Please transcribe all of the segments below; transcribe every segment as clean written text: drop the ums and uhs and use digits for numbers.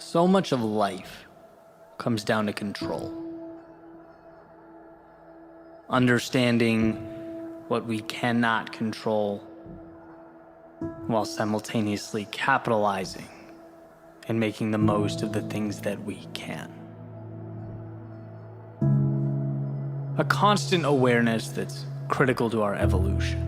So much of life comes down to control. Understanding what we cannot control while simultaneously capitalizing and making the most of the things that we can. A constant awareness that's critical to our evolution.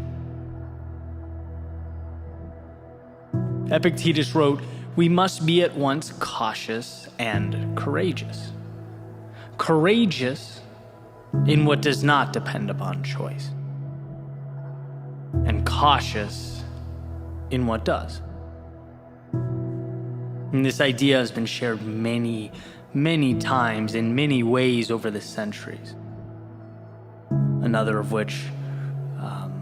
Epictetus wrote, "We must be at once cautious and courageous. Courageous in what does not depend upon choice, and cautious in what does." And this idea has been shared many, many times in many ways over the centuries. Another of which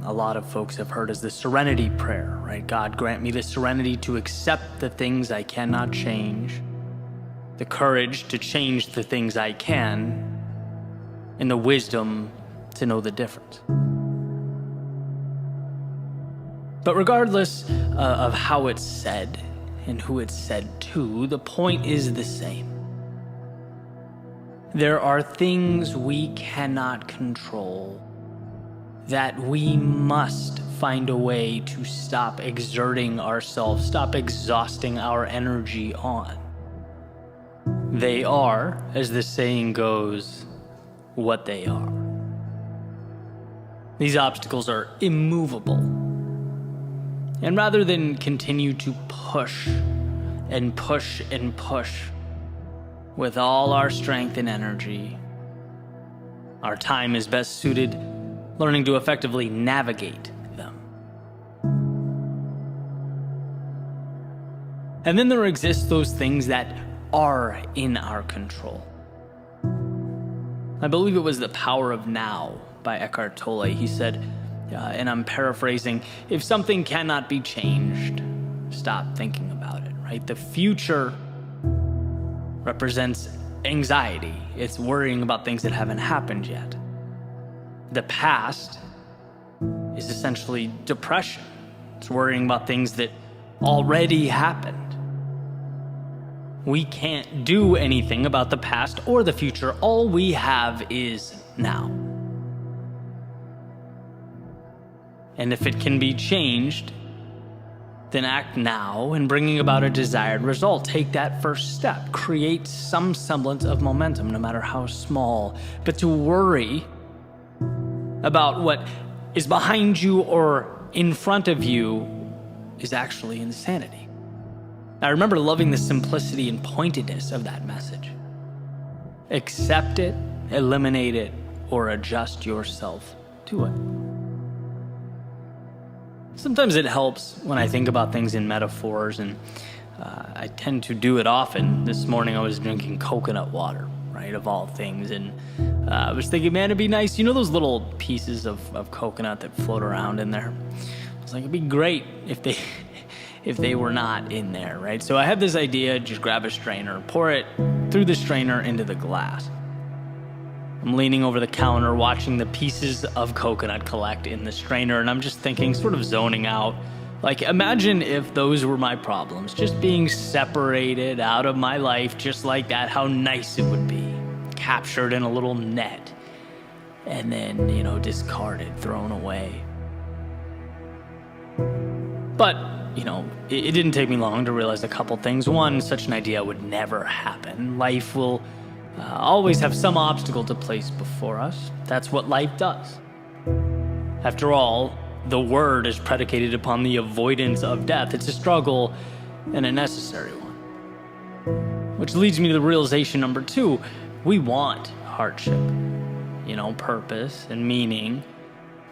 a lot of folks have heard is the serenity prayer, right? God, grant me the serenity to accept the things I cannot change, the courage to change the things I can, and the wisdom to know the difference. But regardless of how it's said and who it's said to, the point is the same. There are things we cannot control that we must find a way to stop exerting ourselves, stop exhausting our energy on. They are, as the saying goes, what they are. These obstacles are immovable. And rather than continue to push and push and push with all our strength and energy, our time is best suited learning to effectively navigate them. And then there exist those things that are in our control. I believe it was The Power of Now by Eckhart Tolle. He said, and I'm paraphrasing, if something cannot be changed, stop thinking about it, right? The future represents anxiety. It's worrying about things that haven't happened yet. The past is essentially depression. It's worrying about things that already happened. We can't do anything about the past or the future. All we have is now. And if it can be changed, then act now in bringing about a desired result. Take that first step. Create some semblance of momentum, no matter how small. But to worry about what is behind you or in front of you is actually insanity. I remember loving the simplicity and pointedness of that message. Accept it, eliminate it, or adjust yourself to it. Sometimes it helps when I think about things in metaphors, and I tend to do it often. This morning I was drinking coconut water, right, of all things, and I was thinking, man, it'd be nice, you know those little pieces of coconut that float around in there? I was like, it'd be great if they were not in there, right? So I had this idea, just grab a strainer, pour it through the strainer into the glass. I'm leaning over the counter, watching the pieces of coconut collect in the strainer, and I'm just thinking, sort of zoning out. Like, imagine if those were my problems, just being separated out of my life just like that, how nice it would be. Captured in a little net, and then, discarded, thrown away. But, it didn't take me long to realize a couple things. One, such an idea would never happen. Life will always have some obstacle to place before us. That's what life does. After all, the word is predicated upon the avoidance of death. It's a struggle and a necessary one. Which leads me to the realization number 2. We want hardship, purpose and meaning.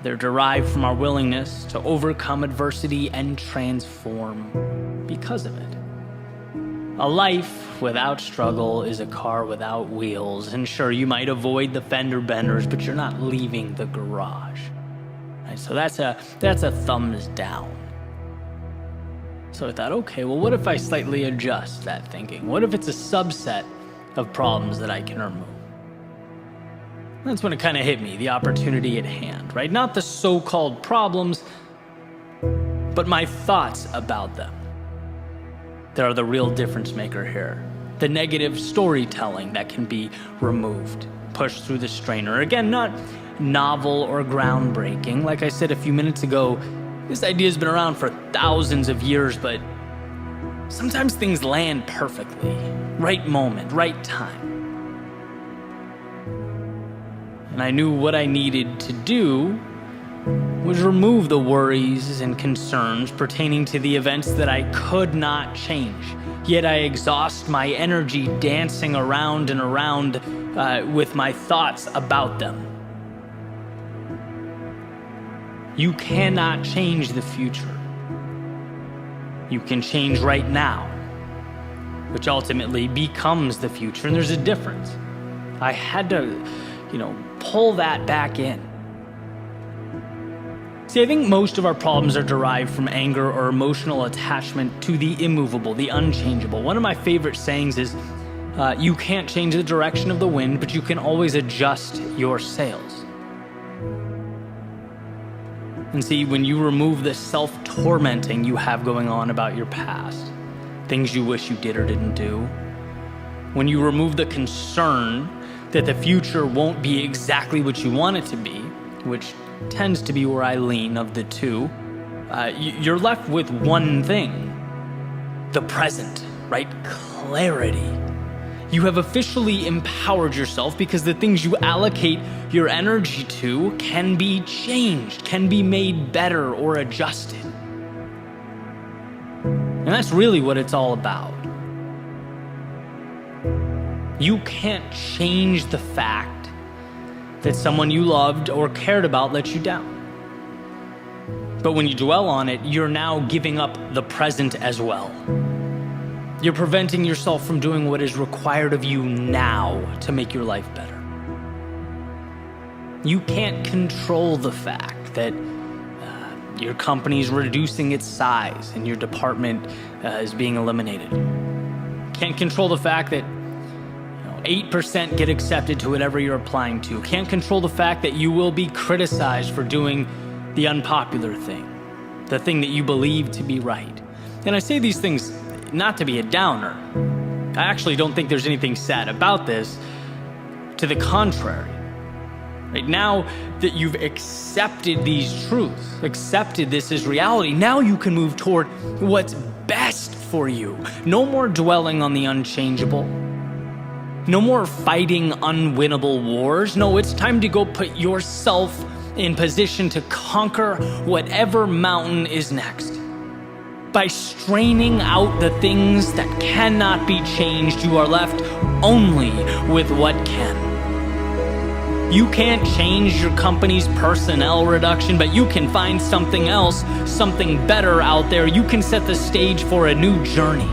They're derived from our willingness to overcome adversity and transform because of it. A life without struggle is a car without wheels. And sure, you might avoid the fender benders, but you're not leaving the garage. Right? So that's a thumbs down. So I thought, okay, well, what if I slightly adjust that thinking? What if it's a subset of problems that I can remove? That's when it kind of hit me, the opportunity at hand, right? Not the so-called problems, but my thoughts about them. They're the real difference maker here. the negative storytelling that can be removed, pushed through the strainer. Again, not novel or groundbreaking. Like I said a few minutes ago, this idea has been around for thousands of years, but sometimes things land perfectly. Right moment, right time. And I knew what I needed to do was remove the worries and concerns pertaining to the events that I could not change. Yet I exhaust my energy dancing around and around with my thoughts about them. You cannot change the future. You can change right now, which ultimately becomes the future, and there's a difference. I had to, pull that back in. See, I think most of our problems are derived from anger or emotional attachment to the immovable, the unchangeable. One of my favorite sayings is, you can't change the direction of the wind, but you can always adjust your sails. And see, when you remove the self-tormenting you have going on about your past, things you wish you did or didn't do, when you remove the concern that the future won't be exactly what you want it to be, which tends to be where I lean of the two, you're left with one thing: the present, right? Clarity. You have officially empowered yourself because the things you allocate your energy to can be changed, can be made better or adjusted. And that's really what it's all about. You can't change the fact that someone you loved or cared about let you down. But when you dwell on it, you're now giving up the present as well. You're preventing yourself from doing what is required of you now to make your life better. You can't control the fact that your company's reducing its size and your department is being eliminated. Can't control the fact that 8% get accepted to whatever you're applying to. Can't control the fact that you will be criticized for doing the unpopular thing, the thing that you believe to be right. And I say these things not to be a downer. I actually don't think there's anything sad about this. To the contrary. Right now that you've accepted these truths, accepted this as reality, now you can move toward what's best for you. No more dwelling on the unchangeable. No more fighting unwinnable wars. No, it's time to go put yourself in position to conquer whatever mountain is next. By straining out the things that cannot be changed, you are left only with what can. You can't change your company's personnel reduction, but you can find something else, something better out there. You can set the stage for a new journey.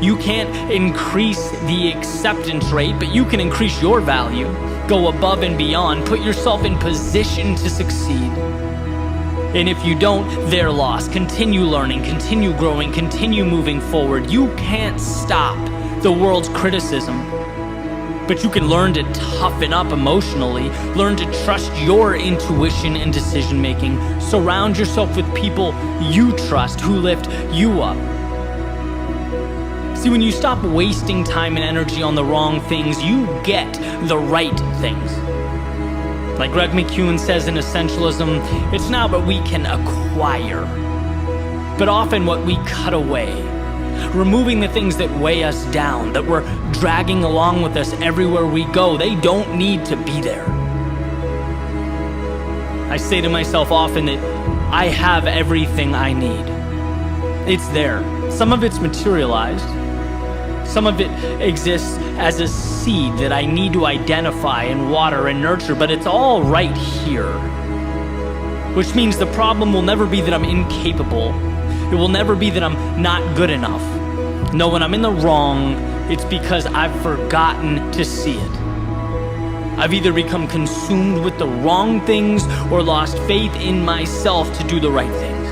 You can't increase the acceptance rate, but you can increase your value. Go above and beyond. Put yourself in position to succeed. And if you don't, they're lost. Continue learning, continue growing, continue moving forward. You can't stop the world's criticism, but you can learn to toughen up emotionally, learn to trust your intuition and decision making. Surround yourself with people you trust who lift you up. See, when you stop wasting time and energy on the wrong things, you get the right things. Like Greg McKeown says in Essentialism, it's not what we can acquire, but often what we cut away. Removing the things that weigh us down, that we're dragging along with us everywhere we go. They don't need to be there. I say to myself often that I have everything I need. It's there. Some of it's materialized. Some of it exists as a seed that I need to identify and water and nurture, but it's all right here. Which means the problem will never be that I'm incapable. It will never be that I'm not good enough. No, when I'm in the wrong, it's because I've forgotten to see it. I've either become consumed with the wrong things or lost faith in myself to do the right things.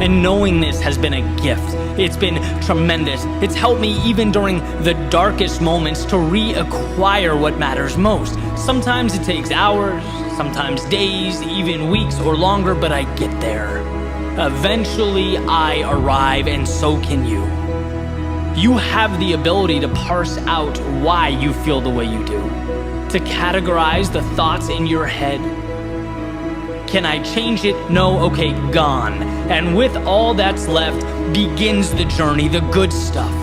And knowing this has been a gift. It's been tremendous. It's helped me even during the darkest moments to reacquire what matters most. Sometimes it takes hours, sometimes days, even weeks or longer, but I get there. Eventually I arrive, and so can you. You have the ability to parse out why you feel the way you do, to categorize the thoughts in your head. Can I change it? No? Okay, gone. And with all that's left begins the journey, the good stuff.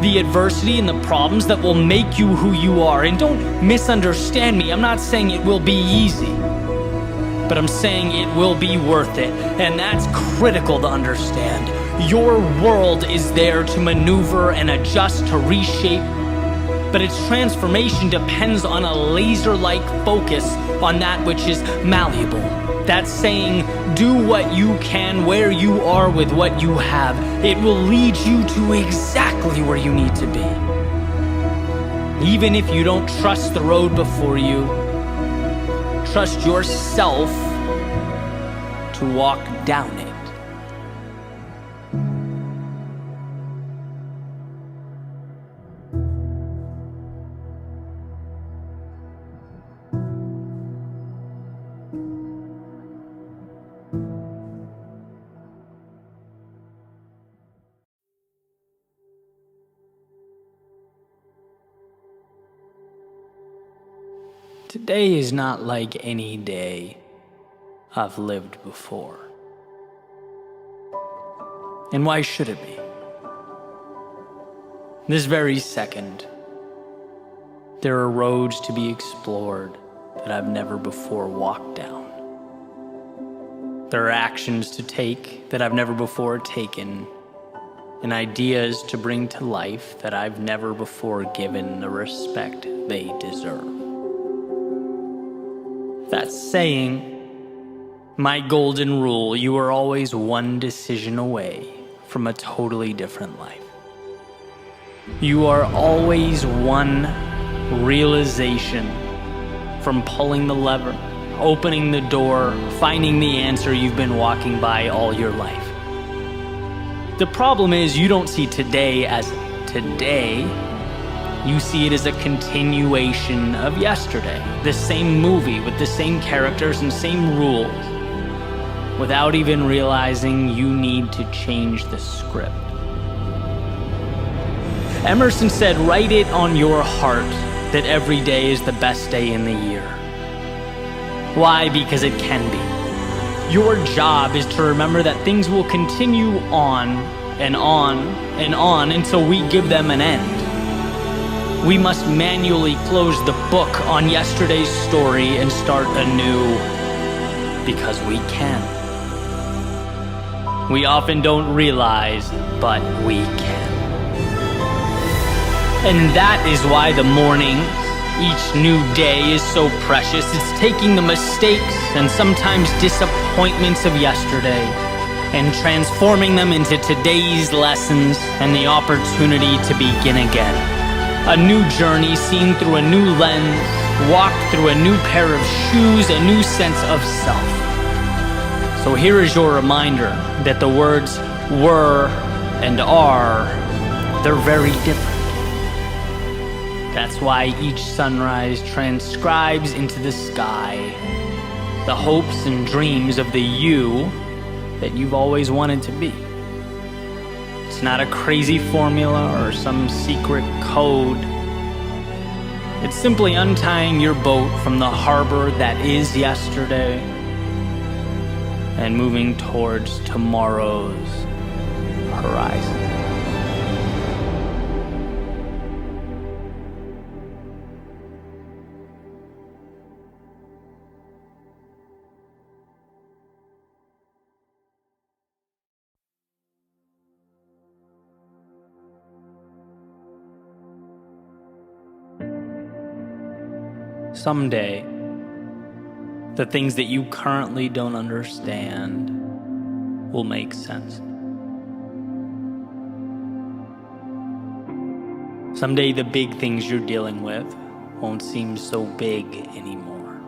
The adversity and the problems that will make you who you are. And don't misunderstand me. I'm not saying it will be easy, but I'm saying it will be worth it. And that's critical to understand. Your world is there to maneuver and adjust, to reshape, but its transformation depends on a laser-like focus on that which is malleable. That's saying, do what you can where you are with what you have. It will lead you to exactly where you need to be. Even if you don't trust the road before you, trust yourself to walk down it. Today is not like any day I've lived before. And why should it be? This very second, there are roads to be explored that I've never before walked down. There are actions to take that I've never before taken, and ideas to bring to life that I've never before given the respect they deserve. That's saying, my golden rule, you are always one decision away from a totally different life. You are always one realization from pulling the lever, opening the door, finding the answer you've been walking by all your life. The problem is you don't see today as today. You see it as a continuation of yesterday, the same movie with the same characters and same rules, without even realizing you need to change the script. Emerson said, write it on your heart that every day is the best day in the year. Why? Because it can be. Your job is to remember that things will continue on and on and on until we give them an end. We must manually close the book on yesterday's story and start anew because we can. We often don't realize, but we can. And that is why the morning, each new day is so precious. It's taking the mistakes and sometimes disappointments of yesterday and transforming them into today's lessons and the opportunity to begin again. A new journey seen through a new lens, walked through a new pair of shoes, a new sense of self. So here is your reminder that the words were and are, they're very different. That's why each sunrise transcribes into the sky the hopes and dreams of the you that you've always wanted to be. It's not a crazy formula or some secret code. It's simply untying your boat from the harbor that is yesterday and moving towards tomorrow's horizon. Someday, the things that you currently don't understand will make sense. Someday, the big things you're dealing with won't seem so big anymore.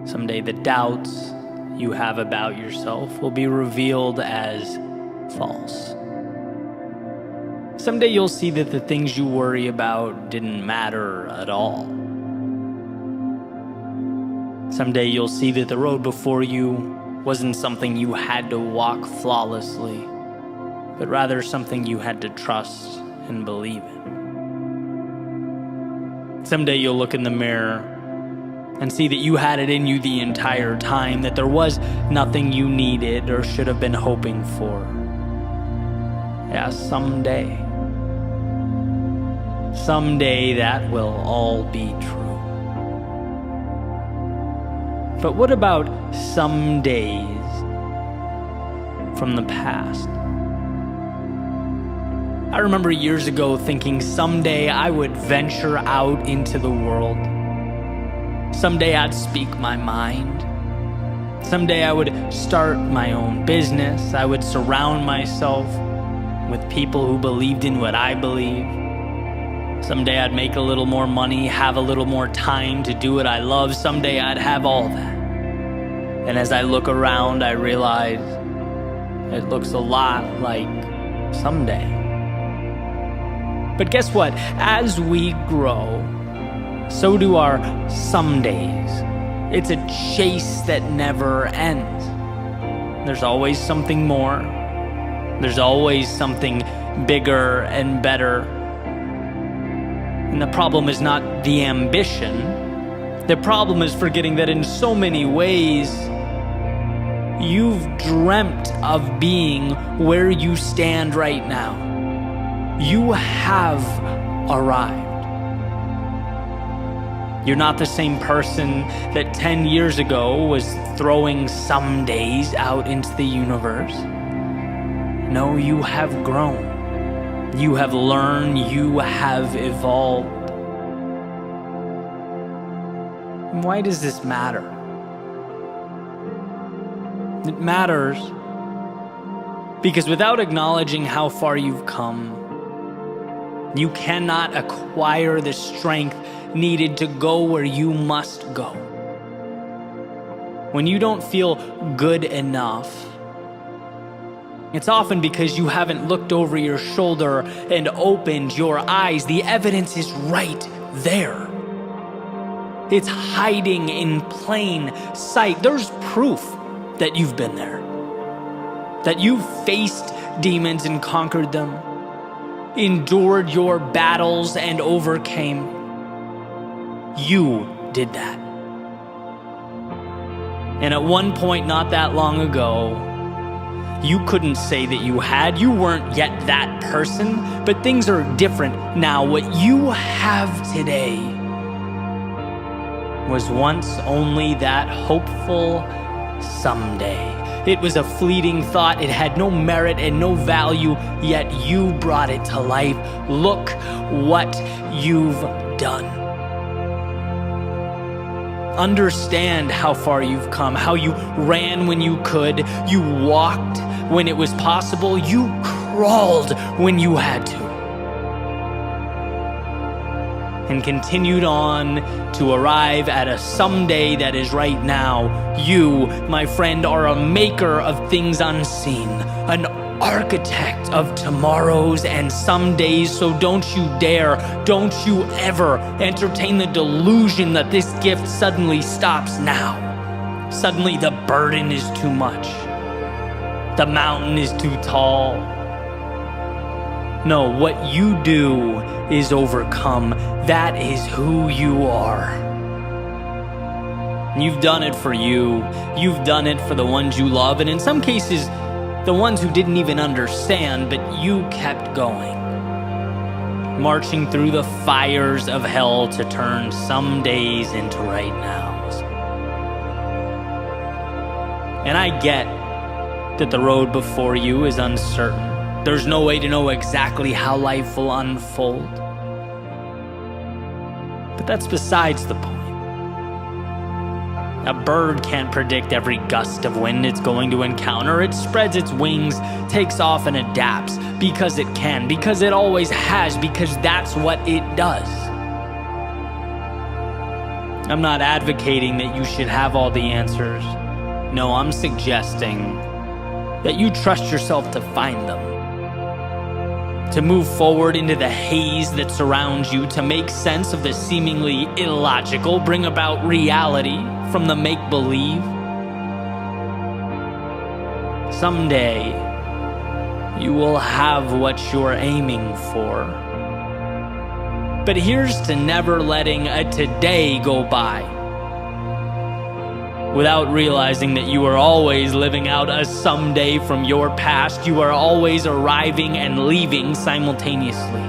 Someday, the doubts you have about yourself will be revealed as false. Someday, you'll see that the things you worry about didn't matter at all. Someday you'll see that the road before you wasn't something you had to walk flawlessly, but rather something you had to trust and believe in. Someday you'll look in the mirror and see that you had it in you the entire time, that there was nothing you needed or should have been hoping for. Yeah, someday. Someday that will all be true. But what about some days from the past? I remember years ago thinking someday I would venture out into the world. Someday I'd speak my mind. Someday I would start my own business. I would surround myself with people who believed in what I believe. Someday I'd make a little more money, have a little more time to do what I love. Someday I'd have all that. And as I look around, I realize it looks a lot like someday. But guess what? As we grow, so do our some days. It's a chase that never ends. There's always something more. There's always something bigger and better. And the problem is not the ambition. The problem is forgetting that in so many ways, you've dreamt of being where you stand right now. You have arrived. You're not the same person that 10 years ago was throwing some days out into the universe. No, you have grown. You have learned. You have evolved. Why does this matter? It matters because without acknowledging how far you've come, you cannot acquire the strength needed to go where you must go. When you don't feel good enough, it's often because you haven't looked over your shoulder and opened your eyes. The evidence is right there. It's hiding in plain sight. There's proof that you've been there, that you've faced demons and conquered them, endured your battles and overcame. You did that. And at one point not that long ago, you couldn't say that you had. You weren't yet that person, but things are different now. What you have today was once only that hopeful someday. It was a fleeting thought. It had no merit and no value, yet you brought it to life. Look what you've done. Understand how far you've come, how you ran when you could, you walked when it was possible, you crawled when you had to, and continued on to arrive at a someday that is right now. You, my friend, are a maker of things unseen, an architect of tomorrows and some days. So don't you dare, don't you ever entertain the delusion that this gift suddenly stops now. Suddenly the burden is too much. The mountain is too tall. No, what you do is overcome. That is who you are. You've done it for you. You've done it for the ones you love, and in some cases, the ones who didn't even understand, but you kept going. Marching through the fires of hell to turn some days into right nows. And I get that the road before you is uncertain. There's no way to know exactly how life will unfold. But that's besides the point. A bird can't predict every gust of wind it's going to encounter. It spreads its wings, takes off, and adapts because it can, because it always has, because that's what it does. I'm not advocating that you should have all the answers. No, I'm suggesting that you trust yourself to find them. To move forward into the haze that surrounds you, to make sense of the seemingly illogical, bring about reality from the make-believe. Someday, you will have what you're aiming for. But here's to never letting a today go by without realizing that you are always living out a someday from your past. You are always arriving and leaving simultaneously.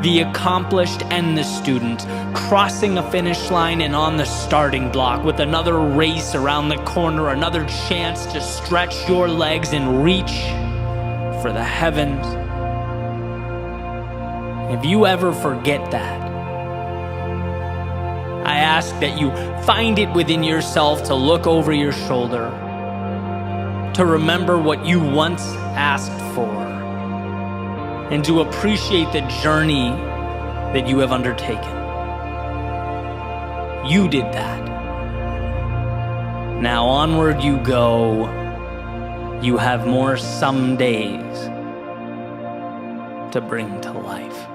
The accomplished and the student, crossing a finish line and on the starting block with another race around the corner, another chance to stretch your legs and reach for the heavens. If you ever forget that, I ask that you find it within yourself to look over your shoulder, to remember what you once asked for, and to appreciate the journey that you have undertaken. You did that. Now onward you go. You have more some days to bring to life.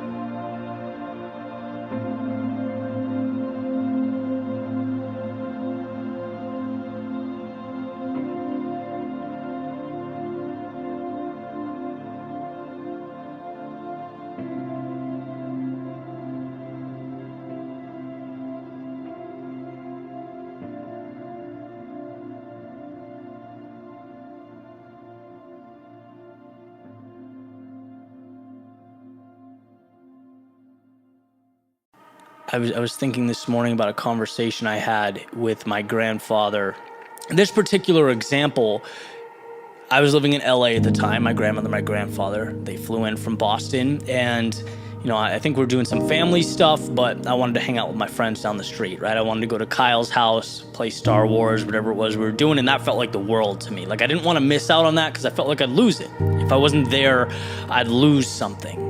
I was thinking this morning about a conversation I had with my grandfather. This particular example, I was living in LA at the time. My grandmother, my grandfather, they flew in from Boston, and I think we're doing some family stuff, but I wanted to hang out with my friends down the street, right? I wanted to go to Kyle's house, play Star Wars, whatever it was we were doing, and that felt like the world to me. Like I didn't want to miss out on that because I felt like I'd lose it. If I wasn't there, I'd lose something.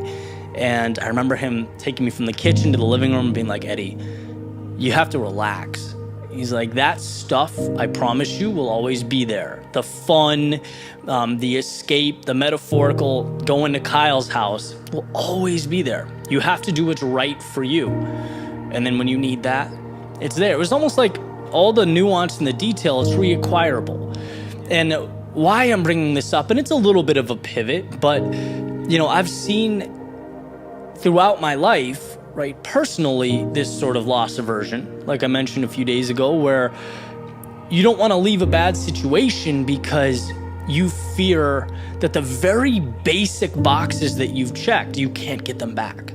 And I remember him taking me from the kitchen to the living room and being like, Eddie, you have to relax. He's like, that stuff, I promise you, will always be there. The fun, the escape, the metaphorical going to Kyle's house will always be there. You have to do what's right for you. And then when you need that, it's there. It was almost like all the nuance and the detail is reacquirable. And why I'm bringing this up, and it's a little bit of a pivot, but I've seen throughout my life, right, personally, this sort of loss aversion, like I mentioned a few days ago, where you don't want to leave a bad situation because you fear that the very basic boxes that you've checked, you can't get them back,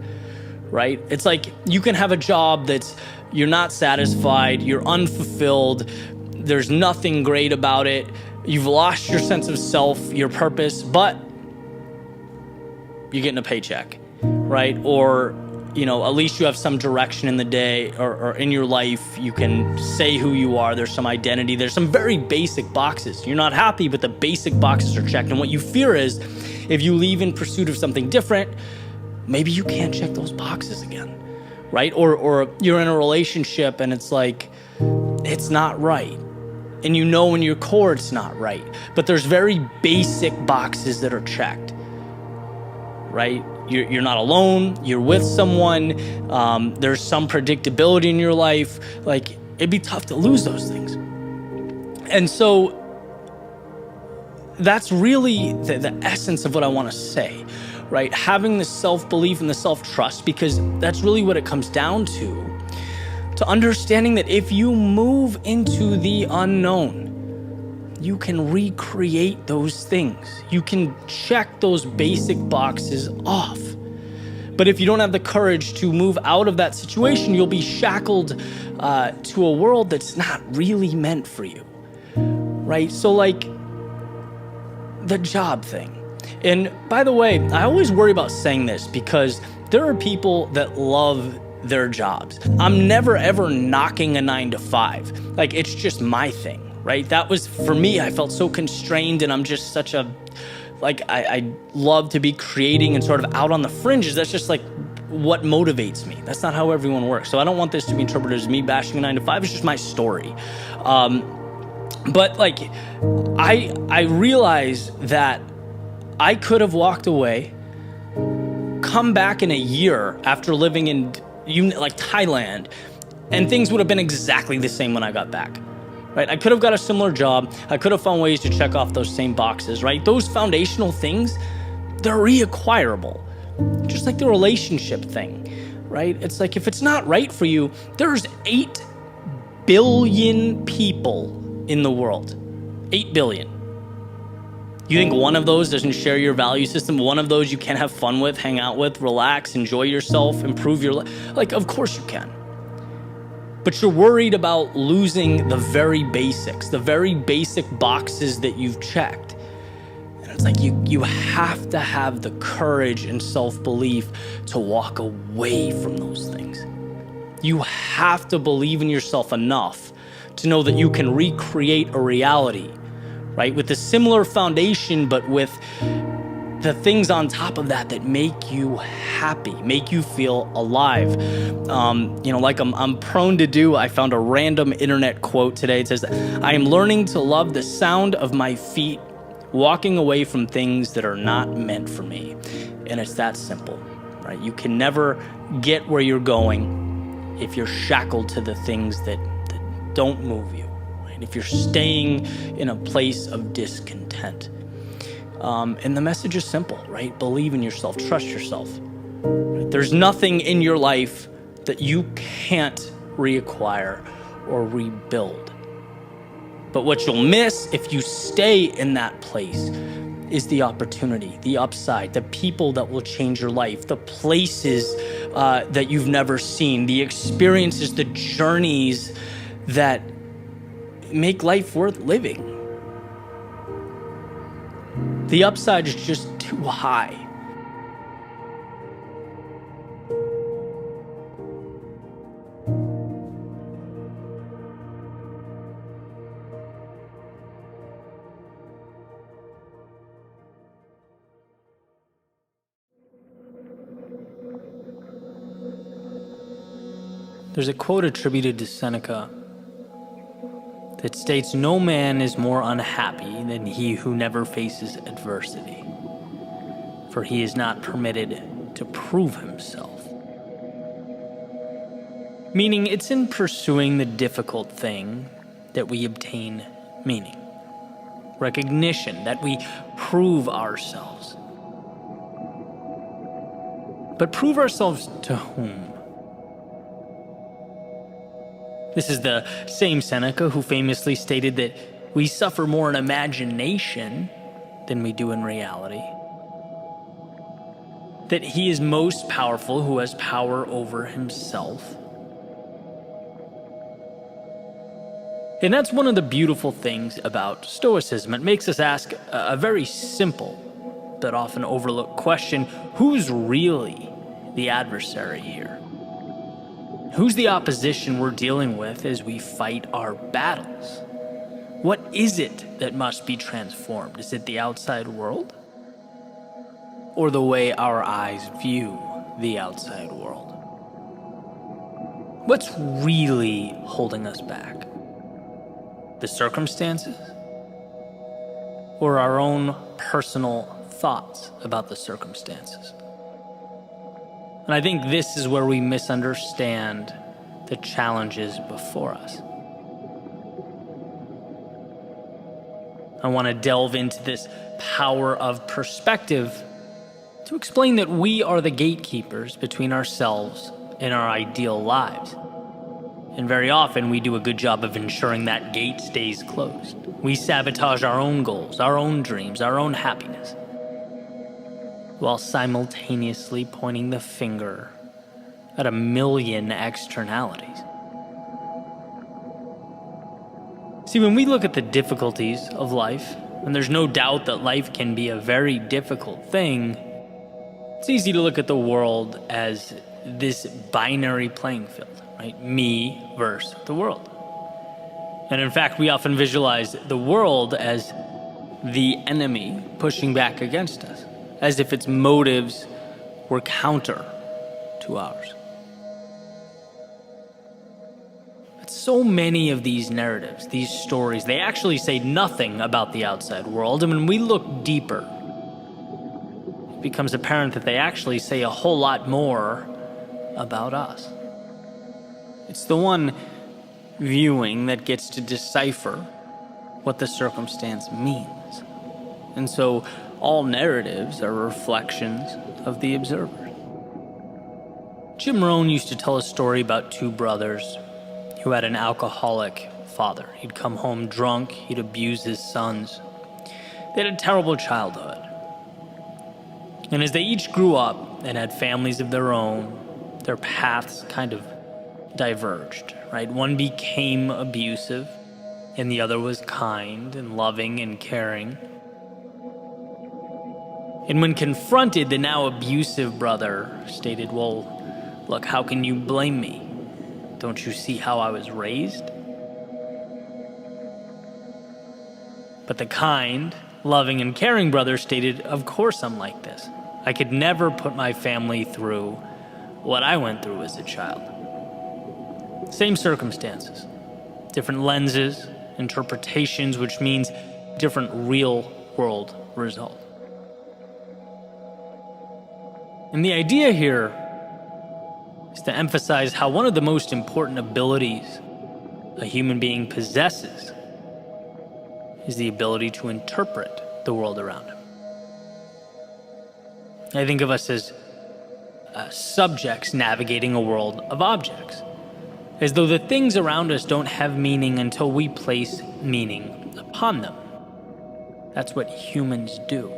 right? It's like you can have a job that's you're not satisfied, you're unfulfilled, there's nothing great about it, you've lost your sense of self, your purpose, but you're getting a paycheck. Right? Or, at least you have some direction in the day or in your life. You can say who you are. There's some identity. There's some very basic boxes. You're not happy, but the basic boxes are checked. And what you fear is if you leave in pursuit of something different, maybe you can't check those boxes again, right? Or you're in a relationship and it's like, it's not right. And in your core it's not right. But there's very basic boxes that are checked, right? You're not alone, you're with someone, there's some predictability in your life. Like, it'd be tough to lose those things. And so that's really the essence of what I want to say, right? Having the self-belief and the self-trust, because that's really what it comes down to understanding that if you move into the unknown, you can recreate those things. You can check those basic boxes off. But if you don't have the courage to move out of that situation, you'll be shackled to a world that's not really meant for you, right? So like the job thing. And by the way, I always worry about saying this because there are people that love their jobs. I'm never ever knocking a 9-to-5. Like, it's just my thing. Right? That was, for me, I felt so constrained, and I'm just such a, I love to be creating and sort of out on the fringes. That's just like what motivates me. That's not how everyone works. So I don't want this to be interpreted as me bashing a 9-to-5. It's just my story. But like, I realize that I could have walked away, come back in a year after living in like Thailand, and things would have been exactly the same when I got back. right? I could have got a similar job. I could have found ways to check off those same boxes, right? Those foundational things, they're reacquirable. Just like the relationship thing, right? It's like if it's not right for you, there's 8 billion people in the world. 8 billion. You think one of those doesn't share your value system? One of those you can have fun with, hang out with, relax, enjoy yourself, improve your life? Like, of course you can. But you're worried about losing the very basics, the very basic boxes that you've checked. And it's like you have to have the courage and self-belief to walk away from those things. You have to believe in yourself enough to know that you can recreate a reality, right? With a similar foundation, but with the things on top of that that make you happy, make you feel alive. Like I'm prone to do, I found a random internet quote today. It says, "I am learning to love the sound of my feet walking away from things that are not meant for me." And it's that simple, right? You can never get where you're going if you're shackled to the things that don't move you, right? If you're staying in a place of discontent. And the message is simple, right? Believe in yourself, trust yourself. There's nothing in your life that you can't reacquire or rebuild. But what you'll miss if you stay in that place is the opportunity, the upside, the people that will change your life, the places that you've never seen, the experiences, the journeys that make life worth living. The upside is just too high. There's a quote attributed to Seneca that states, "No man is more unhappy than he who never faces adversity, for he is not permitted to prove himself." Meaning, it's in pursuing the difficult thing that we obtain meaning, recognition, that we prove ourselves. But prove ourselves to whom? This is the same Seneca who famously stated that we suffer more in imagination than we do in reality. That he is most powerful who has power over himself. And that's one of the beautiful things about Stoicism. It makes us ask a very simple but often overlooked question: who's really the adversary here? Who's the opposition we're dealing with as we fight our battles? What is it that must be transformed? Is it the outside world? Or the way our eyes view the outside world? What's really holding us back? The circumstances? Or our own personal thoughts about the circumstances? And I think this is where we misunderstand the challenges before us. I want to delve into this power of perspective to explain that we are the gatekeepers between ourselves and our ideal lives. And very often we do a good job of ensuring that gate stays closed. We sabotage our own goals, our own dreams, our own happiness, while simultaneously pointing the finger at a million externalities. See, when we look at the difficulties of life, and there's no doubt that life can be a very difficult thing, it's easy to look at the world as this binary playing field, right? Me versus the world. And in fact, we often visualize the world as the enemy pushing back against us, as if its motives were counter to ours. But so many of these narratives, these stories, they actually say nothing about the outside world. And when we look deeper, it becomes apparent that they actually say a whole lot more about us. It's the one viewing that gets to decipher what the circumstance means. And so all narratives are reflections of the observer. Jim Rohn used to tell a story about two brothers who had an alcoholic father. He'd come home drunk, he'd abuse his sons. They had a terrible childhood. And as they each grew up and had families of their own, their paths kind of diverged, right? One became abusive, and the other was kind and loving and caring. And when confronted, the now abusive brother stated, "Well, look, how can you blame me? Don't you see how I was raised?" But the kind, loving, and caring brother stated, "Of course I'm like this. I could never put my family through what I went through as a child." Same circumstances, different lenses, interpretations, which means different real-world result. And the idea here is to emphasize how one of the most important abilities a human being possesses is the ability to interpret the world around him. I think of us as subjects navigating a world of objects, as though the things around us don't have meaning until we place meaning upon them. That's what humans do.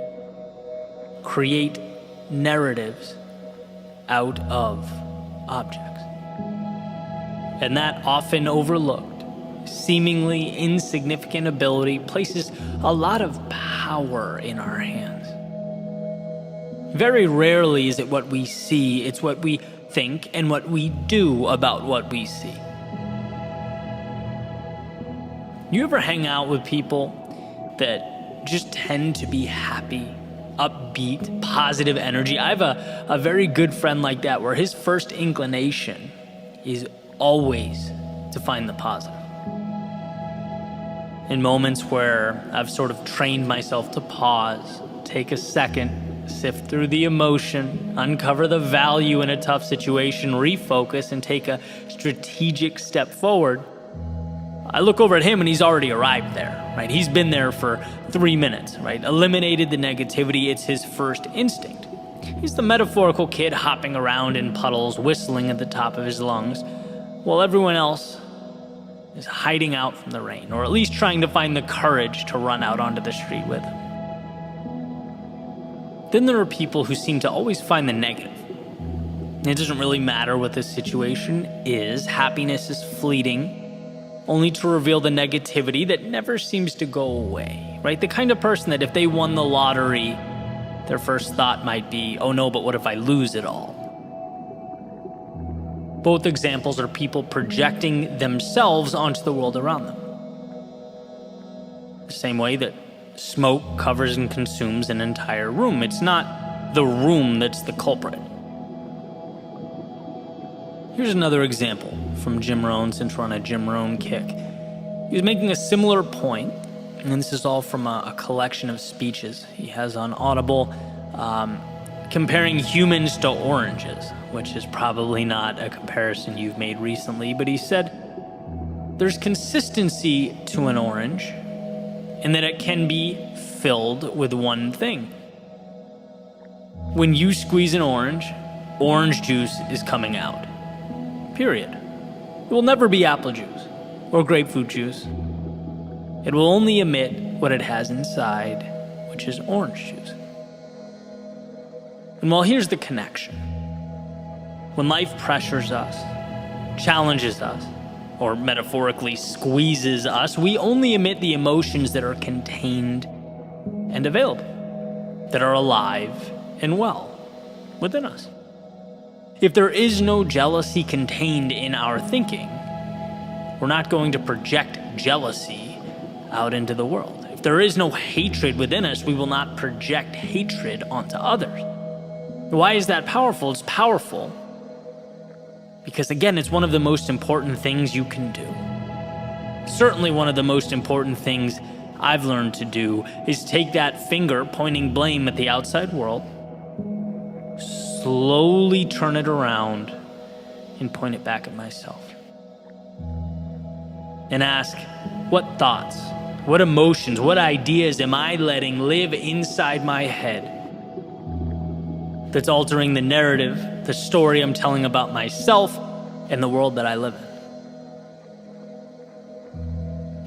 Create narratives out of objects. And that often overlooked, seemingly insignificant ability places a lot of power in our hands. Very rarely is it what we see, it's what we think and what we do about what we see. You ever hang out with people that just tend to be happy, upbeat, positive energy? I have a very good friend like that, where his first inclination is always to find the positive. In moments where I've sort of trained myself to pause, take a second, sift through the emotion, uncover the value in a tough situation, refocus, and take a strategic step forward, I look over at him and he's already arrived there, right? He's been there for 3 minutes, right? Eliminated the negativity. It's his first instinct. He's the metaphorical kid hopping around in puddles, whistling at the top of his lungs, while everyone else is hiding out from the rain, or at least trying to find the courage to run out onto the street with him. Then there are people who seem to always find the negative. It doesn't really matter what the situation is. Happiness is fleeting, only to reveal the negativity that never seems to go away, right? The kind of person that if they won the lottery, their first thought might be, "Oh no, but what if I lose it all?" Both examples are people projecting themselves onto the world around them. The same way that smoke covers and consumes an entire room. It's not the room that's the culprit. Here's another example from Jim Rohn, since we're on a Jim Rohn kick. He was making a similar point, and this is all from a collection of speeches he has on Audible, comparing humans to oranges, which is probably not a comparison you've made recently, but he said, "There's consistency to an orange in that it can be filled with one thing. When you squeeze an orange juice is coming out. Period. It will never be apple juice or grapefruit juice. It will only emit what it has inside, which is orange juice." And well, here's the connection. When life pressures us, challenges us, or metaphorically squeezes us, we only emit the emotions that are contained and available, that are alive and well within us. If there is no jealousy contained in our thinking, we're not going to project jealousy out into the world. If there is no hatred within us, we will not project hatred onto others. Why is that powerful? It's powerful because, again, it's one of the most important things you can do. Certainly one of the most important things I've learned to do is take that finger pointing blame at the outside world, slowly turn it around, and point it back at myself. and ask, what thoughts, what emotions, what ideas am I letting live inside my head that's altering the narrative, the story I'm telling about myself and the world that I live in?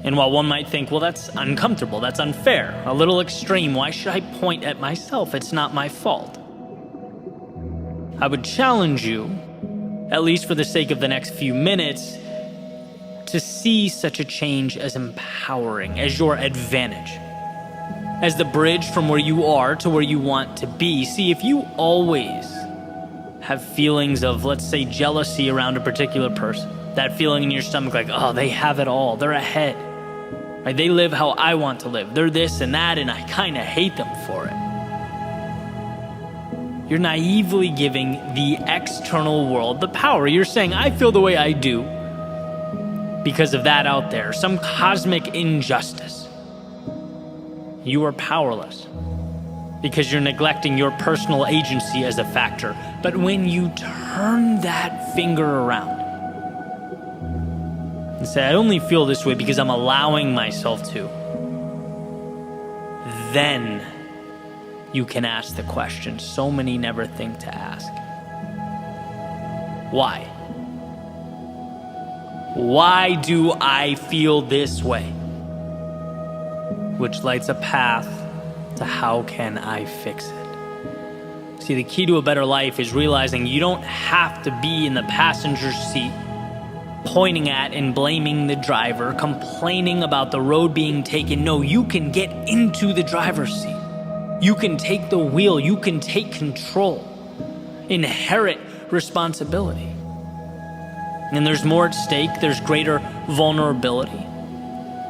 And while one might think, well, that's uncomfortable, that's unfair, a little extreme, why should I point at myself? It's not my fault. I would challenge you, at least for the sake of the next few minutes, to see such a change as empowering, as your advantage, as the bridge from where you are to where you want to be. See, if you always have feelings of, let's say, jealousy around a particular person, that feeling in your stomach like, oh, they have it all, they're ahead, right? They live how I want to live, they're this and that, and I kind of hate them for it. You're naively giving the external world the power. You're saying, I feel the way I do because of that out there, some cosmic injustice. You are powerless because you're neglecting your personal agency as a factor. But when you turn that finger around and say, I only feel this way because I'm allowing myself to, then you can ask the question so many never think to ask. Why? Why do I feel this way? Which lights a path to how can I fix it? See, the key to a better life is realizing you don't have to be in the passenger seat, pointing at and blaming the driver, complaining about the road being taken. No, you can get into the driver's seat. You can take the wheel. You can take control. Inherit responsibility. And there's more at stake. There's greater vulnerability.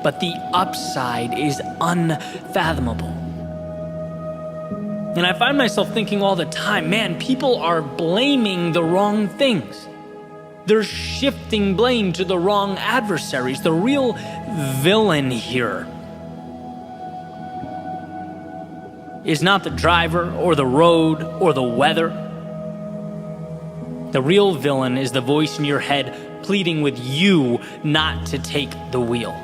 But the upside is unfathomable. And I find myself thinking all the time, man, people are blaming the wrong things. They're shifting blame to the wrong adversaries. The real villain here is not the driver or the road or the weather. The real villain is the voice in your head pleading with you not to take the wheel.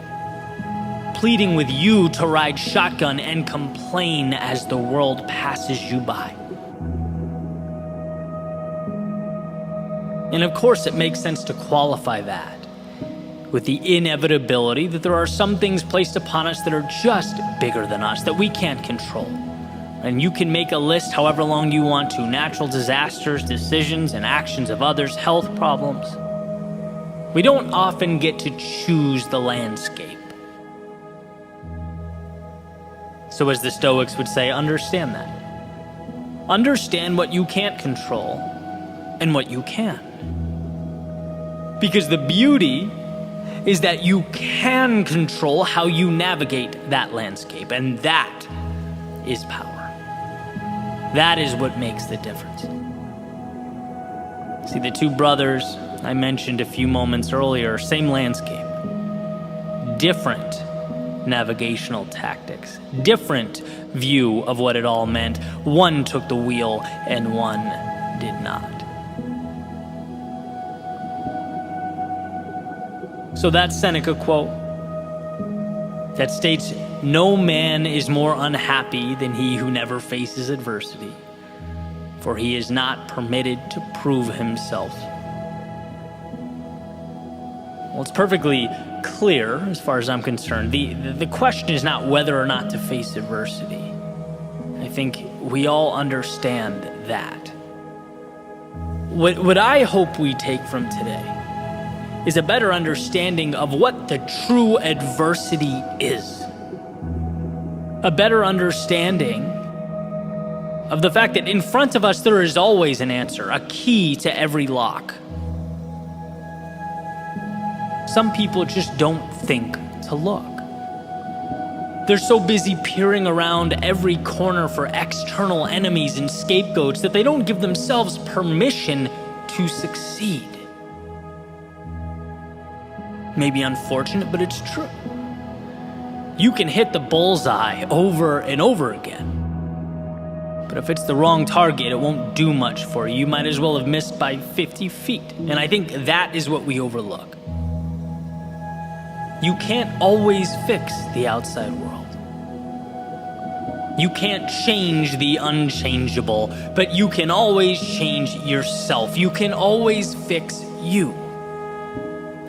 Pleading with you to ride shotgun and complain as the world passes you by. And of course, it makes sense to qualify that with the inevitability that there are some things placed upon us that are just bigger than us, that we can't control. And you can make a list however long you want to. Natural disasters, decisions and actions of others, health problems. We don't often get to choose the landscape. So as the Stoics would say, understand that. Understand what you can't control and what you can. Because the beauty is that you can control how you navigate that landscape, and that is power. That is what makes the difference. See, the two brothers I mentioned a few moments earlier, same landscape, different navigational tactics, different view of what it all meant. One took the wheel and one did not. So that Seneca quote that states, no man is more unhappy than he who never faces adversity, for he is not permitted to prove himself. Well, it's perfectly clear, as far as I'm concerned. The question is not whether or not to face adversity. I think we all understand that. What I hope we take from today is a better understanding of what the true adversity is. A better understanding of the fact that in front of us there is always an answer, a key to every lock. Some people just don't think to look. They're so busy peering around every corner for external enemies and scapegoats that they don't give themselves permission to succeed. Maybe unfortunate, but it's true. You can hit the bullseye over and over again. But if it's the wrong target, it won't do much for you. You might as well have missed by 50 feet. And I think that is what we overlook. You can't always fix the outside world. You can't change the unchangeable, but you can always change yourself. You can always fix you.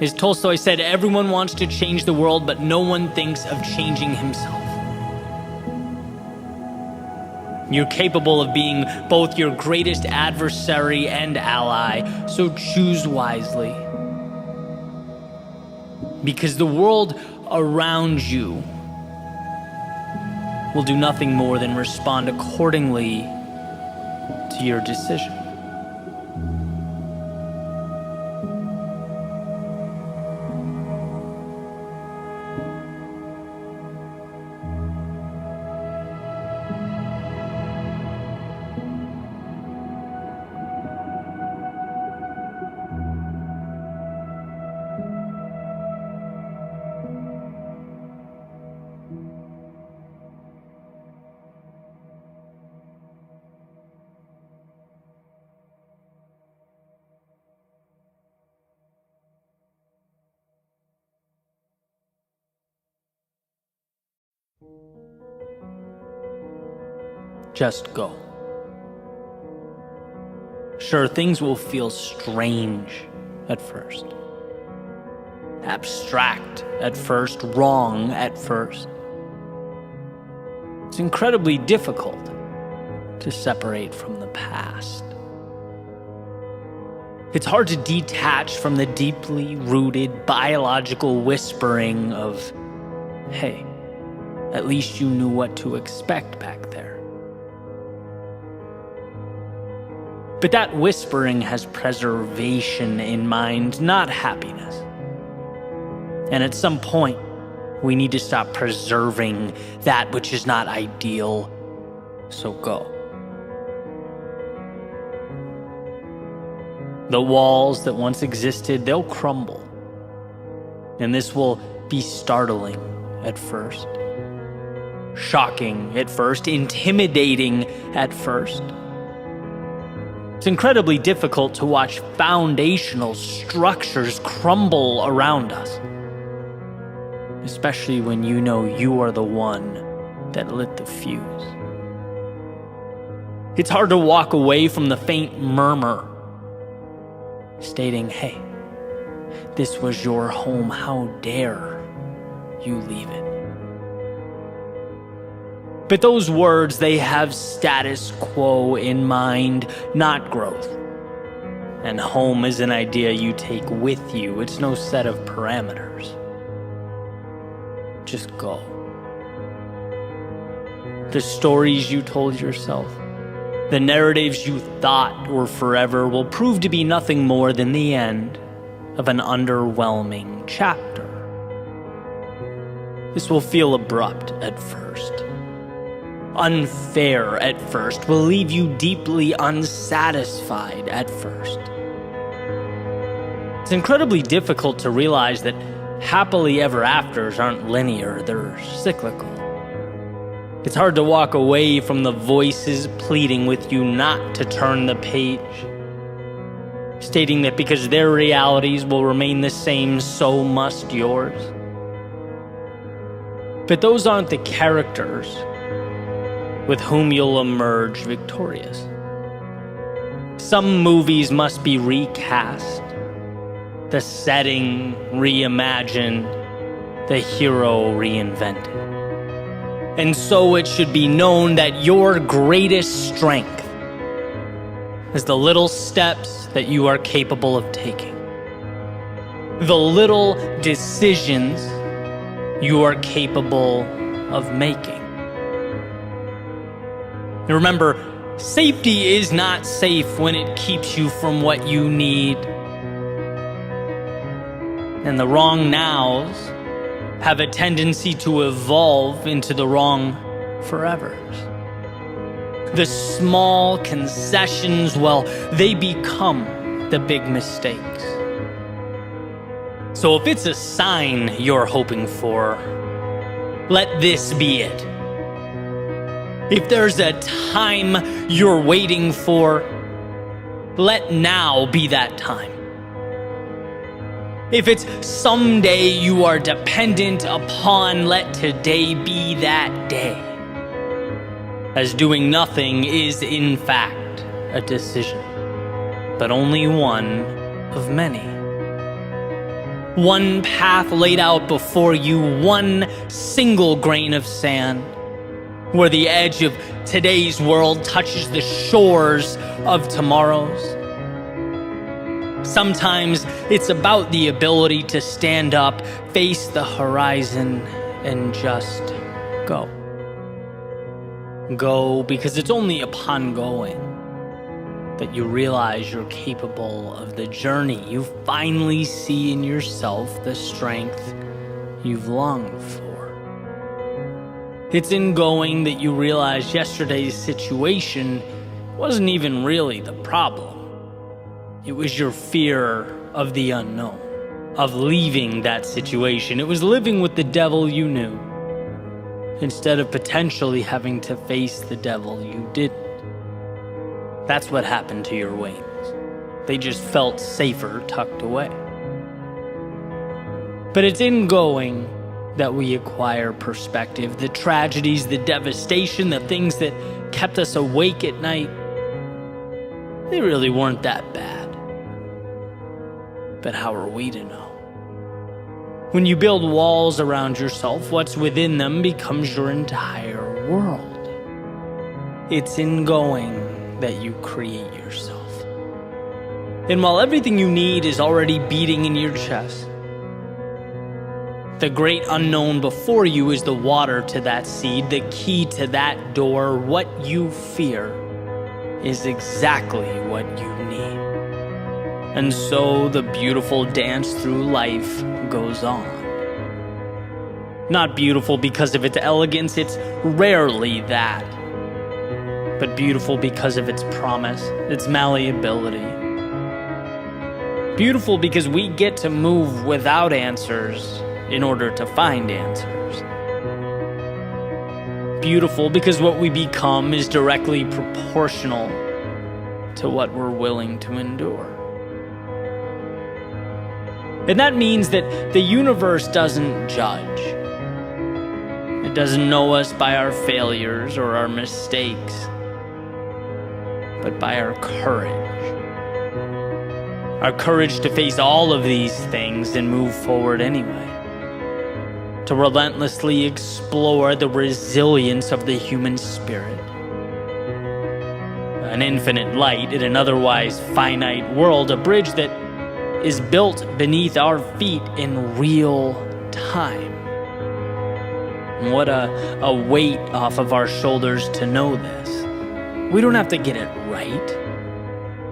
As Tolstoy said, everyone wants to change the world, but no one thinks of changing himself. You're capable of being both your greatest adversary and ally, so choose wisely. Because the world around you will do nothing more than respond accordingly to your decision. Just go. Sure, things will feel strange at first, abstract at first, wrong at first. It's incredibly difficult to separate from the past. It's hard to detach from the deeply rooted biological whispering of, hey, at least you knew what to expect back there. But that whispering has preservation in mind, not happiness. And at some point, we need to stop preserving that which is not ideal, so go. The walls that once existed, they'll crumble. And this will be startling at first, shocking at first, intimidating at first. It's incredibly difficult to watch foundational structures crumble around us, especially when you know you are the one that lit the fuse. It's hard to walk away from the faint murmur stating, hey, this was your home, how dare you leave it? But those words, they have status quo in mind, not growth. And home is an idea you take with you. It's no set of parameters. Just go. The stories you told yourself, the narratives you thought were forever will prove to be nothing more than the end of an underwhelming chapter. This will feel abrupt at first, unfair at first, will leave you deeply unsatisfied at first. It's incredibly difficult to realize that happily ever afters aren't linear, they're cyclical. It's hard to walk away from the voices pleading with you not to turn the page, stating that because their realities will remain the same, so must yours. But those aren't the characters with whom you'll emerge victorious. Some movies must be recast, the setting reimagined, the hero reinvented. And so it should be known that your greatest strength is the little steps that you are capable of taking, the little decisions you are capable of making. And remember, safety is not safe when it keeps you from what you need. And the wrong nows have a tendency to evolve into the wrong forevers. The small concessions, well, they become the big mistakes. So if it's a sign you're hoping for, let this be it. If there's a time you're waiting for, let now be that time. If it's someday you are dependent upon, let today be that day. As doing nothing is in fact a decision, but only one of many. One path laid out before you, one single grain of sand, where the edge of today's world touches the shores of tomorrow's. Sometimes it's about the ability to stand up, face the horizon, and just go. Go because it's only upon going that you realize you're capable of the journey. You finally see in yourself the strength you've longed for. It's in going that you realize yesterday's situation wasn't even really the problem. It was your fear of the unknown, of leaving that situation. It was living with the devil you knew, instead of potentially having to face the devil you didn't. That's what happened to your wings. They just felt safer tucked away. But it's in going that we acquire perspective. The tragedies, the devastation, the things that kept us awake at night, they really weren't that bad. But how are we to know? When you build walls around yourself, what's within them becomes your entire world. It's in going that you create yourself. And while everything you need is already beating in your chest, the great unknown before you is the water to that seed, the key to that door. What you fear is exactly what you need. And so the beautiful dance through life goes on. Not beautiful because of its elegance, it's rarely that. But beautiful because of its promise, its malleability. Beautiful because we get to move without answers in order to find answers. Beautiful because what we become is directly proportional to what we're willing to endure. And that means that the universe doesn't judge. It doesn't know us by our failures or our mistakes, but by our courage. Our courage to face all of these things and move forward anyway. To relentlessly explore the resilience of the human spirit. An infinite light in an otherwise finite world, a bridge that is built beneath our feet in real time. And what a weight off of our shoulders to know this. We don't have to get it right.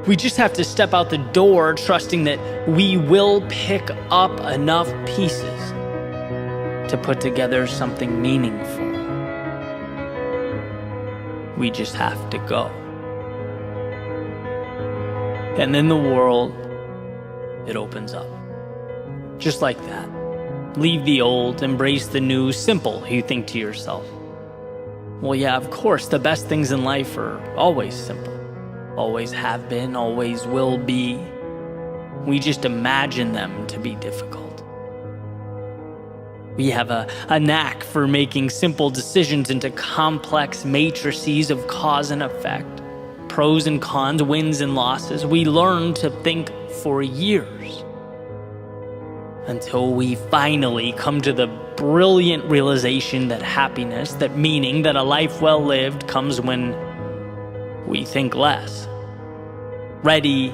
We just have to step out the door trusting that we will pick up enough pieces to put together something meaningful. We just have to go. And then the world, it opens up. Just like that. Leave the old, embrace the new, simple, you think to yourself. Well, yeah, of course, the best things in life are always simple. Always have been, always will be. We just imagine them to be difficult. We have a knack for making simple decisions into complex matrices of cause and effect. Pros and cons, wins and losses. We learn to think for years until we finally come to the brilliant realization that happiness, that meaning, that a life well lived comes when we think less. Ready,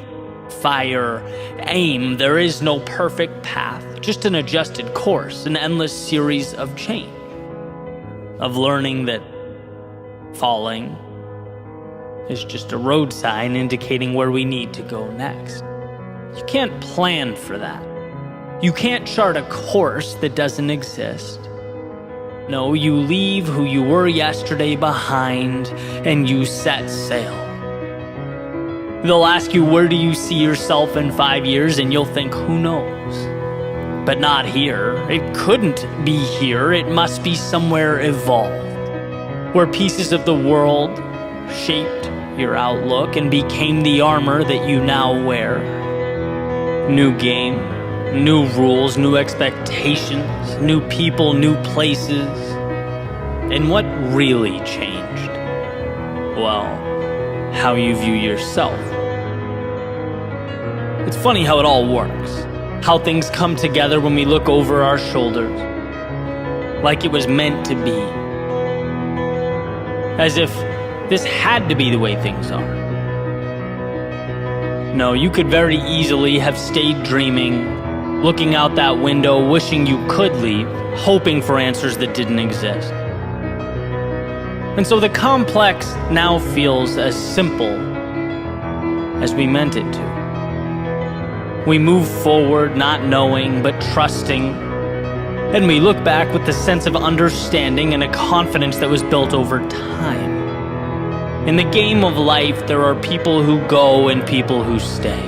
fire, aim. There is no perfect path, just an adjusted course, an endless series of change, of learning that falling is just a road sign indicating where we need to go next. You can't plan for that. You can't chart a course that doesn't exist. No, you leave who you were yesterday behind and you set sail. They'll ask you, where do you see yourself in 5 years? And you'll think, who knows? But not here. It couldn't be here. It must be somewhere evolved, where pieces of the world shaped your outlook and became the armor that you now wear. New game, New rules, new expectations, new people, new places. And what really changed? Well, how you view yourself. It's funny how it all works. How things come together when we look over our shoulders. Like it was meant to be. As if this had to be the way things are. No, you could very easily have stayed dreaming, looking out that window, wishing you could leave, hoping for answers that didn't exist. And so the complex now feels as simple as we meant it to. We move forward not knowing but trusting, and we look back with the sense of understanding and a confidence that was built over time. In the game of life, there are people who go and people who stay.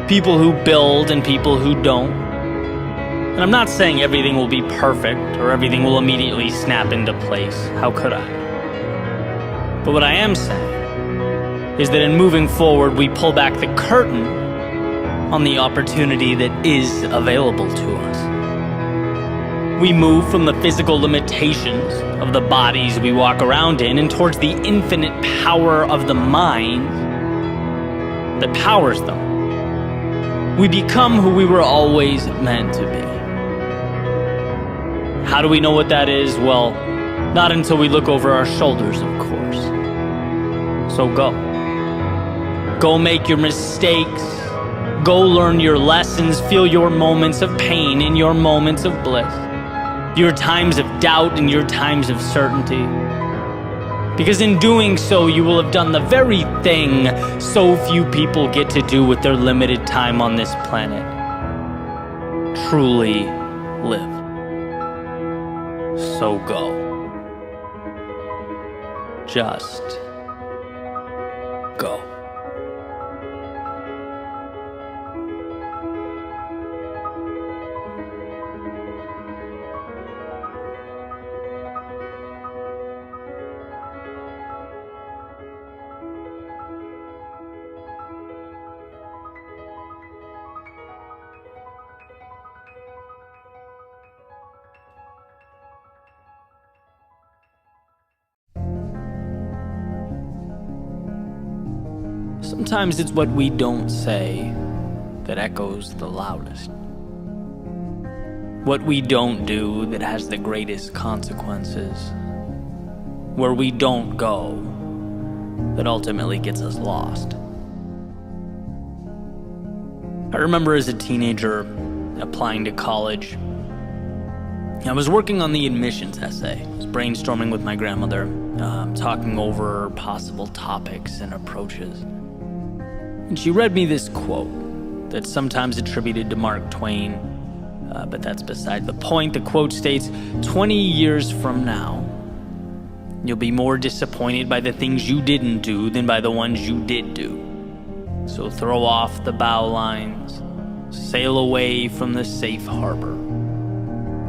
People who build and people who don't. And I'm not saying everything will be perfect or everything will immediately snap into place. How could I? But what I am saying is that in moving forward, we pull back the curtain on the opportunity that is available to us. We move from the physical limitations of the bodies we walk around in and towards the infinite power of the mind that powers them. We become who we were always meant to be. How do we know what that is? Well, not until we look over our shoulders, of course. So go. Go make your mistakes. Go learn your lessons. Feel your moments of pain and your moments of bliss. Your times of doubt and your times of certainty. Because in doing so, you will have done the very thing so few people get to do with their limited time on this planet. Truly live. So go. Just go. Sometimes it's what we don't say that echoes the loudest. What we don't do that has the greatest consequences. Where we don't go that ultimately gets us lost. I remember as a teenager applying to college. I was working on the admissions essay. I was brainstorming with my grandmother, talking over possible topics and approaches. And she read me this quote that's sometimes attributed to Mark Twain, but that's beside the point. The quote states, 20 years from now, you'll be more disappointed by the things you didn't do than by the ones you did do. So throw off the bow lines, sail away from the safe harbor.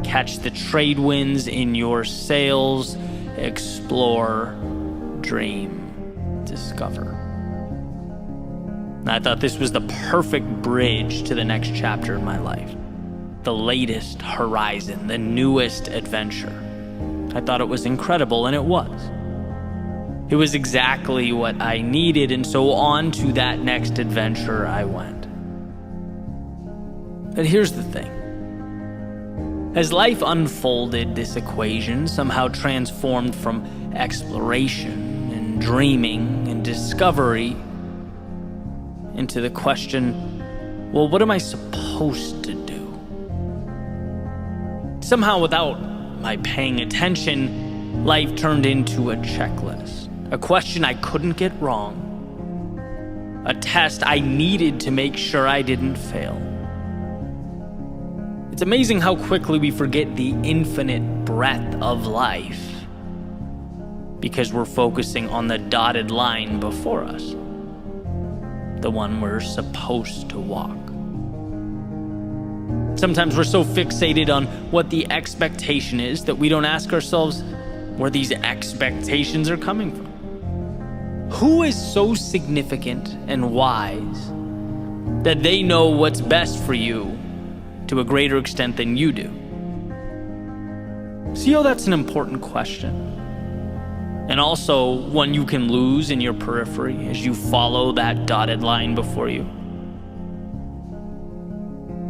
Catch the trade winds in your sails, explore, dream, discover. And I thought this was the perfect bridge to the next chapter in my life. The latest horizon, the newest adventure. I thought it was incredible, and it was. It was exactly what I needed, and so on to that next adventure I went. But here's the thing. As life unfolded, this equation somehow transformed from exploration and dreaming and discovery into the question, well, what am I supposed to do? Somehow, without my paying attention, life turned into a checklist, a question I couldn't get wrong, a test I needed to make sure I didn't fail. It's amazing how quickly we forget the infinite breadth of life because we're focusing on the dotted line before us, the one we're supposed to walk. Sometimes we're so fixated on what the expectation is that we don't ask ourselves where these expectations are coming from. Who is so significant and wise that they know what's best for you to a greater extent than you do? See how that's an important question? And also one you can lose in your periphery as you follow that dotted line before you.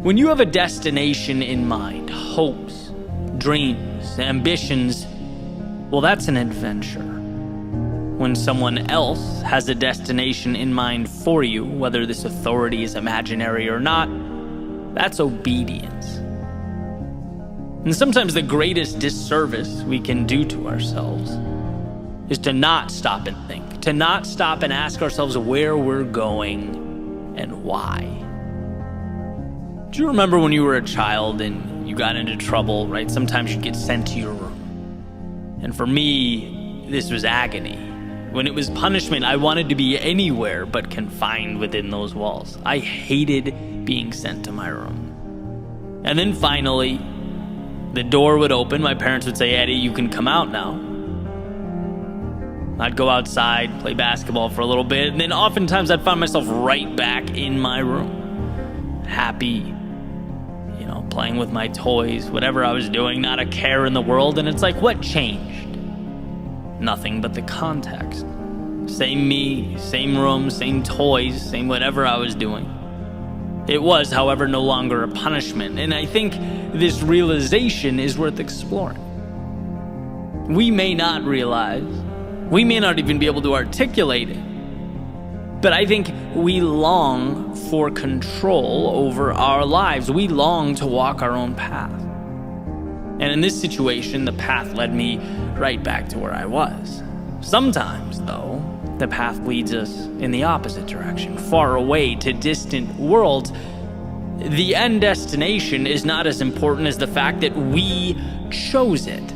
When you have a destination in mind, hopes, dreams, ambitions, well, that's an adventure. When someone else has a destination in mind for you, whether this authority is imaginary or not, that's obedience. And sometimes the greatest disservice we can do to ourselves is to not stop and think, to not stop and ask ourselves where we're going and why. Do you remember when you were a child and you got into trouble, right? Sometimes you'd get sent to your room. And for me, this was agony. When it was punishment, I wanted to be anywhere but confined within those walls. I hated being sent to my room. And then finally, the door would open. My parents would say, "Eddie, you can come out now." I'd go outside, play basketball for a little bit, and then oftentimes I'd find myself right back in my room. Happy, playing with my toys, whatever I was doing, not a care in the world. And it's like, what changed? Nothing but the context. Same me, same room, same toys, same whatever I was doing. It was, however, no longer a punishment. And I think this realization is worth exploring. We may not realize, we may not even be able to articulate it, but I think we long for control over our lives. We long to walk our own path. And in this situation, the path led me right back to where I was. Sometimes, though, the path leads us in the opposite direction, far away to distant worlds. The end destination is not as important as the fact that we chose it,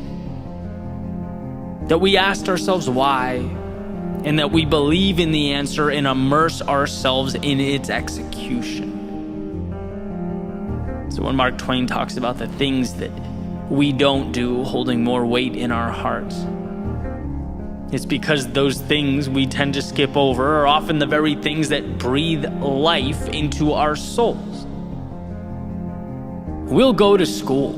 that we asked ourselves why, and that we believe in the answer and immerse ourselves in its execution. So when Mark Twain talks about the things that we don't do holding more weight in our hearts, it's because those things we tend to skip over are often the very things that breathe life into our souls. We'll go to school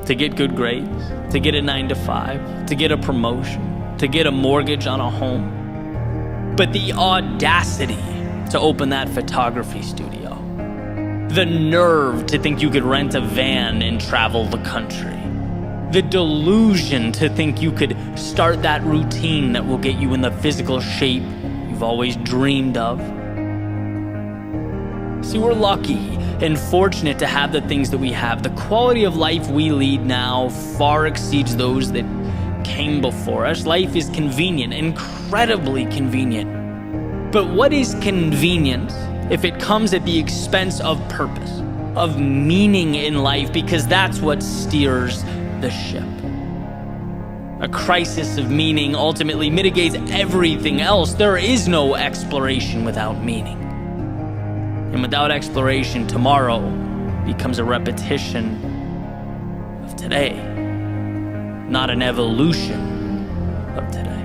to get good grades, to get a 9-to-5, to get a promotion, to get a mortgage on a home. But the audacity to open that photography studio, the nerve to think you could rent a van and travel the country, the delusion to think you could start that routine that will get you in the physical shape you've always dreamed of. See, we're lucky and fortunate to have the things that we have. The quality of life we lead now far exceeds those that came before us. Life is convenient, incredibly convenient. But what is convenience if it comes at the expense of purpose, of meaning in life? Because that's what steers the ship. A crisis of meaning ultimately mitigates everything else. There is no exploration without meaning. And without exploration, tomorrow becomes a repetition of today, not an evolution of today.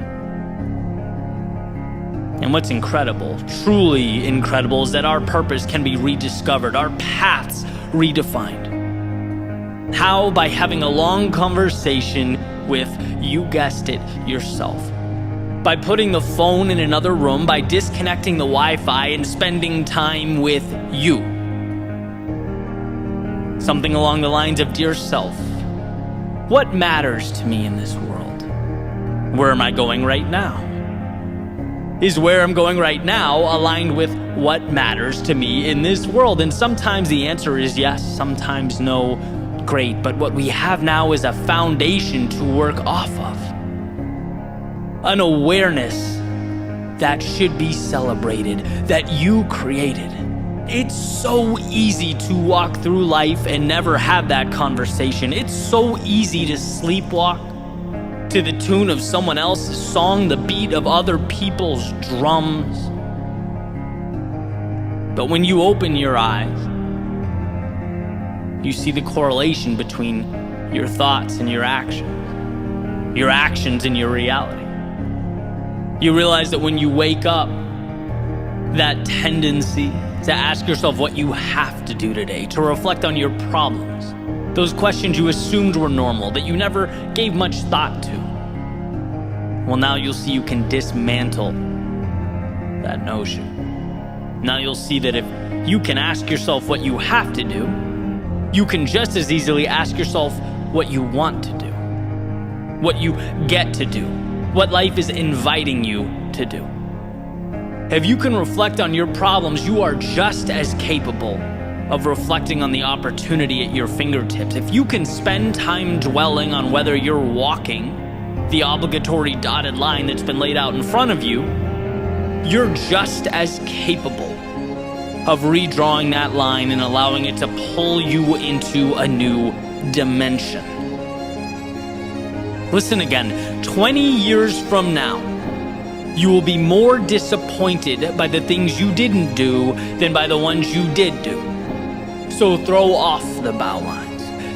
And what's incredible, truly incredible, is that our purpose can be rediscovered, our paths redefined. How? By having a long conversation with, you guessed it, yourself. By putting the phone in another room, by disconnecting the Wi-Fi and spending time with you. Something along the lines of, dear self, what matters to me in this world? Where am I going right now? Is where I'm going right now aligned with what matters to me in this world? And sometimes the answer is yes, sometimes no. Great, but what we have now is a foundation to work off of. An awareness that should be celebrated, that you created. It's so easy to walk through life and never have that conversation. It's so easy to sleepwalk to the tune of someone else's song, the beat of other people's drums. But when you open your eyes, you see the correlation between your thoughts and your actions and your reality. You realize that when you wake up, that tendency to ask yourself what you have to do today, to reflect on your problems, those questions you assumed were normal, that you never gave much thought to. Well, now you'll see you can dismantle that notion. Now you'll see that if you can ask yourself what you have to do, you can just as easily ask yourself what you want to do, what you get to do, what life is inviting you to do. If you can reflect on your problems, you are just as capable of reflecting on the opportunity at your fingertips. If you can spend time dwelling on whether you're walking the obligatory dotted line that's been laid out in front of you, you're just as capable of redrawing that line and allowing it to pull you into a new dimension. Listen again, 20 years from now, you will be more disappointed by the things you didn't do than by the ones you did do. So throw off the bow lines.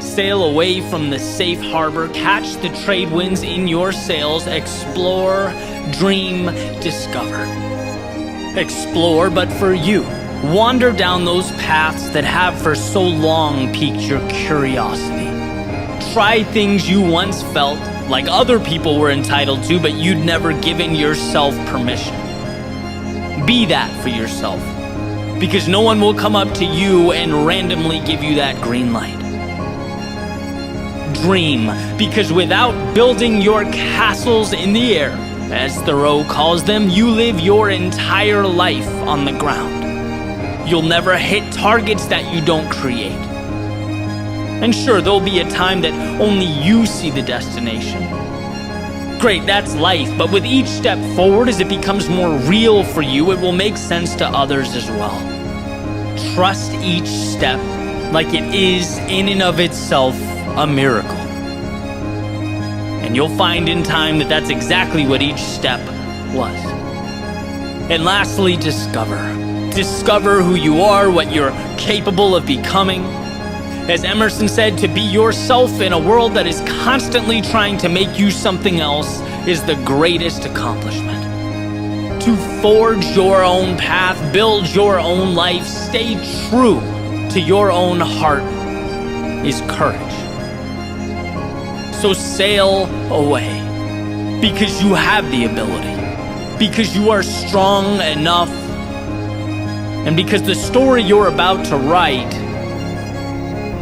Sail away from the safe harbor. Catch the trade winds in your sails. Explore, dream, discover. Explore, but for you. Wander down those paths that have for so long piqued your curiosity. Try things you once felt like other people were entitled to, but you'd never given yourself permission. Be that for yourself, because no one will come up to you and randomly give you that green light. Dream, because without building your castles in the air, as Thoreau calls them, you live your entire life on the ground. You'll never hit targets that you don't create. And sure, there'll be a time that only you see the destination. Great, that's life, but with each step forward, as it becomes more real for you, it will make sense to others as well. Trust each step like it is in and of itself a miracle. And you'll find in time that that's exactly what each step was. And lastly, discover. Discover who you are, what you're capable of becoming. As Emerson said, to be yourself in a world that is constantly trying to make you something else is the greatest accomplishment. To forge your own path, build your own life, stay true to your own heart is courage. So sail away, because you have the ability, because you are strong enough, and because the story you're about to write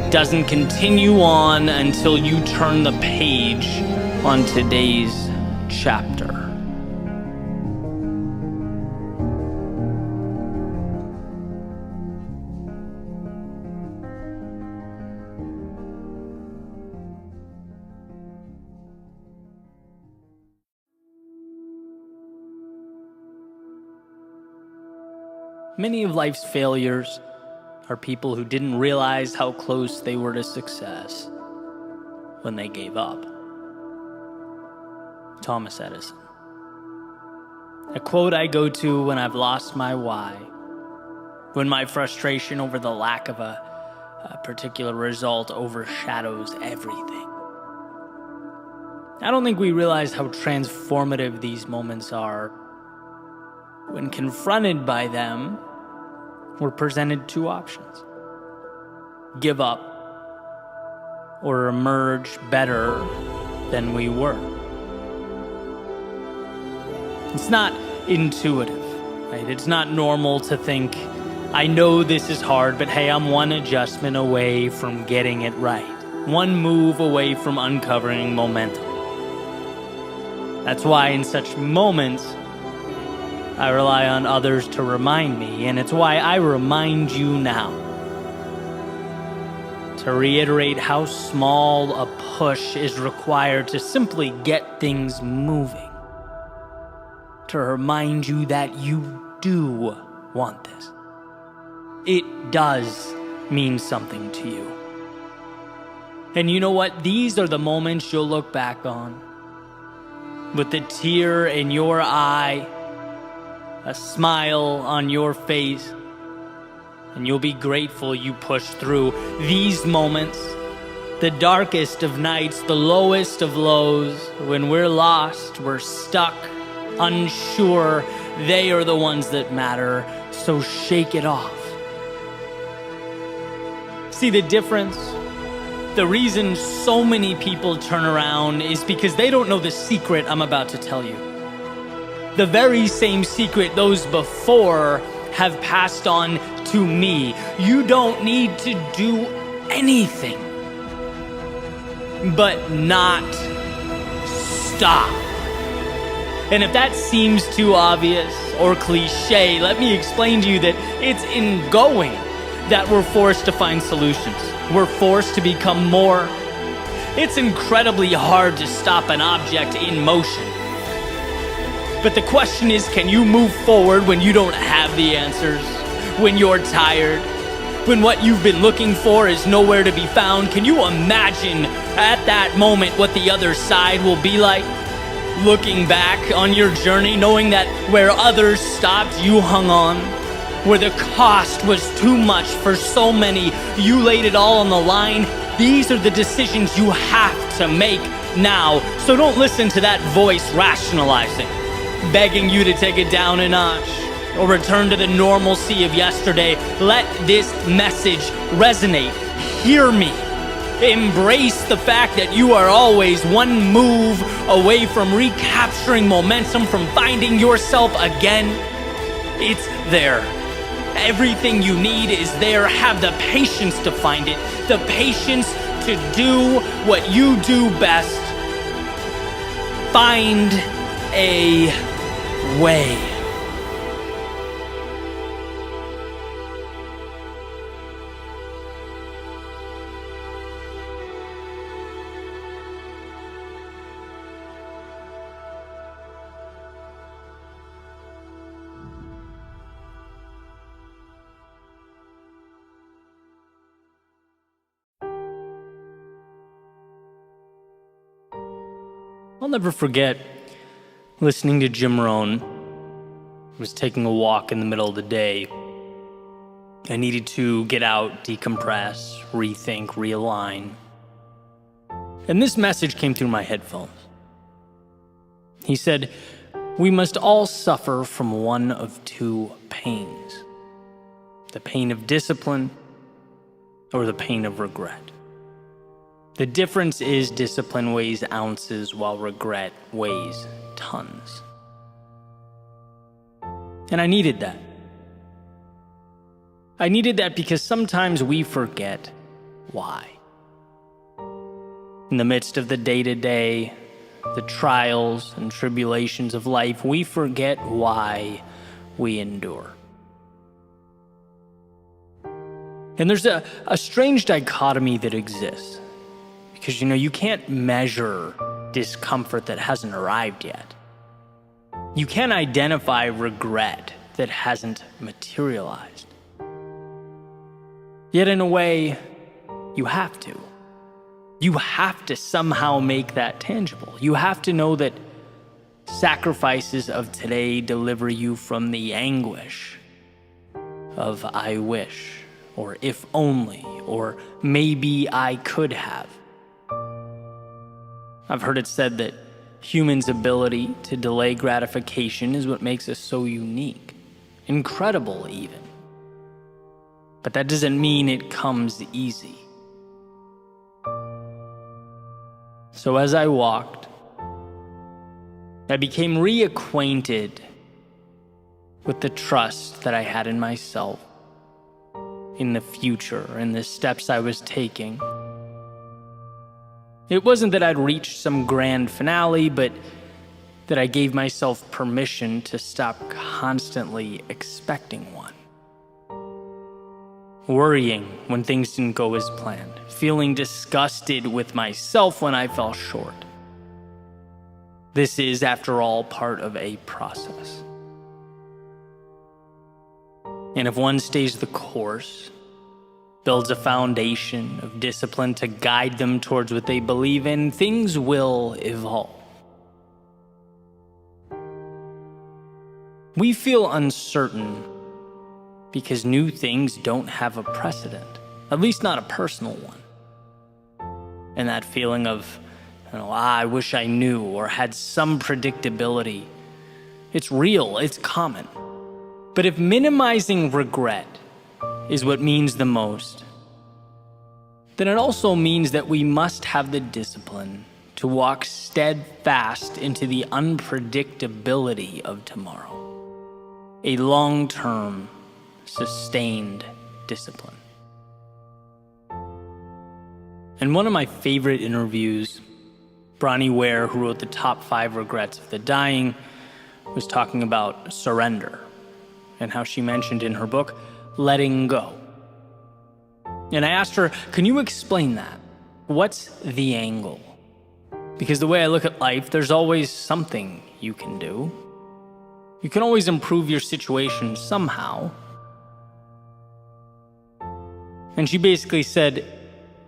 doesn't continue on until you turn the page on today's chapter. Many of life's failures are people who didn't realize how close they were to success when they gave up. Thomas Edison. A quote I go to when I've lost my why, when my frustration over the lack of a particular result overshadows everything. I don't think we realize how transformative these moments are. When confronted by them, we're presented two options: give up or emerge better than we were. It's not intuitive, right? It's not normal to think, I know this is hard, but hey, I'm one adjustment away from getting it right. One move away from uncovering momentum. That's why in such moments, I rely on others to remind me, and it's why I remind you now. To reiterate how small a push is required to simply get things moving. To remind you that you do want this. It does mean something to you. And you know what? These are the moments you'll look back on with the tear in your eye, a smile on your face, and you'll be grateful you pushed through. These moments, the darkest of nights, the lowest of lows, when we're lost, we're stuck, unsure, they are the ones that matter. So shake it off. See the difference? The reason so many people turn around is because they don't know the secret I'm about to tell you. The very same secret those before have passed on to me. You don't need to do anything but not stop. And if that seems too obvious or cliche, let me explain to you that it's in going that we're forced to find solutions. We're forced to become more. It's incredibly hard to stop an object in motion. But the question is, can you move forward when you don't have the answers? When you're tired? When what you've been looking for is nowhere to be found? Can you imagine at that moment what the other side will be like? Looking back on your journey, knowing that where others stopped, you hung on. Where the cost was too much for so many, you laid it all on the line. These are the decisions you have to make now. So don't listen to that voice rationalizing, begging you to take it down a notch or return to the normalcy of yesterday. Let this message resonate. Hear me. Embrace the fact that you are always one move away from recapturing momentum, from finding yourself again. It's there. Everything you need is there. Have the patience to find it, the patience to do what you do best. Find a way. I'll never forget listening to Jim Rohn. I was taking a walk in the middle of the day. I needed to get out, decompress, rethink, realign. And this message came through my headphones. He said, "We must all suffer from one of two pains: the pain of discipline or the pain of regret. The difference is discipline weighs ounces while regret weighs tons." And I needed that. I needed that because sometimes we forget why. In the midst of the day-to-day, the trials and tribulations of life, we forget why we endure. And there's a strange dichotomy that exists. Because, you can't measure discomfort that hasn't arrived yet. You can't identify regret that hasn't materialized. Yet in a way, you have to. You have to somehow make that tangible. You have to know that sacrifices of today deliver you from the anguish of "I wish," or "if only," or "maybe I could have." I've heard it said that humans' ability to delay gratification is what makes us so unique, incredible even. But that doesn't mean it comes easy. So as I walked, I became reacquainted with the trust that I had in myself, in the future, and the steps I was taking. It wasn't that I'd reached some grand finale, but that I gave myself permission to stop constantly expecting one. Worrying when things didn't go as planned, feeling disgusted with myself when I fell short. This is, after all, part of a process. And if one stays the course, builds a foundation of discipline to guide them towards what they believe in, things will evolve. We feel uncertain because new things don't have a precedent, at least not a personal one. And that feeling of, I wish I knew or had some predictability, it's real, it's common. But if minimizing regret is what means the most, then it also means that we must have the discipline to walk steadfast into the unpredictability of tomorrow. A long-term, sustained discipline. In one of my favorite interviews, Bronnie Ware, who wrote the top 5 regrets of the dying, was talking about surrender and how she mentioned in her book, letting go. And I asked her, can you explain that? What's the angle? Because the way I look at life, there's always something you can do. You can always improve your situation somehow. And she basically said,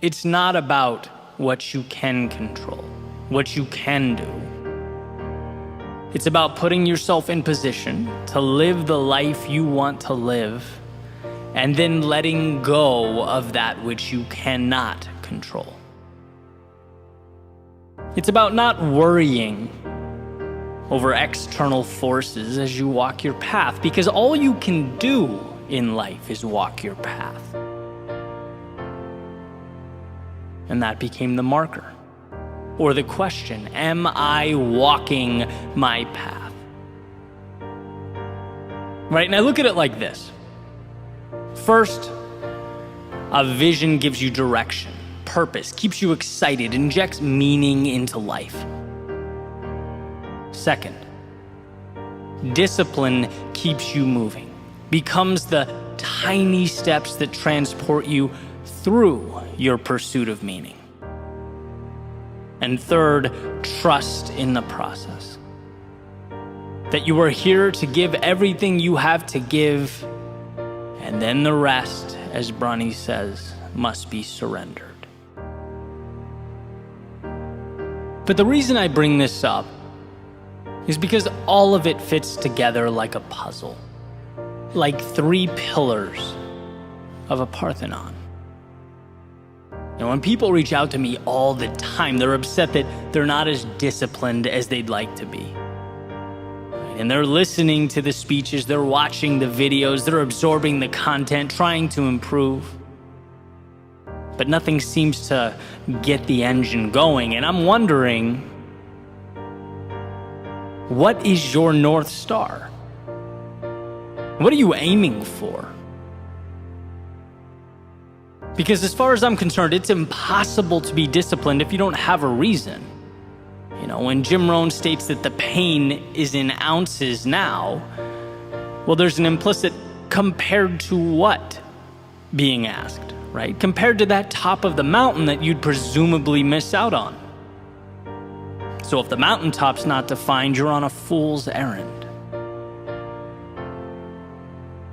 it's not about what you can control, what you can do. It's about putting yourself in position to live the life you want to live, and then letting go of that which you cannot control. It's about not worrying over external forces as you walk your path, because all you can do in life is walk your path. And that became the marker, or the question, am I walking my path? Right, and I look at it like this. First, a vision gives you direction, purpose, keeps you excited, injects meaning into life. Second, discipline keeps you moving, becomes the tiny steps that transport you through your pursuit of meaning. And third, trust in the process. That you are here to give everything you have to give, and then the rest, as Bronnie says, must be surrendered. But the reason I bring this up is because all of it fits together like a puzzle, like 3 pillars of a Parthenon. And when people reach out to me all the time, they're upset that they're not as disciplined as they'd like to be. And they're listening to the speeches, they're watching the videos, they're absorbing the content, trying to improve. But nothing seems to get the engine going. And I'm wondering, what is your North Star? What are you aiming for? Because as far as I'm concerned, it's impossible to be disciplined if you don't have a reason. You know, when Jim Rohn states that the pain is in ounces now, well, there's an implicit compared to what being asked, right? Compared to that top of the mountain that you'd presumably miss out on. So if the mountaintop's not defined, you're on a fool's errand.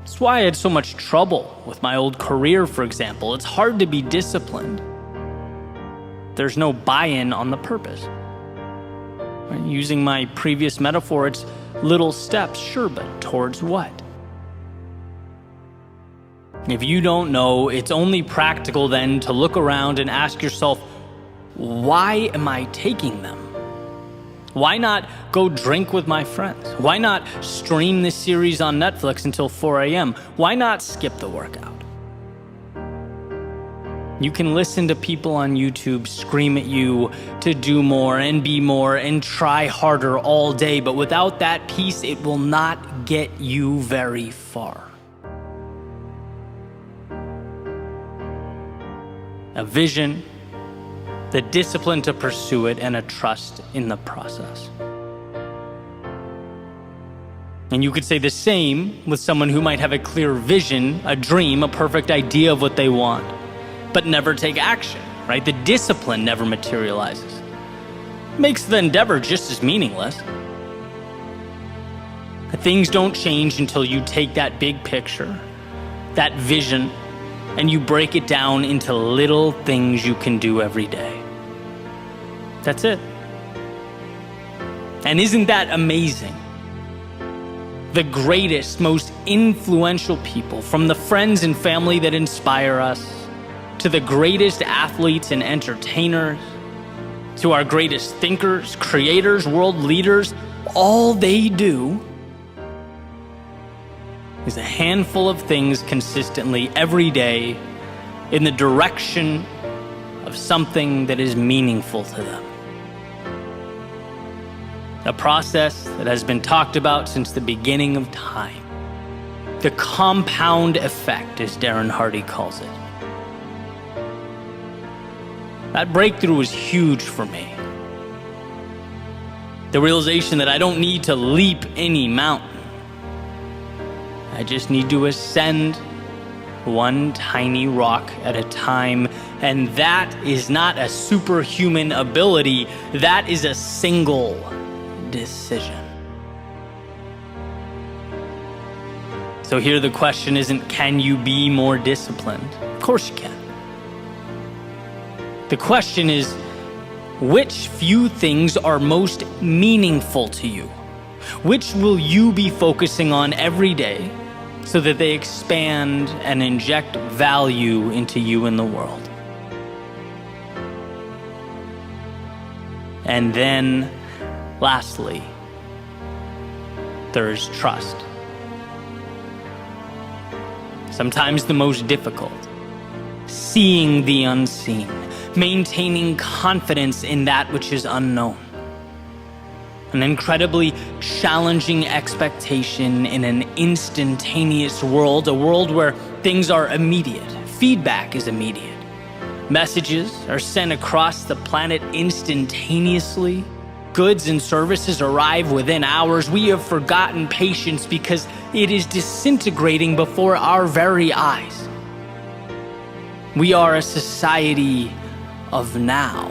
That's why I had so much trouble with my old career, for example. It's hard to be disciplined. There's no buy-in on the purpose. Right? Using my previous metaphor, it's little steps, sure, but towards what? If you don't know, it's only practical then to look around and ask yourself, why am I taking them? Why not go drink with my friends? Why not stream this series on Netflix until 4 a.m.? Why not skip the workout? You can listen to people on YouTube scream at you to do more and be more and try harder all day, but without that piece, it will not get you very far. A vision, the discipline to pursue it, and a trust in the process. And you could say the same with someone who might have a clear vision, a dream, a perfect idea of what they want, but never take action, right? The discipline never materializes. Makes the endeavor just as meaningless. Things don't change until you take that big picture, that vision, and you break it down into little things you can do every day. That's it. And isn't that amazing? The greatest, most influential people, from the friends and family that inspire us, to the greatest athletes and entertainers, to our greatest thinkers, creators, world leaders, all they do is a handful of things consistently every day in the direction of something that is meaningful to them. A process that has been talked about since the beginning of time. The compound effect, as Darren Hardy calls it. That breakthrough was huge for me. The realization that I don't need to leap any mountain. I just need to ascend one tiny rock at a time, and that is not a superhuman ability, that is a single decision. So here the question isn't, can you be more disciplined? Of course you can. The question is, which few things are most meaningful to you? Which will you be focusing on every day so that they expand and inject value into you and the world? And then, lastly, there's trust. Sometimes the most difficult. Seeing the unseen. Maintaining confidence in that which is unknown. An incredibly challenging expectation in an instantaneous world, a world where things are immediate. Feedback is immediate. Messages are sent across the planet instantaneously. Goods and services arrive within hours. We have forgotten patience because it is disintegrating before our very eyes. We are a society of now.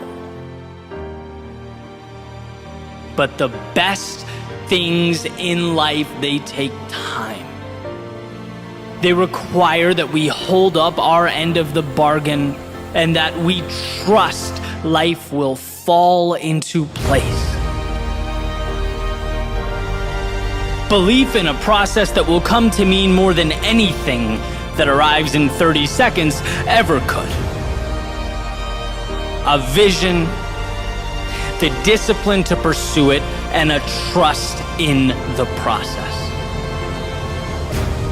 But the best things in life, they take time. They require that we hold up our end of the bargain and that we trust life will fall into place. Belief in a process that will come to mean more than anything that arrives in 30 seconds ever could. A vision, the discipline to pursue it, and a trust in the process.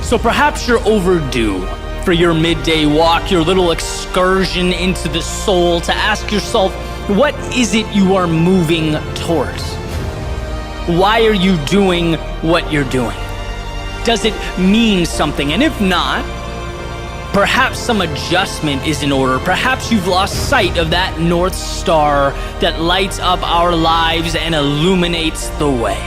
So perhaps you're overdue for your midday walk, your little excursion into the soul, to ask yourself, what is it you are moving towards? Why are you doing what you're doing? Does it mean something? And if not, perhaps some adjustment is in order. Perhaps you've lost sight of that North Star that lights up our lives and illuminates the way.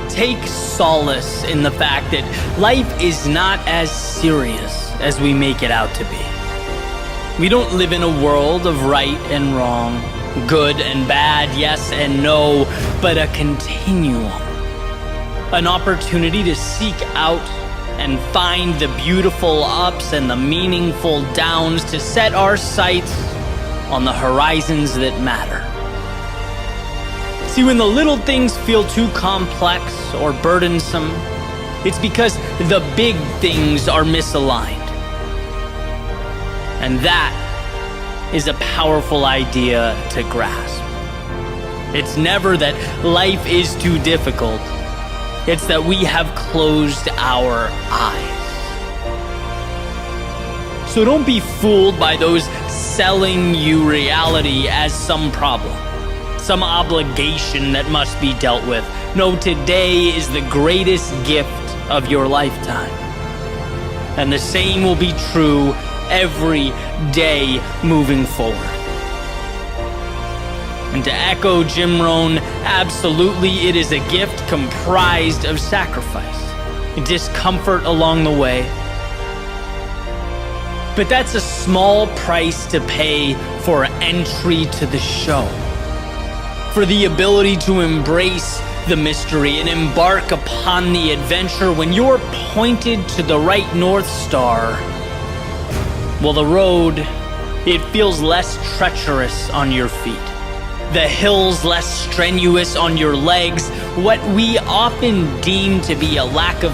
Take solace in the fact that life is not as serious as we make it out to be. We don't live in a world of right and wrong, good and bad, yes and no, but a continuum. An opportunity to seek out and find the beautiful ups and the meaningful downs, to set our sights on the horizons that matter. See, when the little things feel too complex or burdensome, it's because the big things are misaligned. And that is a powerful idea to grasp. It's never that life is too difficult. It's that we have closed our eyes. So don't be fooled by those selling you reality as some problem, some obligation that must be dealt with. No, today is the greatest gift of your lifetime. And the same will be true every day moving forward. And to echo Jim Rohn, absolutely it is a gift comprised of sacrifice, discomfort along the way. But that's a small price to pay for entry to the show, for the ability to embrace the mystery and embark upon the adventure when you're pointed to the right North Star. Well, the road, it feels less treacherous on your feet. The hills less strenuous on your legs. What we often deem to be a lack of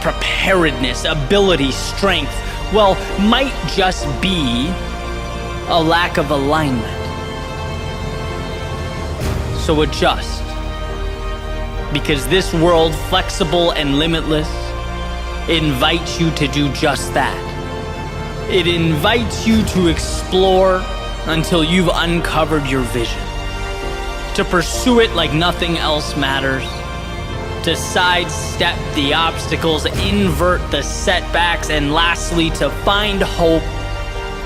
preparedness, ability, strength, well, might just be a lack of alignment. So adjust. Because this world, flexible and limitless, invites you to do just that. It invites you to explore until you've uncovered your vision, to pursue it like nothing else matters, to sidestep the obstacles, invert the setbacks, and lastly, to find hope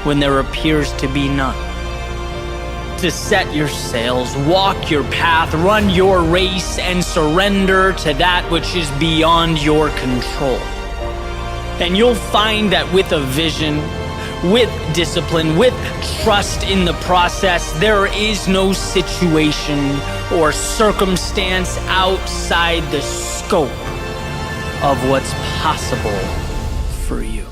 when there appears to be none. To set your sails, walk your path, run your race, and surrender to that which is beyond your control. And you'll find that with a vision, with discipline, with trust in the process, there is no situation or circumstance outside the scope of what's possible for you.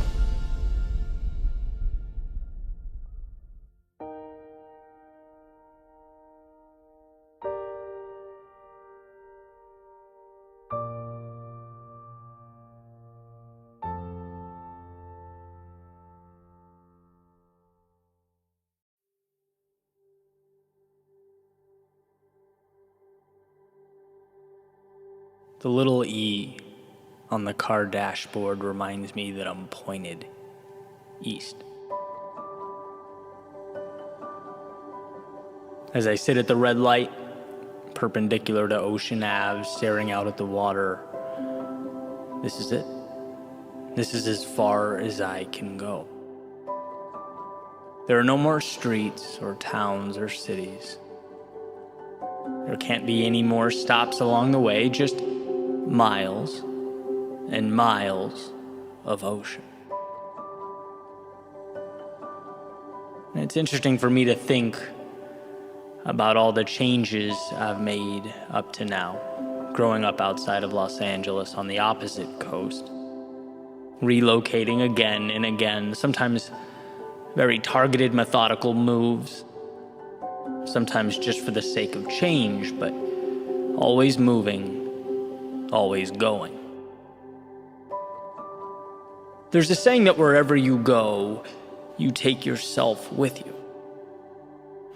The little E on the car dashboard reminds me that I'm pointed east. As I sit at the red light, perpendicular to Ocean Ave, staring out at the water, this is it. This is as far as I can go. There are no more streets or towns or cities. There can't be any more stops along the way, just miles and miles of ocean. And it's interesting for me to think about all the changes I've made up to now, growing up outside of Los Angeles on the opposite coast, relocating again and again, sometimes very targeted, methodical moves, sometimes just for the sake of change, but always moving, always going. There's a saying that wherever you go, you take yourself with you,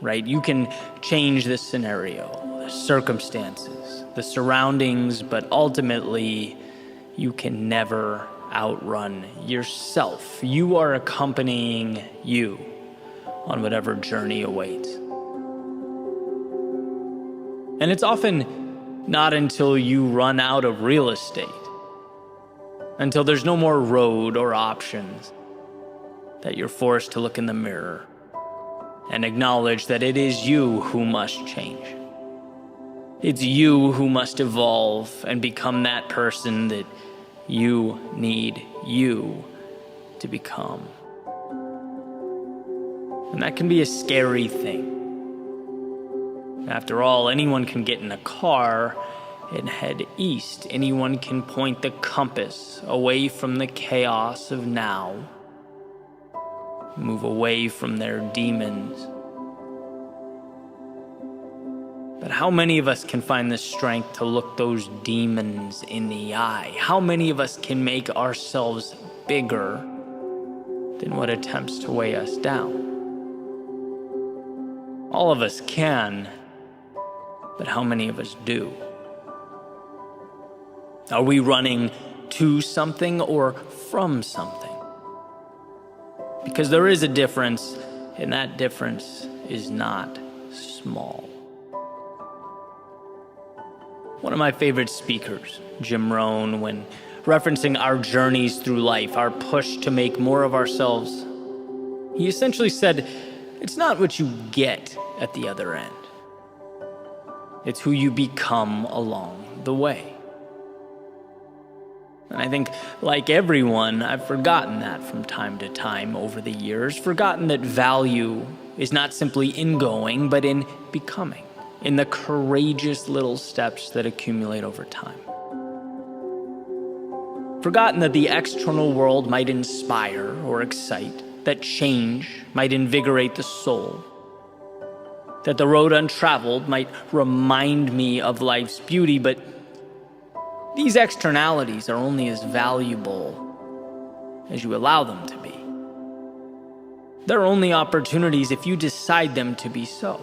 right? You can change the scenario, the circumstances, the surroundings, but ultimately, you can never outrun yourself. You are accompanying you on whatever journey awaits. And it's often not until you run out of real estate, until there's no more road or options, that you're forced to look in the mirror and acknowledge that it is you who must change. It's you who must evolve and become that person that you need you to become. And that can be a scary thing. After all, anyone can get in a car and head east. Anyone can point the compass away from the chaos of now, move away from their demons. But how many of us can find the strength to look those demons in the eye? How many of us can make ourselves bigger than what attempts to weigh us down? All of us can, but how many of us do? Are we running to something or from something? Because there is a difference, and that difference is not small. One of my favorite speakers, Jim Rohn, when referencing our journeys through life, our push to make more of ourselves, he essentially said, it's not what you get at the other end. It's who you become along the way. And I think, like everyone, I've forgotten that from time to time over the years, forgotten that value is not simply in going, but in becoming, in the courageous little steps that accumulate over time. Forgotten that the external world might inspire or excite, that change might invigorate the soul, that the road untraveled might remind me of life's beauty, but these externalities are only as valuable as you allow them to be. They're only opportunities if you decide them to be so.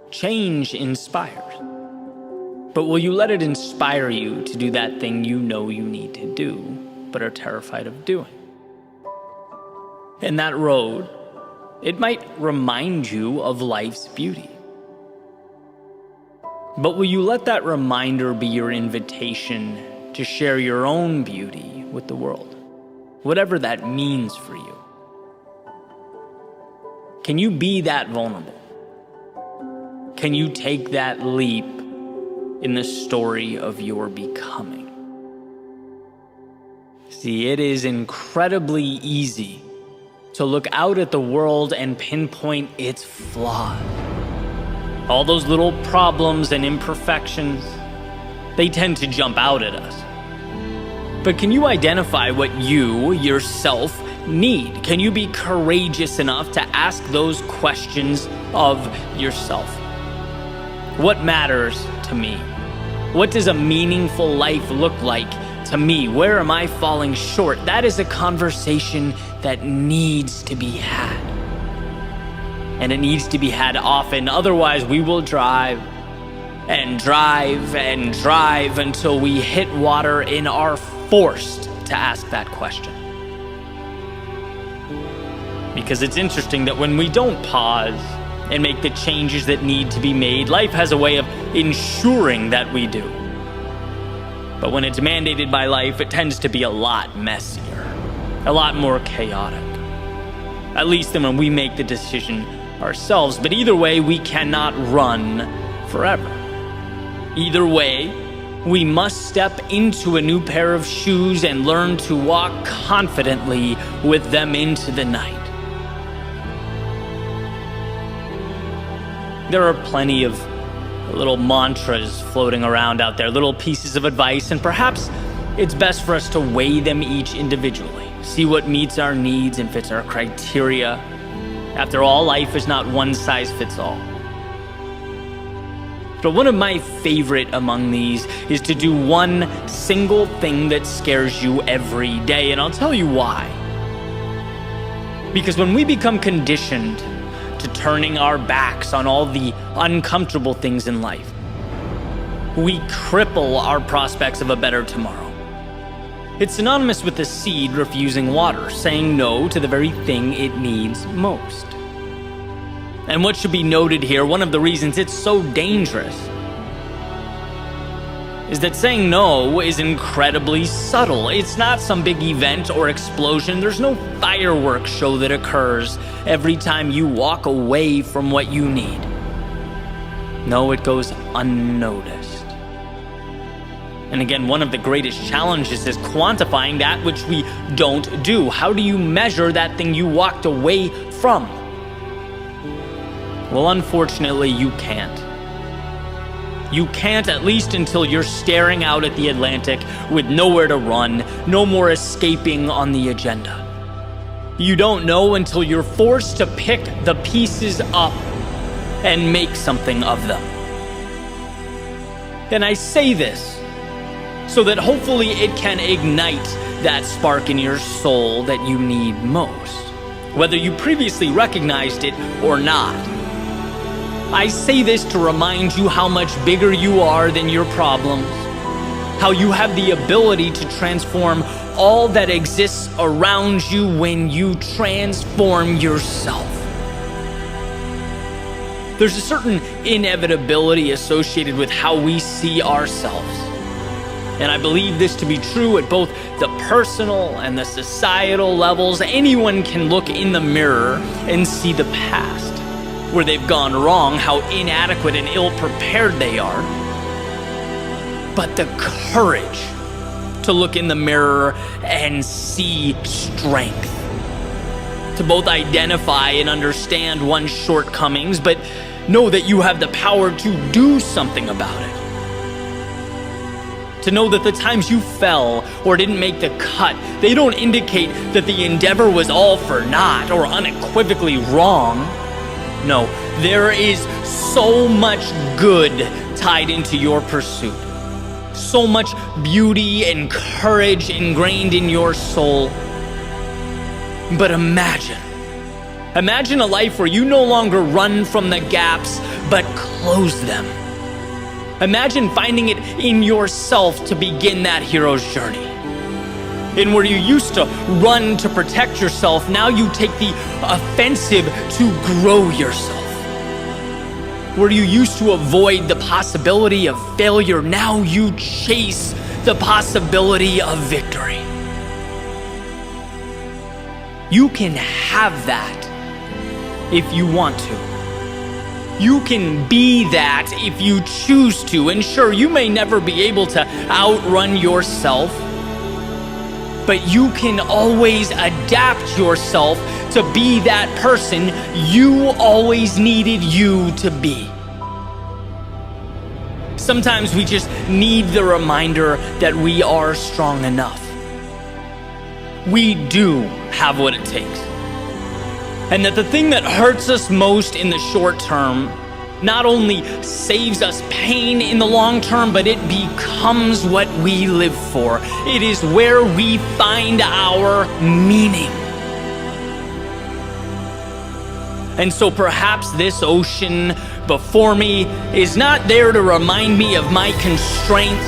Change inspires, but will you let it inspire you to do that thing you know you need to do, but are terrified of doing? And that road, it might remind you of life's beauty. But will you let that reminder be your invitation to share your own beauty with the world, whatever that means for you? Can you be that vulnerable? Can you take that leap in the story of your becoming? See, it is incredibly easy to look out at the world and pinpoint its flaws. All those little problems and imperfections, they tend to jump out at us. But can you identify what you, yourself, need? Can you be courageous enough to ask those questions of yourself? What matters to me? What does a meaningful life look like to me? Where am I falling short? That is a conversation that needs to be had. And it needs to be had often. Otherwise, we will drive and drive and drive until we hit water and are forced to ask that question. Because it's interesting that when we don't pause and make the changes that need to be made, life has a way of ensuring that we do. But when it's mandated by life, it tends to be a lot messier, a lot more chaotic. At least than when we make the decision ourselves. But either way, we cannot run forever. Either way, we must step into a new pair of shoes and learn to walk confidently with them into the night. There are plenty of little mantras floating around out there, little pieces of advice, and perhaps it's best for us to weigh them each individually, see what meets our needs and fits our criteria. After all, life is not one size fits all. But one of my favorite among these is to do one single thing that scares you every day, and I'll tell you why. Because when we become conditioned to turning our backs on all the uncomfortable things in life, we cripple our prospects of a better tomorrow. It's synonymous with the seed refusing water, saying no to the very thing it needs most. And what should be noted here, one of the reasons it's so dangerous, is that saying no is incredibly subtle. It's not some big event or explosion. There's no fireworks show that occurs every time you walk away from what you need. No, it goes unnoticed. And again, one of the greatest challenges is quantifying that which we don't do. How do you measure that thing you walked away from? Well, unfortunately, you can't. You can't, at least until you're staring out at the Atlantic with nowhere to run, no more escaping on the agenda. You don't know until you're forced to pick the pieces up and make something of them. And I say this so that hopefully it can ignite that spark in your soul that you need most, whether you previously recognized it or not. I say this to remind you how much bigger you are than your problems, how you have the ability to transform all that exists around you when you transform yourself. There's a certain inevitability associated with how we see ourselves. And I believe this to be true at both the personal and the societal levels. Anyone can look in the mirror and see the past, where they've gone wrong, how inadequate and ill-prepared they are. But the courage to look in the mirror and see strength, to both identify and understand one's shortcomings, but know that you have the power to do something about it. To know that the times you fell or didn't make the cut, they don't indicate that the endeavor was all for naught or unequivocally wrong. No, there is so much good tied into your pursuit. So much beauty and courage ingrained in your soul. But imagine a life where you no longer run from the gaps, but close them. Imagine finding it in yourself to begin that hero's journey. And where you used to run to protect yourself, now you take the offensive to grow yourself. Where you used to avoid the possibility of failure, now you chase the possibility of victory. You can have that if you want to. You can be that if you choose to. And sure, you may never be able to outrun yourself, but you can always adapt yourself to be that person you always needed you to be. Sometimes we just need the reminder that we are strong enough. We do have what it takes. And that the thing that hurts us most in the short term not only saves us pain in the long term, but it becomes what we live for. It is where we find our meaning. And so perhaps this ocean before me is not there to remind me of my constraints,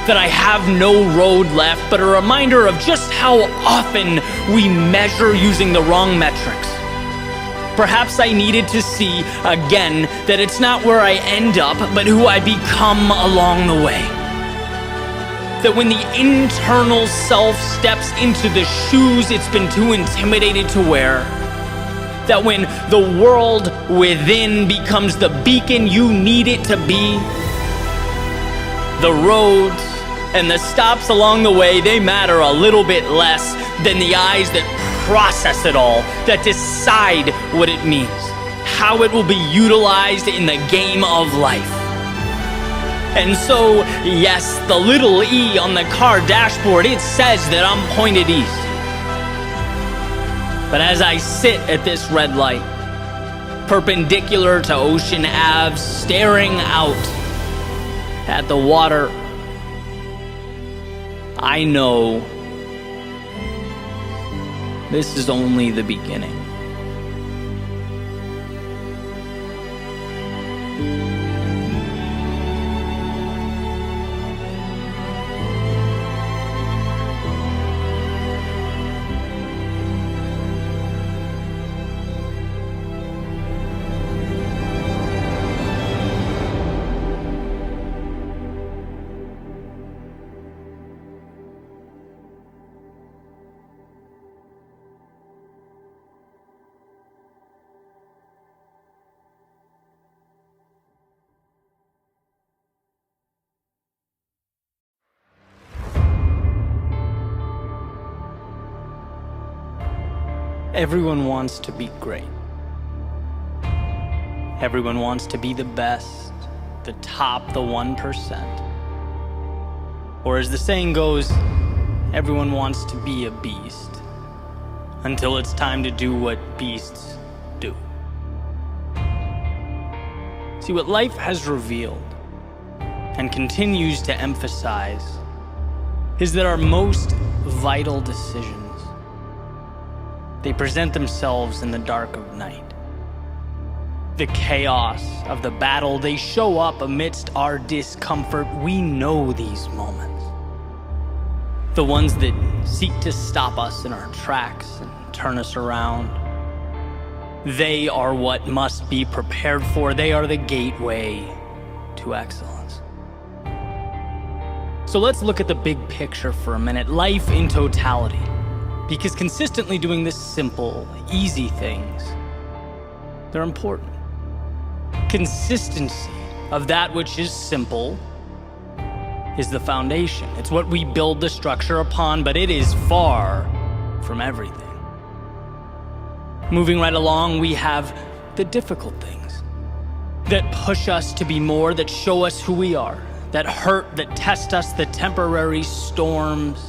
that I have no road left, but a reminder of just how often we measure using the wrong metrics. Perhaps I needed to see again that it's not where I end up, but who I become along the way. That when the internal self steps into the shoes it's been too intimidated to wear, that when the world within becomes the beacon you need it to be, the roads and the stops along the way, they matter a little bit less than the eyes that process it all, that decide what it means, how it will be utilized in the game of life. And so, yes, the little E on the car dashboard, it says that I'm pointed east. But as I sit at this red light, perpendicular to Ocean Ave, staring out at the water, I know this is only the beginning. Everyone wants to be great. Everyone wants to be the best, the top, the 1%. Or as the saying goes, everyone wants to be a beast until it's time to do what beasts do. See, what life has revealed and continues to emphasize is that our most vital decisions, they present themselves in the dark of night. The chaos of the battle, they show up amidst our discomfort. We know these moments. The ones that seek to stop us in our tracks and turn us around. They are what must be prepared for. They are the gateway to excellence. So let's look at the big picture for a minute. Life in totality. Because consistently doing this simple, easy things, they're important. Consistency of that which is simple is the foundation. It's what we build the structure upon, but it is far from everything. Moving right along, we have the difficult things that push us to be more, that show us who we are, that hurt, that test us, the temporary storms.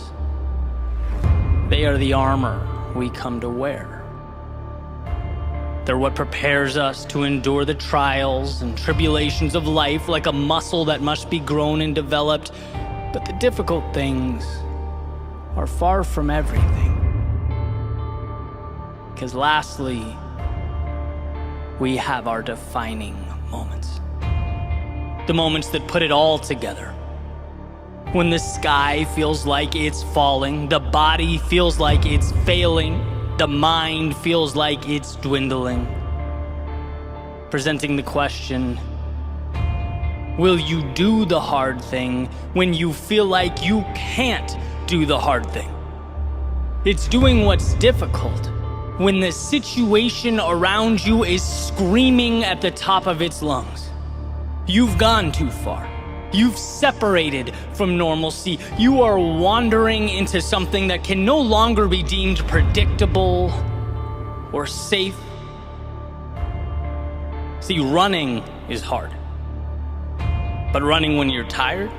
They are the armor we come to wear. They're what prepares us to endure the trials and tribulations of life like a muscle that must be grown and developed. But the difficult things are far from everything. Because lastly, we have our defining moments. The moments that put it all together. When the sky feels like it's falling, the body feels like it's failing, the mind feels like it's dwindling. Presenting the question, will you do the hard thing when you feel like you can't do the hard thing? It's doing what's difficult when the situation around you is screaming at the top of its lungs. You've gone too far. You've separated from normalcy. You are wandering into something that can no longer be deemed predictable or safe. See, running is hard. But running when you're tired,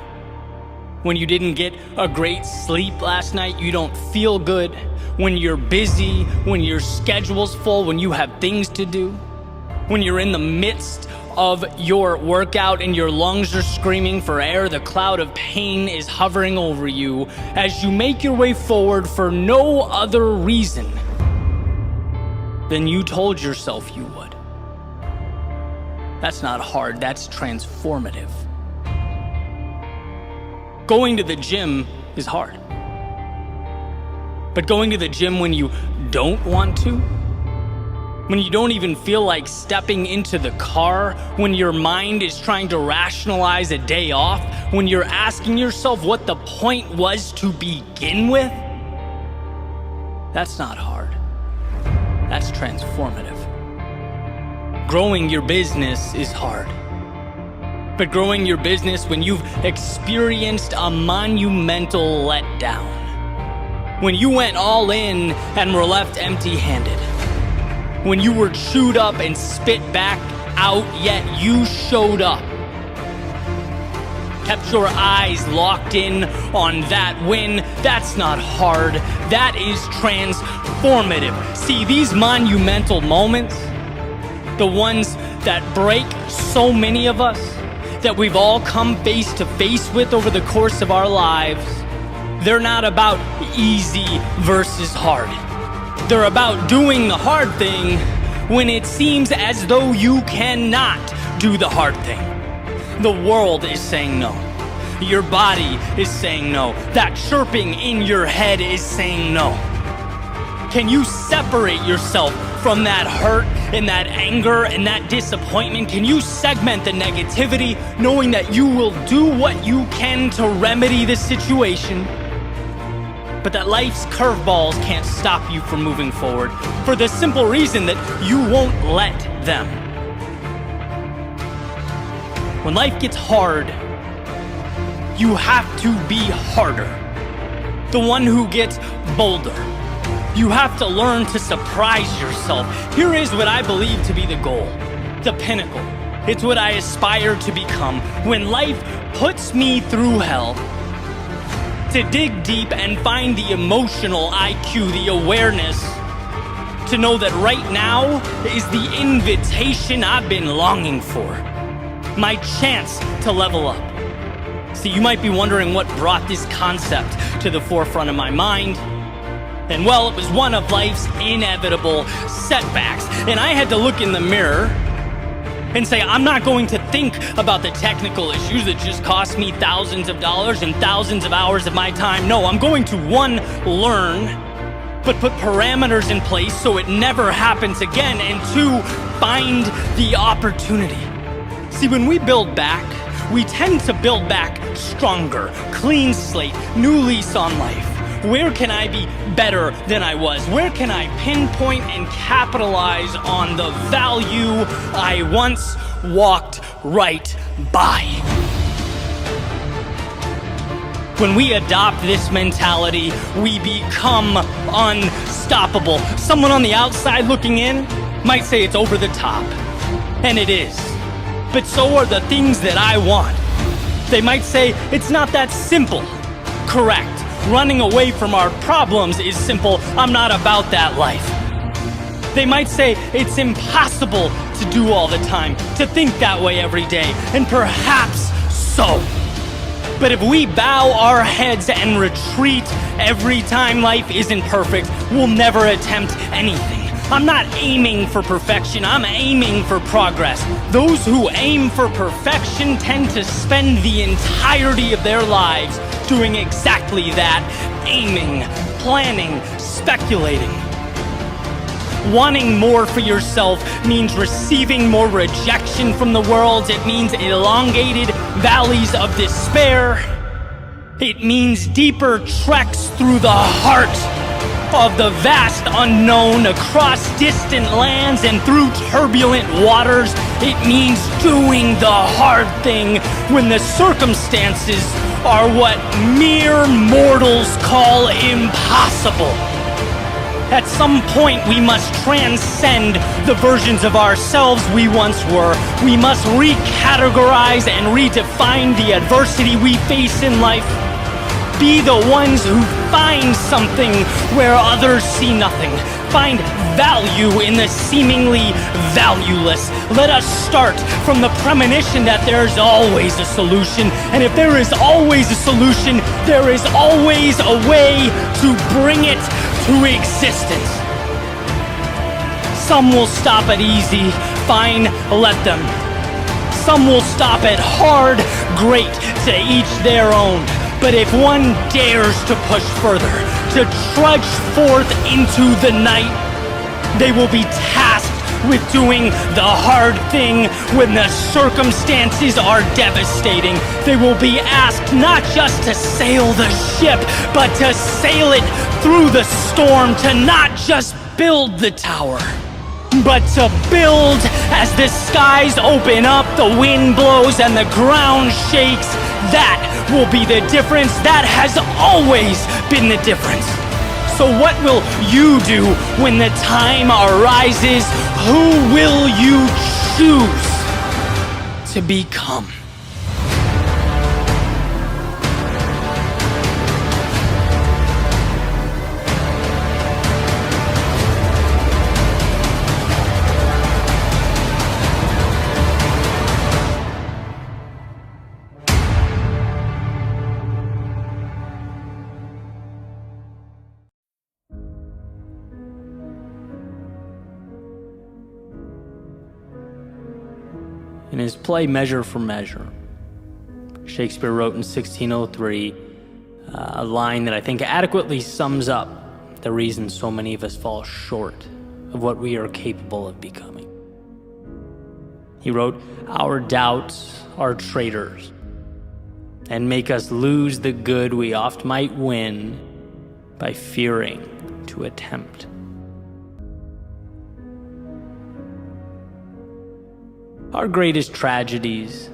when you didn't get a great sleep last night, you don't feel good, when you're busy, when your schedule's full, when you have things to do, when you're in the midst of your workout and your lungs are screaming for air, the cloud of pain is hovering over you as you make your way forward for no other reason than you told yourself you would. That's not hard, that's transformative. Going to the gym is hard. But going to the gym when you don't want to, when you don't even feel like stepping into the car, when your mind is trying to rationalize a day off, when you're asking yourself what the point was to begin with, that's not hard. That's transformative. Growing your business is hard. But growing your business when you've experienced a monumental letdown, when you went all in and were left empty-handed, when you were chewed up and spit back out, yet you showed up, kept your eyes locked in on that win, that's not hard, that is transformative. See, these monumental moments, the ones that break so many of us, that we've all come face to face with over the course of our lives, they're not about easy versus hard. They're about doing the hard thing when it seems as though you cannot do the hard thing. The world is saying no. Your body is saying no. That chirping in your head is saying no. Can you separate yourself from that hurt and that anger and that disappointment? Can you segment the negativity, knowing that you will do what you can to remedy the situation, but that life's curveballs can't stop you from moving forward for the simple reason that you won't let them? When life gets hard, you have to be harder. The one who gets bolder. You have to learn to surprise yourself. Here is what I believe to be the goal, the pinnacle. It's what I aspire to become. When life puts me through hell, to dig deep and find the emotional IQ, the awareness, to know that right now is the invitation I've been longing for. My chance to level up. See, you might be wondering what brought this concept to the forefront of my mind. And well, it was one of life's inevitable setbacks. And I had to look in the mirror and say, I'm not going to think about the technical issues that just cost me thousands of dollars and thousands of hours of my time. No, I'm going to, one, learn, but put parameters in place so it never happens again. And two, find the opportunity. See, when we build back, we tend to build back stronger, clean slate, new lease on life. Where can I be better than I was? Where can I pinpoint and capitalize on the value I once walked right by? When we adopt this mentality, we become unstoppable. Someone on the outside looking in might say it's over the top, and it is. But so are the things that I want. They might say it's not that simple. Correct. Running away from our problems is simple. I'm not about that life. They might say it's impossible to do all the time, to think that way every day, and perhaps so. But if we bow our heads and retreat every time life isn't perfect, we'll never attempt anything. I'm not aiming for perfection, I'm aiming for progress. Those who aim for perfection tend to spend the entirety of their lives doing exactly that, aiming, planning, speculating. Wanting more for yourself means receiving more rejection from the world. It means elongated valleys of despair. It means deeper treks through the heart of the vast unknown, across distant lands and through turbulent waters. It means doing the hard thing when the circumstances are what mere mortals call impossible. At some point, we must transcend the versions of ourselves we once were. We must recategorize and redefine the adversity we face in life. Be the ones who find something where others see nothing. Find value in the seemingly valueless. Let us start from the premonition that there's always a solution. And if there is always a solution, there is always a way to bring it to existence. Some will stop at easy. Fine, let them. Some will stop at hard. Great, to each their own. But if one dares to push further, to trudge forth into the night, they will be tasked with doing the hard thing when the circumstances are devastating. They will be asked not just to sail the ship, but to sail it through the storm, to not just build the tower, but to build as the skies open up, the wind blows, and the ground shakes. That will be the difference. That has always been the difference. So what will you do when the time arises? Who will you choose to become? In his play Measure for Measure, Shakespeare wrote in 1603 a line that I think adequately sums up the reason so many of us fall short of what we are capable of becoming. He wrote, "Our doubts are traitors, and make us lose the good we oft might win by fearing to attempt." Our greatest tragedies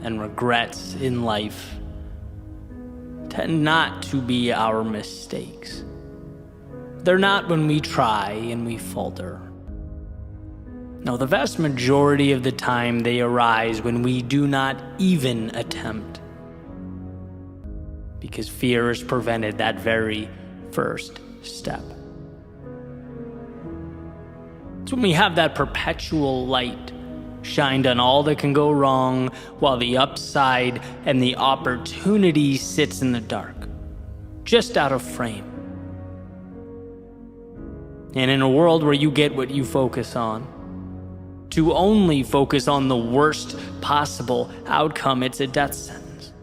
and regrets in life tend not to be our mistakes. They're not when we try and we falter. No, the vast majority of the time they arise when we do not even attempt, because fear has prevented that very first step. It's when we have that perpetual light shined on all that can go wrong, while the upside and the opportunity sits in the dark, just out of frame. And in a world where you get what you focus on, to only focus on the worst possible outcome, it's a death sentence.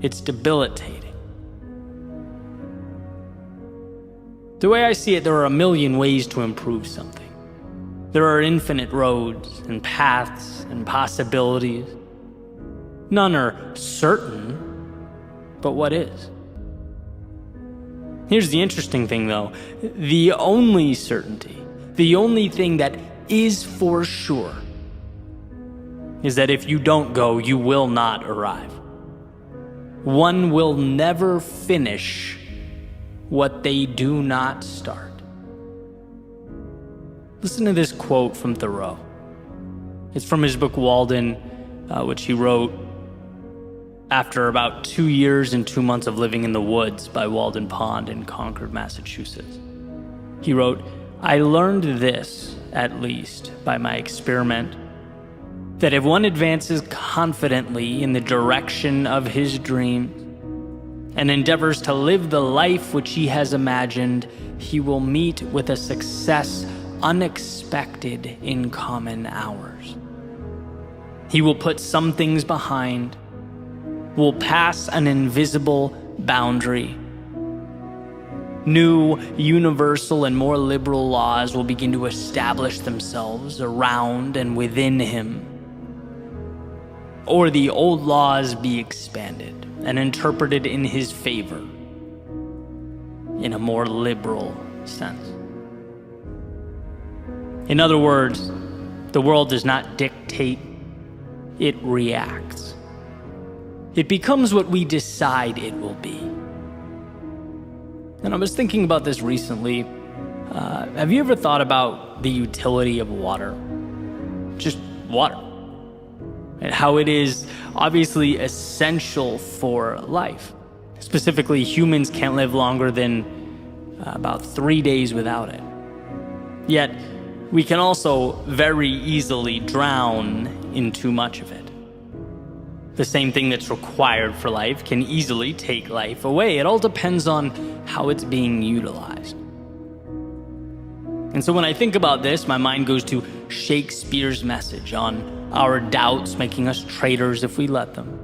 It's debilitating. The way I see it, there are a million ways to improve something. There are infinite roads and paths and possibilities. None are certain, but what is? Here's the interesting thing, though. The only certainty, the only thing that is for sure, is that if you don't go, you will not arrive. One will never finish what they do not start. Listen to this quote from Thoreau. It's from his book Walden, which he wrote after about 2 years and 2 months of living in the woods by Walden Pond in Concord, Massachusetts. He wrote, "I learned this, at least, by my experiment, that if one advances confidently in the direction of his dreams and endeavors to live the life which he has imagined, he will meet with a success unexpected in common hours. He will put some things behind will pass an invisible boundary. New, universal, and more liberal laws will begin to establish themselves around and within him. Or the old laws be expanded and interpreted in his favor in a more liberal sense. In other words, the world does not dictate, it reacts. It becomes what we decide it will be. And I was thinking about this recently. Have you ever thought about the utility of water? Just water. And how it is obviously essential for life. Specifically, humans can't live longer than about 3 days without it. Yet, we can also very easily drown in too much of it. The same thing that's required for life can easily take life away. It all depends on how it's being utilized. And so when I think about this, my mind goes to Shakespeare's message on our doubts making us traitors if we let them.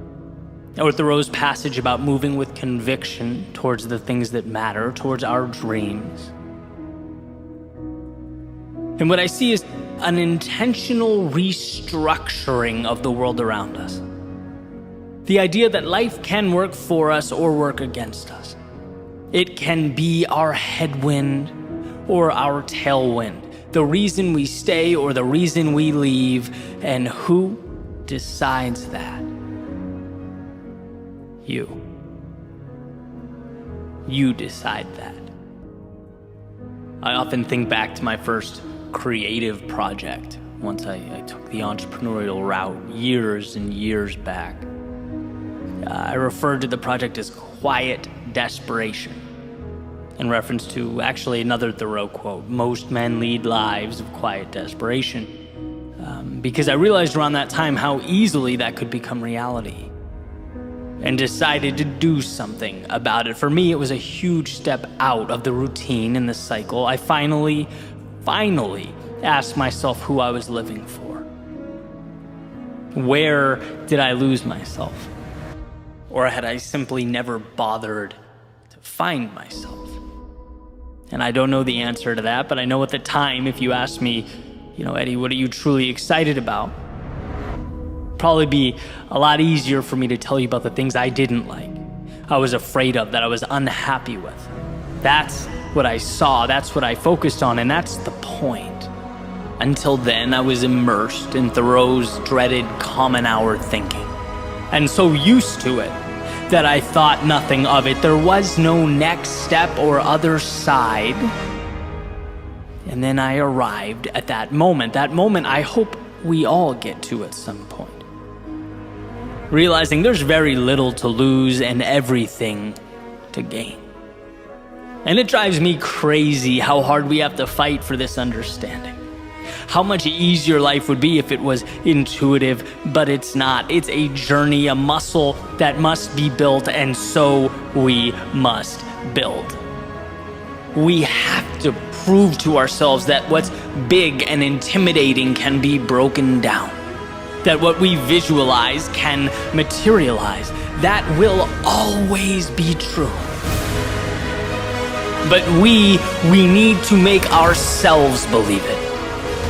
Or Thoreau's passage about moving with conviction towards the things that matter, towards our dreams. And what I see is an intentional restructuring of the world around us. The idea that life can work for us or work against us. It can be our headwind or our tailwind, the reason we stay or the reason we leave, and who decides that? You. You decide that. I often think back to my first creative project once I took the entrepreneurial route years and years back. I referred to the project as quiet desperation, in reference to actually another Thoreau quote, "Most men lead lives of quiet desperation," because I realized around that time how easily that could become reality, and decided to do something about it. For me, it was a huge step out of the routine and the cycle. I finally asked myself who I was living for. Where did I lose myself? Or had I simply never bothered to find myself? And I don't know the answer to that, but I know at the time, if you asked me, Eddie, what are you truly excited about? Probably be a lot easier for me to tell you about the things I didn't like, I was afraid of, that I was unhappy with. That's what I saw, that's what I focused on, and that's the point. Until then, I was immersed in Thoreau's dreaded common hour thinking, and so used to it that I thought nothing of it. There was no next step or other side. And then I arrived at that moment I hope we all get to at some point. Realizing there's very little to lose and everything to gain. And it drives me crazy how hard we have to fight for this understanding. How much easier life would be if it was intuitive, but it's not. It's a journey, a muscle that must be built, and so we must build. We have to prove to ourselves that what's big and intimidating can be broken down. That what we visualize can materialize. That will always be true. But we need to make ourselves believe it.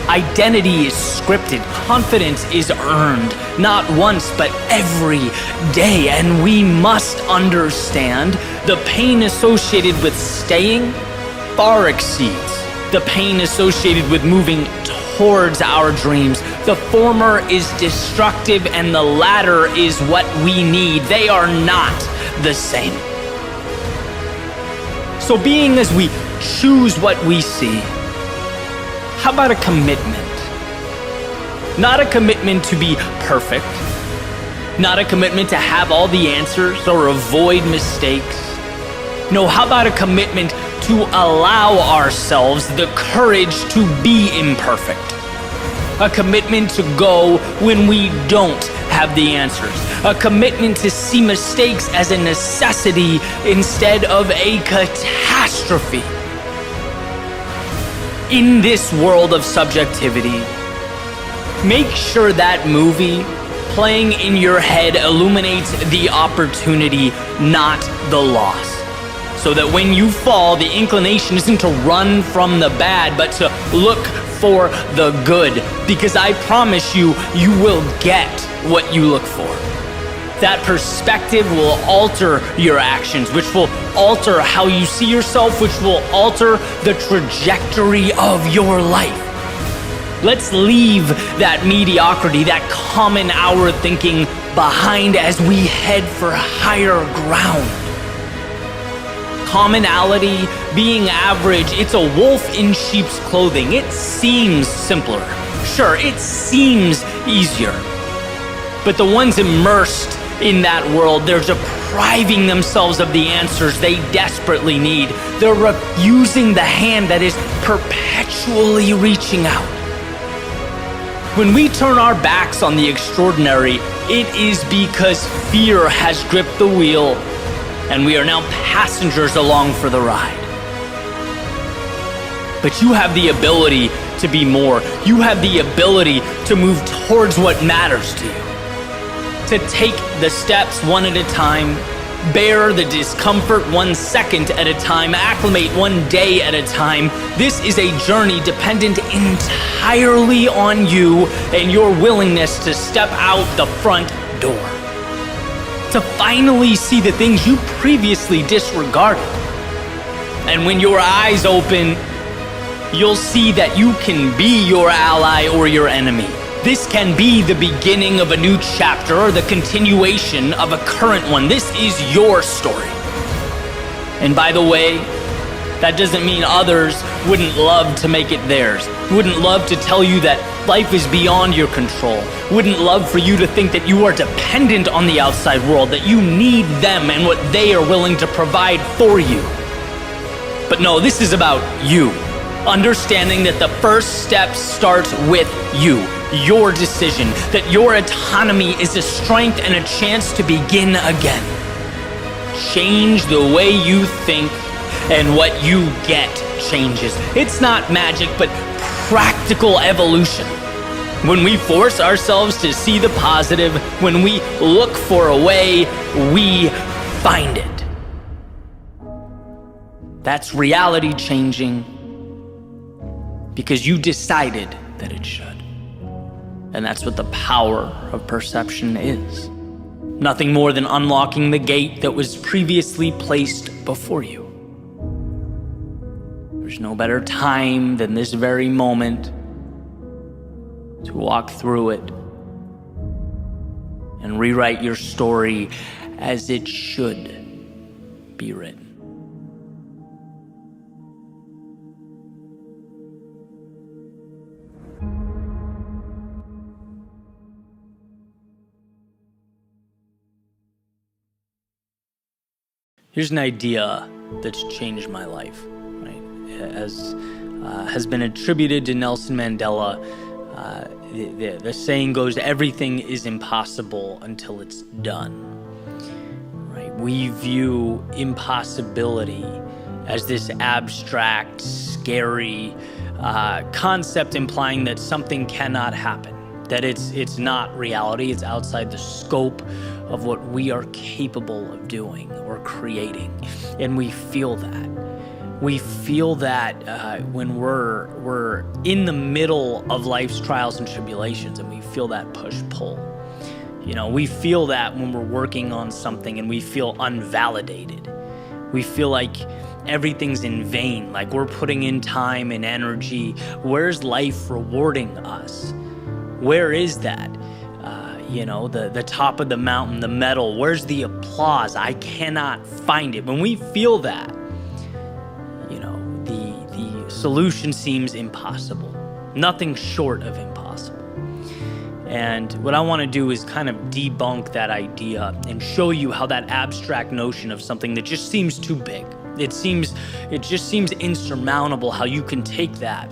Identity is scripted, confidence is earned, not once, but every day. And we must understand the pain associated with staying far exceeds the pain associated with moving towards our dreams. The former is destructive and the latter is what we need. They are not the same. So being as we choose what we see, how about a commitment? Not a commitment to be perfect, not a commitment to have all the answers or avoid mistakes. No, how about a commitment to allow ourselves the courage to be imperfect? A commitment to go when we don't have the answers. A commitment to see mistakes as a necessity instead of a catastrophe. In this world of subjectivity, make sure that movie playing in your head illuminates the opportunity, not the loss. So that when you fall, the inclination isn't to run from the bad, but to look for the good. Because I promise you, you will get what you look for. That perspective will alter your actions, which will alter how you see yourself, which will alter the trajectory of your life. Let's leave that mediocrity, that common hour thinking behind as we head for higher ground. Commonality, being average, it's a wolf in sheep's clothing. It seems simpler. Sure, it seems easier. But the ones immersed in that world, they're depriving themselves of the answers they desperately need. They're refusing the hand that is perpetually reaching out. When we turn our backs on the extraordinary, it is because fear has gripped the wheel and we are now passengers along for the ride. But you have the ability to be more. You have the ability to move towards what matters to you. To take the steps one at a time, bear the discomfort 1 second at a time, acclimate 1 day at a time. This is a journey dependent entirely on you and your willingness to step out the front door. To finally see the things you previously disregarded. And when your eyes open, you'll see that you can be your ally or your enemy. This can be the beginning of a new chapter or the continuation of a current one. This is your story. And by the way, that doesn't mean others wouldn't love to make it theirs, wouldn't love to tell you that life is beyond your control, wouldn't love for you to think that you are dependent on the outside world, that you need them and what they are willing to provide for you. But no, this is about you. Understanding that the first step starts with you, your decision, that your autonomy is a strength and a chance to begin again. Change the way you think, and what you get changes. It's not magic, but practical evolution. When we force ourselves to see the positive, when we look for a way, we find it. That's reality changing because you decided that it should. And that's what the power of perception is. Nothing more than unlocking the gate that was previously placed before you. There's no better time than this very moment to walk through it and rewrite your story as it should be written. Here's an idea that's changed my life, right? As has been attributed to Nelson Mandela, the saying goes, everything is impossible until it's done, right? We view impossibility as this abstract, scary concept implying that something cannot happen, that it's not reality, it's outside the scope of what we are capable of doing or creating. And we feel that. We feel that when we're in the middle of life's trials and tribulations, and we feel that push-pull. You know, we feel that when we're working on something and we feel unvalidated. We feel like everything's in vain, like we're putting in time and energy. Where's life rewarding us? Where is that? The top of the mountain, the medal, where's the applause? I cannot find it. When we feel that, the solution seems impossible. Nothing short of impossible. And what I want to do is kind of debunk that idea and show you how that abstract notion of something that just seems too big, it just seems insurmountable, how you can take that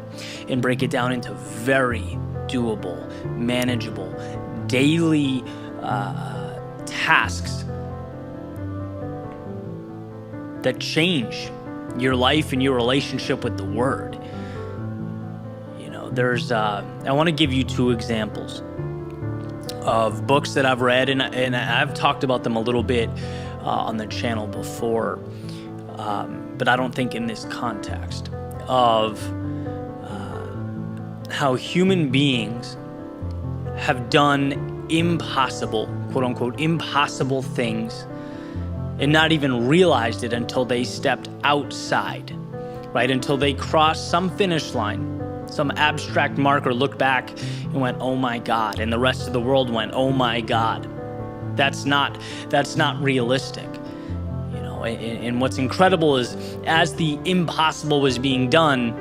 and break it down into very doable, manageable, daily tasks that change your life and your relationship with the word. I want to give you two examples. of books that I've read, and I've talked about them a little bit on the channel before, but I don't think in this context of how human beings have done impossible, quote unquote, impossible things and not even realized it until they stepped outside, right? Until they crossed some finish line, some abstract marker, looked back and went, oh my God. And the rest of the world went, oh my God. That's not realistic. You know, and what's incredible is as the impossible was being done,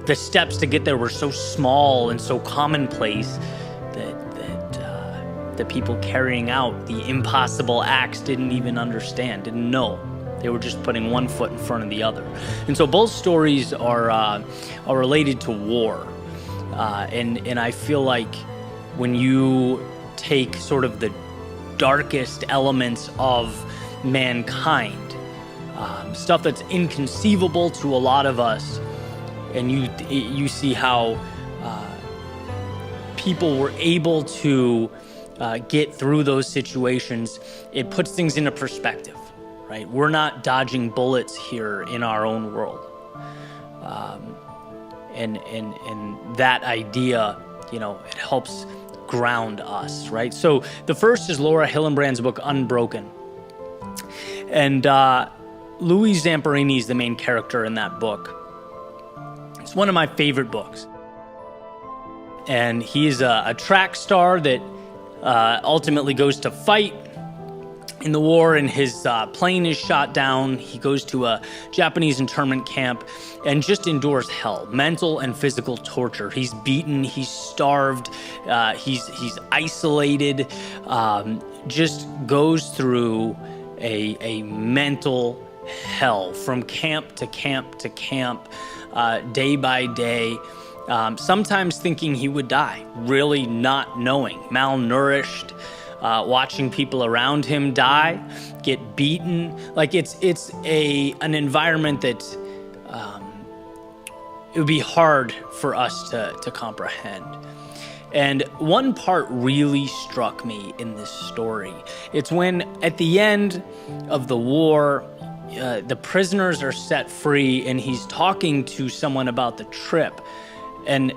the steps to get there were so small and so commonplace that the people carrying out the impossible acts didn't even understand, didn't know. They were just putting one foot in front of the other. And so both stories are related to war. And I feel like when you take sort of the darkest elements of mankind, stuff that's inconceivable to a lot of us, and you see how people were able to get through those situations, it puts things into perspective, right? We're not dodging bullets here in our own world. And that idea, you know, it helps ground us, right? So the first is Laura Hillenbrand's book, Unbroken. And Louis Zamperini is the main character in that book. It's one of my favorite books. And he's a track star that ultimately goes to fight in the war, and his plane is shot down. He goes to a Japanese internment camp and just endures hell, mental and physical torture. He's beaten, he's starved, he's isolated, just goes through a mental hell from camp to camp to camp, day by day. Sometimes thinking he would die, really not knowing, malnourished, watching people around him die, get beaten. Like it's an environment that it would be hard for us to comprehend. And one part really struck me in this story. It's when at the end of the war, the prisoners are set free and he's talking to someone about the trip and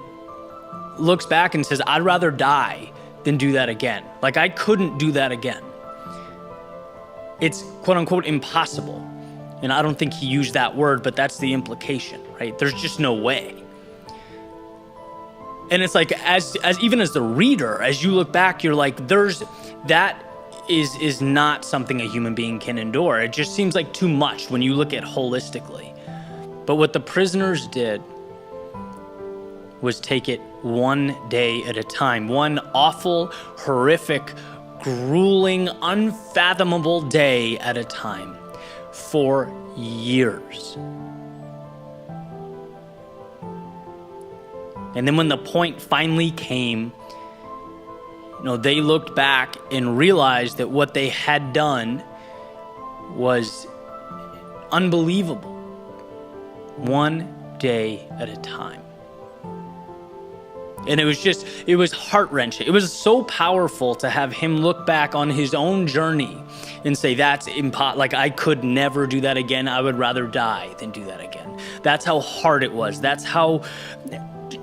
looks back and says, I'd rather die than do that again. Like, I couldn't do that again. It's quote unquote impossible. And I don't think he used that word, but that's the implication, right? There's just no way. And it's like, as even as the reader, as you look back, you're like, that is not something a human being can endure. It just seems like too much when you look at holistically. But what the prisoners did was take it one day at a time, one awful, horrific, grueling, unfathomable day at a time for years. And then when the point finally came, you know, they looked back and realized that what they had done was unbelievable. One day at a time. And it was heart-wrenching. It was so powerful to have him look back on his own journey and say, that's impossible. Like, I could never do that again. I would rather die than do that again. That's how hard it was. That's how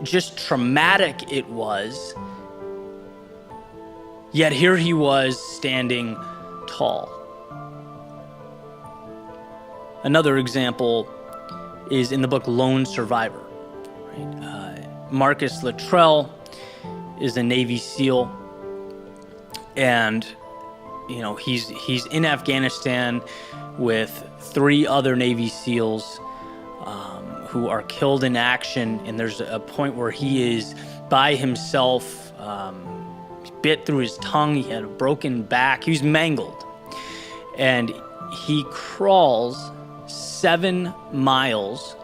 just traumatic it was. Yet here he was standing tall. Another example is in the book Lone Survivor. Right? Marcus Luttrell is a Navy SEAL, and you know he's in Afghanistan with 3 other Navy SEALs who are killed in action. And there's a point where he is by himself, bit through his tongue. He had a broken back. He was mangled, and he crawls 7 miles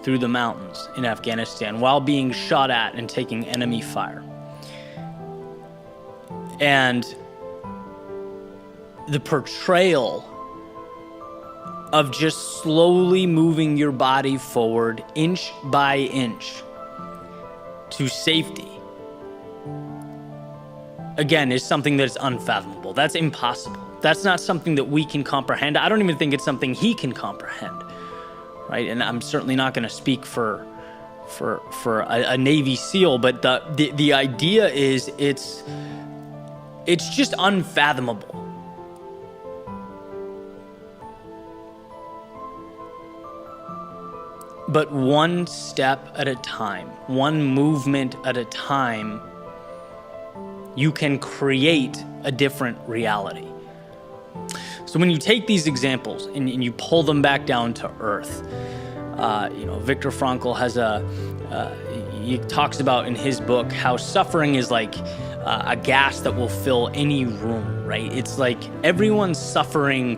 through the mountains in Afghanistan while being shot at and taking enemy fire. And the portrayal of just slowly moving your body forward inch by inch to safety again, is something that's unfathomable. That's impossible. That's not something that we can comprehend. I don't even think it's something he can comprehend, right? And I'm certainly not going to speak for a Navy SEAL, but the idea is it's just unfathomable. But one step at a time, one movement at a time, you can create a different reality. So when you take these examples and you pull them back down to earth, Viktor Frankl has he talks about in his book how suffering is like a gas that will fill any room, right? It's like everyone's suffering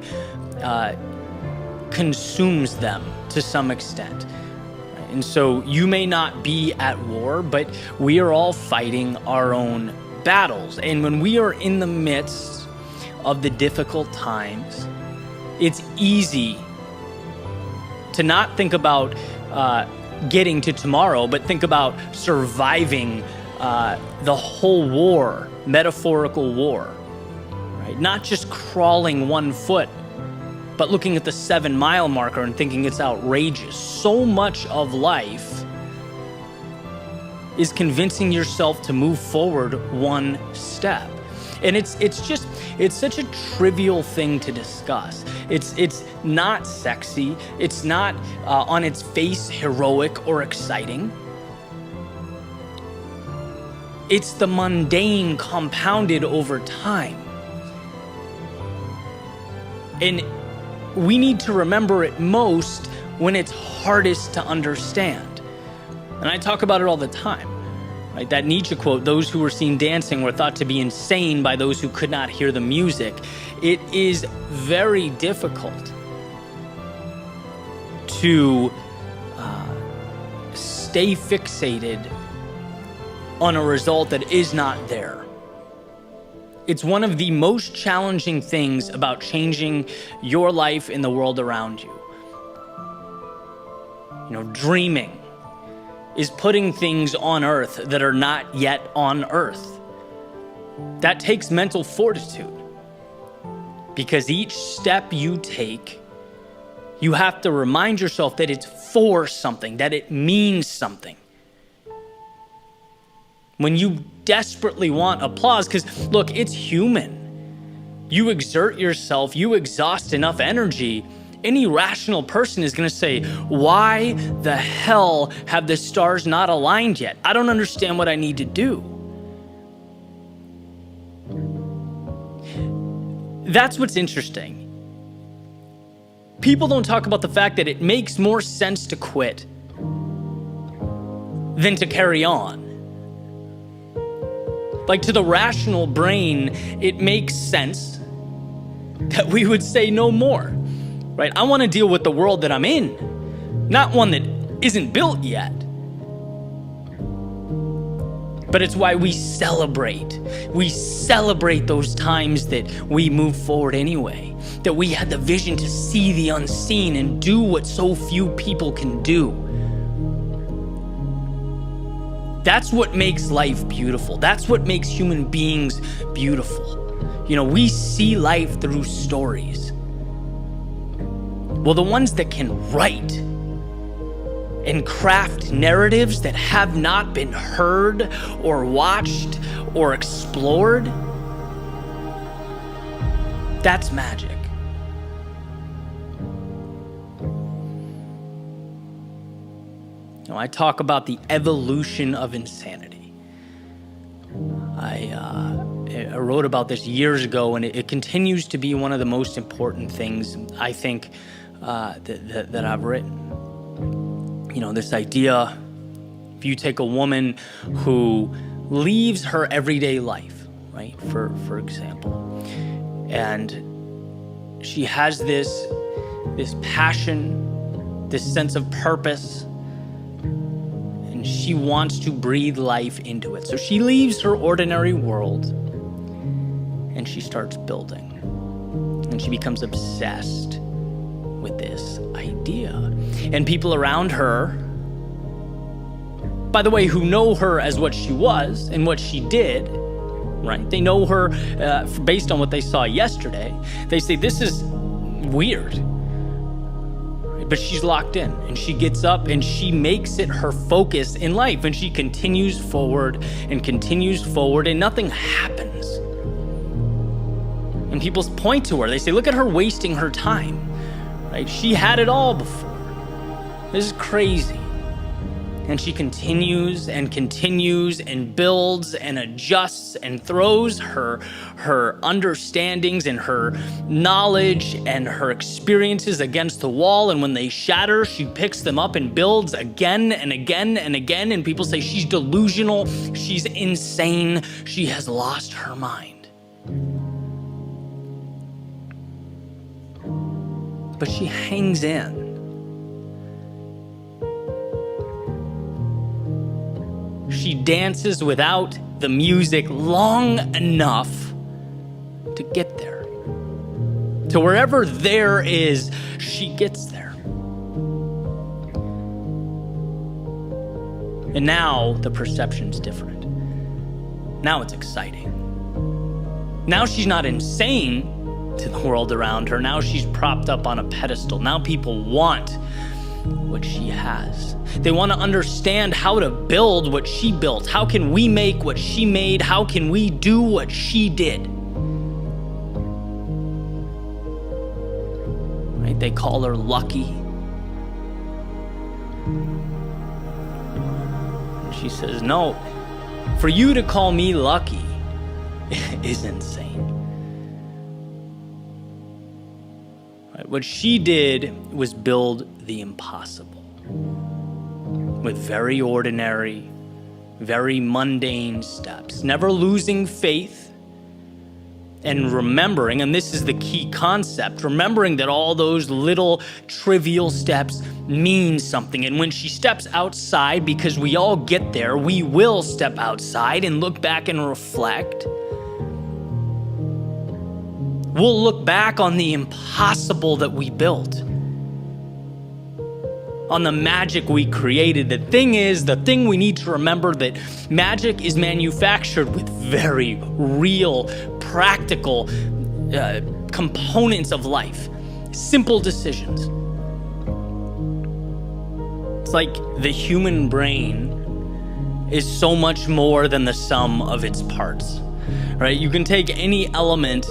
consumes them to some extent. And so you may not be at war, but we are all fighting our own battles. And when we are in the midst of the difficult times, it's easy to not think about getting to tomorrow, but think about surviving the whole war, metaphorical war, right? Not just crawling 1 foot, but looking at the 7-mile marker and thinking it's outrageous. So much of life is convincing yourself to move forward 1 step. And it's such a trivial thing to discuss. It's not sexy. It's not on its face heroic or exciting. It's the mundane compounded over time. And we need to remember it most when it's hardest to understand. And I talk about it all the time, right? That Nietzsche quote, "Those who were seen dancing were thought to be insane by those who could not hear the music." It is very difficult to stay fixated on a result that is not there. It's one of the most challenging things about changing your life in the world around you. Dreaming is putting things on earth that are not yet on earth. That takes mental fortitude, because each step you take, you have to remind yourself that it's for something, that it means something. When you desperately want applause, because look, it's human. You exert yourself, you exhaust enough energy, any rational person is going to say, why the hell have the stars not aligned yet? I don't understand what I need to do. That's what's interesting. People don't talk about the fact that it makes more sense to quit than to carry on. Like, to the rational brain, it makes sense that we would say no more, right? I want to deal with the world that I'm in, not one that isn't built yet. But it's why we celebrate. We celebrate those times that we move forward anyway, that we had the vision to see the unseen and do what so few people can do. That's what makes life beautiful. That's what makes human beings beautiful. We see life through stories. Well, the ones that can write and craft narratives that have not been heard or watched or explored, that's magic. I talk about the evolution of insanity. I wrote about this years ago, and it continues to be one of the most important things, I think, that I've written. This idea, if you take a woman who leaves her everyday life, right, for example, and she has this passion, this sense of purpose, and she wants to breathe life into it. So she leaves her ordinary world and she starts building. And she becomes obsessed with this idea. And people around her, by the way, who know her as what she was and what she did, right? They know her based on what they saw yesterday. They say, this is weird. But she's locked in, and she gets up and she makes it her focus in life, and she continues forward, and nothing happens. And people point to her. They say, look at her wasting her time, right? She had it all before. This is crazy. And she continues and builds and adjusts and throws her understandings and her knowledge and her experiences against the wall. And when they shatter, she picks them up and builds again and again and again. And people say she's delusional, she's insane, she has lost her mind. But she hangs in. She dances without the music long enough to get there. To wherever there is, she gets there. And now the perception's different. Now it's exciting. Now she's not insane to the world around her. Now she's propped up on a pedestal. Now people want what she has. They want to understand how to build what she built. How can we make what she made? How can we do what she did? Right? They call her lucky. And she says, no, for you to call me lucky is insane. Right? What she did was build the impossible. With very ordinary, very mundane steps, never losing faith and remembering, and this is the key concept, remembering that all those little trivial steps mean something. And when she steps outside, because we all get there, we will step outside and look back and reflect. We'll look back on the impossible that we built, on the magic we created. The thing we need to remember, that magic is manufactured with very real, practical components of life. Simple decisions. It's like the human brain is so much more than the sum of its parts, right? You can take any element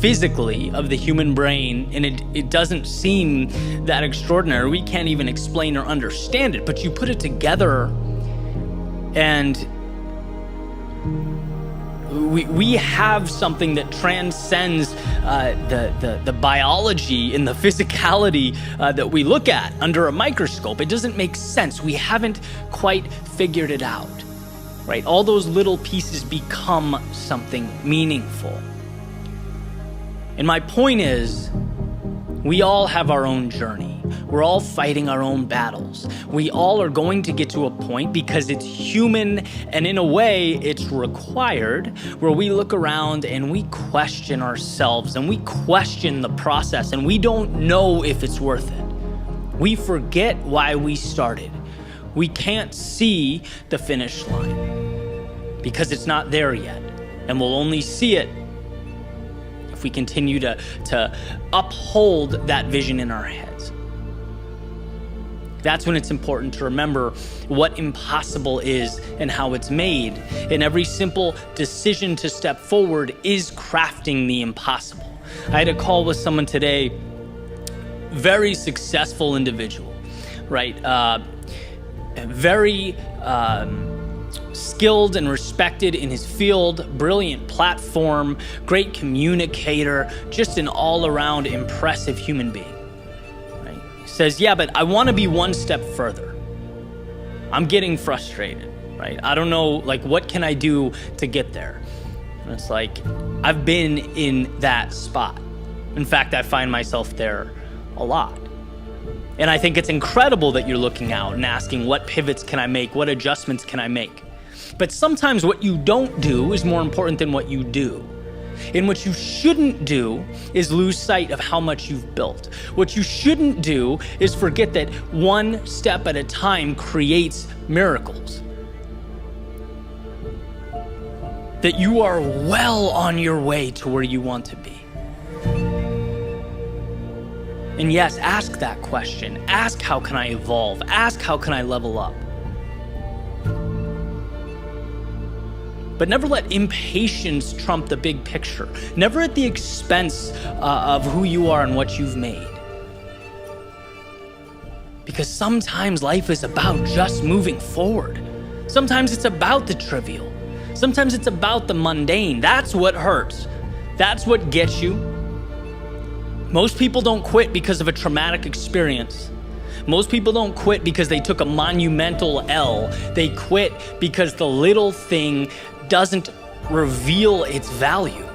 physically of the human brain, and it doesn't seem that extraordinary. We can't even explain or understand it, but you put it together and we have something that transcends the biology and the physicality that we look at under a microscope. It doesn't make sense. We haven't quite figured it out, right? All those little pieces become something meaningful. And my point is, we all have our own journey. We're all fighting our own battles. We all are going to get to a point, because it's human and in a way it's required, where we look around and we question ourselves and we question the process, and we don't know if it's worth it. We forget why we started. We can't see the finish line because it's not there yet, and we'll only see it if we continue to uphold that vision in our heads. That's when it's important to remember what impossible is and how it's made. And every simple decision to step forward is crafting the impossible. I had a call with someone today, very successful individual, right? Very skilled and respected in his field, brilliant platform, great communicator, just an all-around impressive human being. Right? He says, yeah, but I want to be one step further. I'm getting frustrated, right? I don't know, like, what can I do to get there? And it's like, I've been in that spot. In fact, I find myself there a lot. And I think it's incredible that you're looking out and asking, what pivots can I make? What adjustments can I make? But sometimes what you don't do is more important than what you do. And what you shouldn't do is lose sight of how much you've built. What you shouldn't do is forget that one step at a time creates miracles. that you are well on your way to where you want to be. And yes, ask that question. Ask, how can I evolve? Ask, how can I level up? But never let impatience trump the big picture. Never at the expense of who you are and what you've made. Because sometimes life is about just moving forward. Sometimes it's about the trivial. Sometimes it's about the mundane. That's what hurts. That's what gets you. Most people don't quit because of a traumatic experience. Most people don't quit because they took a monumental L. They quit because the little thing doesn't reveal its value.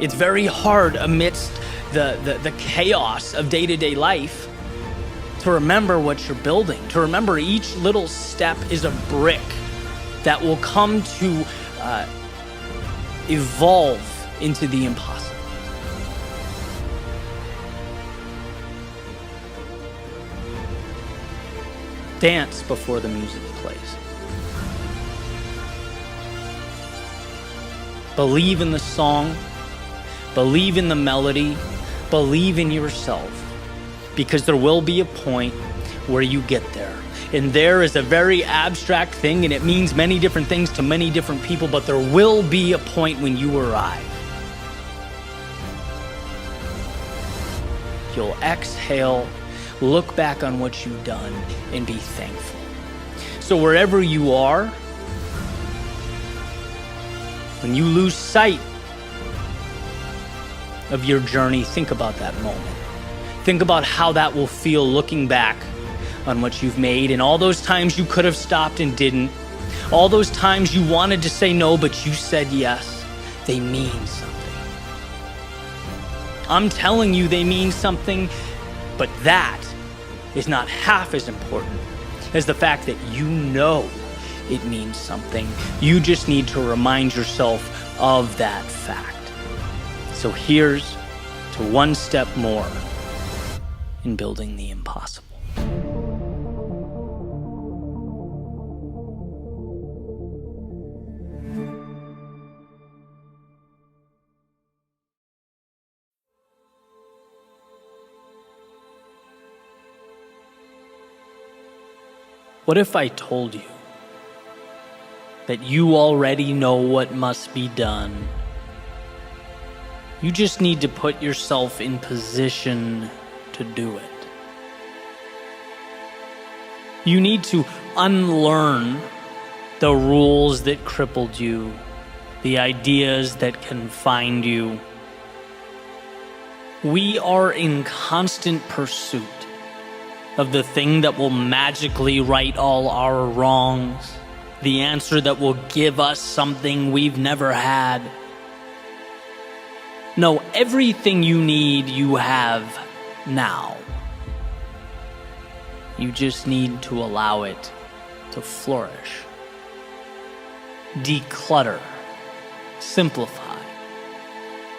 It's very hard amidst the chaos of day-to-day life to remember what you're building, to remember each little step is a brick that will come to evolve into the impossible. Dance before the music plays. Believe in the song, believe in the melody, believe in yourself, because there will be a point where you get there. And there is a very abstract thing, and it means many different things to many different people, but there will be a point when you arrive. You'll exhale, look back on what you've done, and be thankful. So wherever you are, when you lose sight of your journey, think about that moment. Think about how that will feel looking back on what you've made, and all those times you could have stopped and didn't. All those times you wanted to say no, but you said yes. They mean something. I'm telling you, they mean something, but that is not half as important as the fact that you know it means something. You just need to remind yourself of that fact. So here's to one step more in building the impossible. What if I told you that you already know what must be done? You just need to put yourself in position to do it. You need to unlearn the rules that crippled you, the ideas that confined you. We are in constant pursuit of the thing that will magically right all our wrongs, the answer that will give us something we've never had. No, everything you need, you have now. You just need to allow it to flourish. Declutter. Simplify.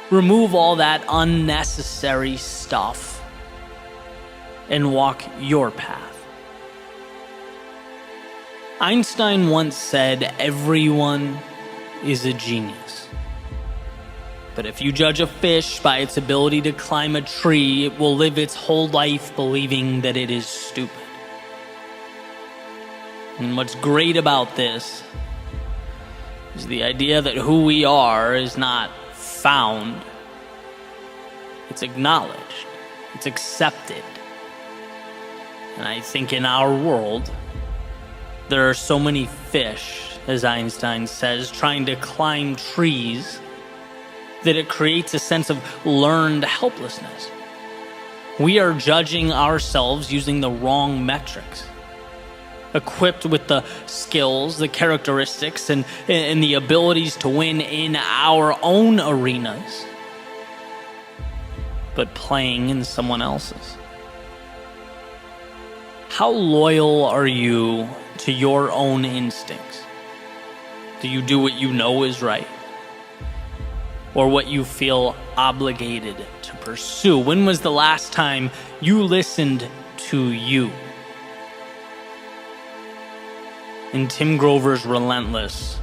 Remove all that unnecessary stuff and walk your path. Einstein once said, everyone is a genius. But if you judge a fish by its ability to climb a tree, it will live its whole life believing that it is stupid. And what's great about this is the idea that who we are is not found. It's acknowledged. It's accepted. And I think in our world, there are so many fish, as Einstein says, trying to climb trees, that it creates a sense of learned helplessness. We are judging ourselves using the wrong metrics. Equipped with the skills, the characteristics, and the abilities to win in our own arenas, but playing in someone else's. How loyal are you to your own instincts? Do you do what you know is right? Or what you feel obligated to pursue? When was the last time you listened to you? In Tim Grover's Relentless,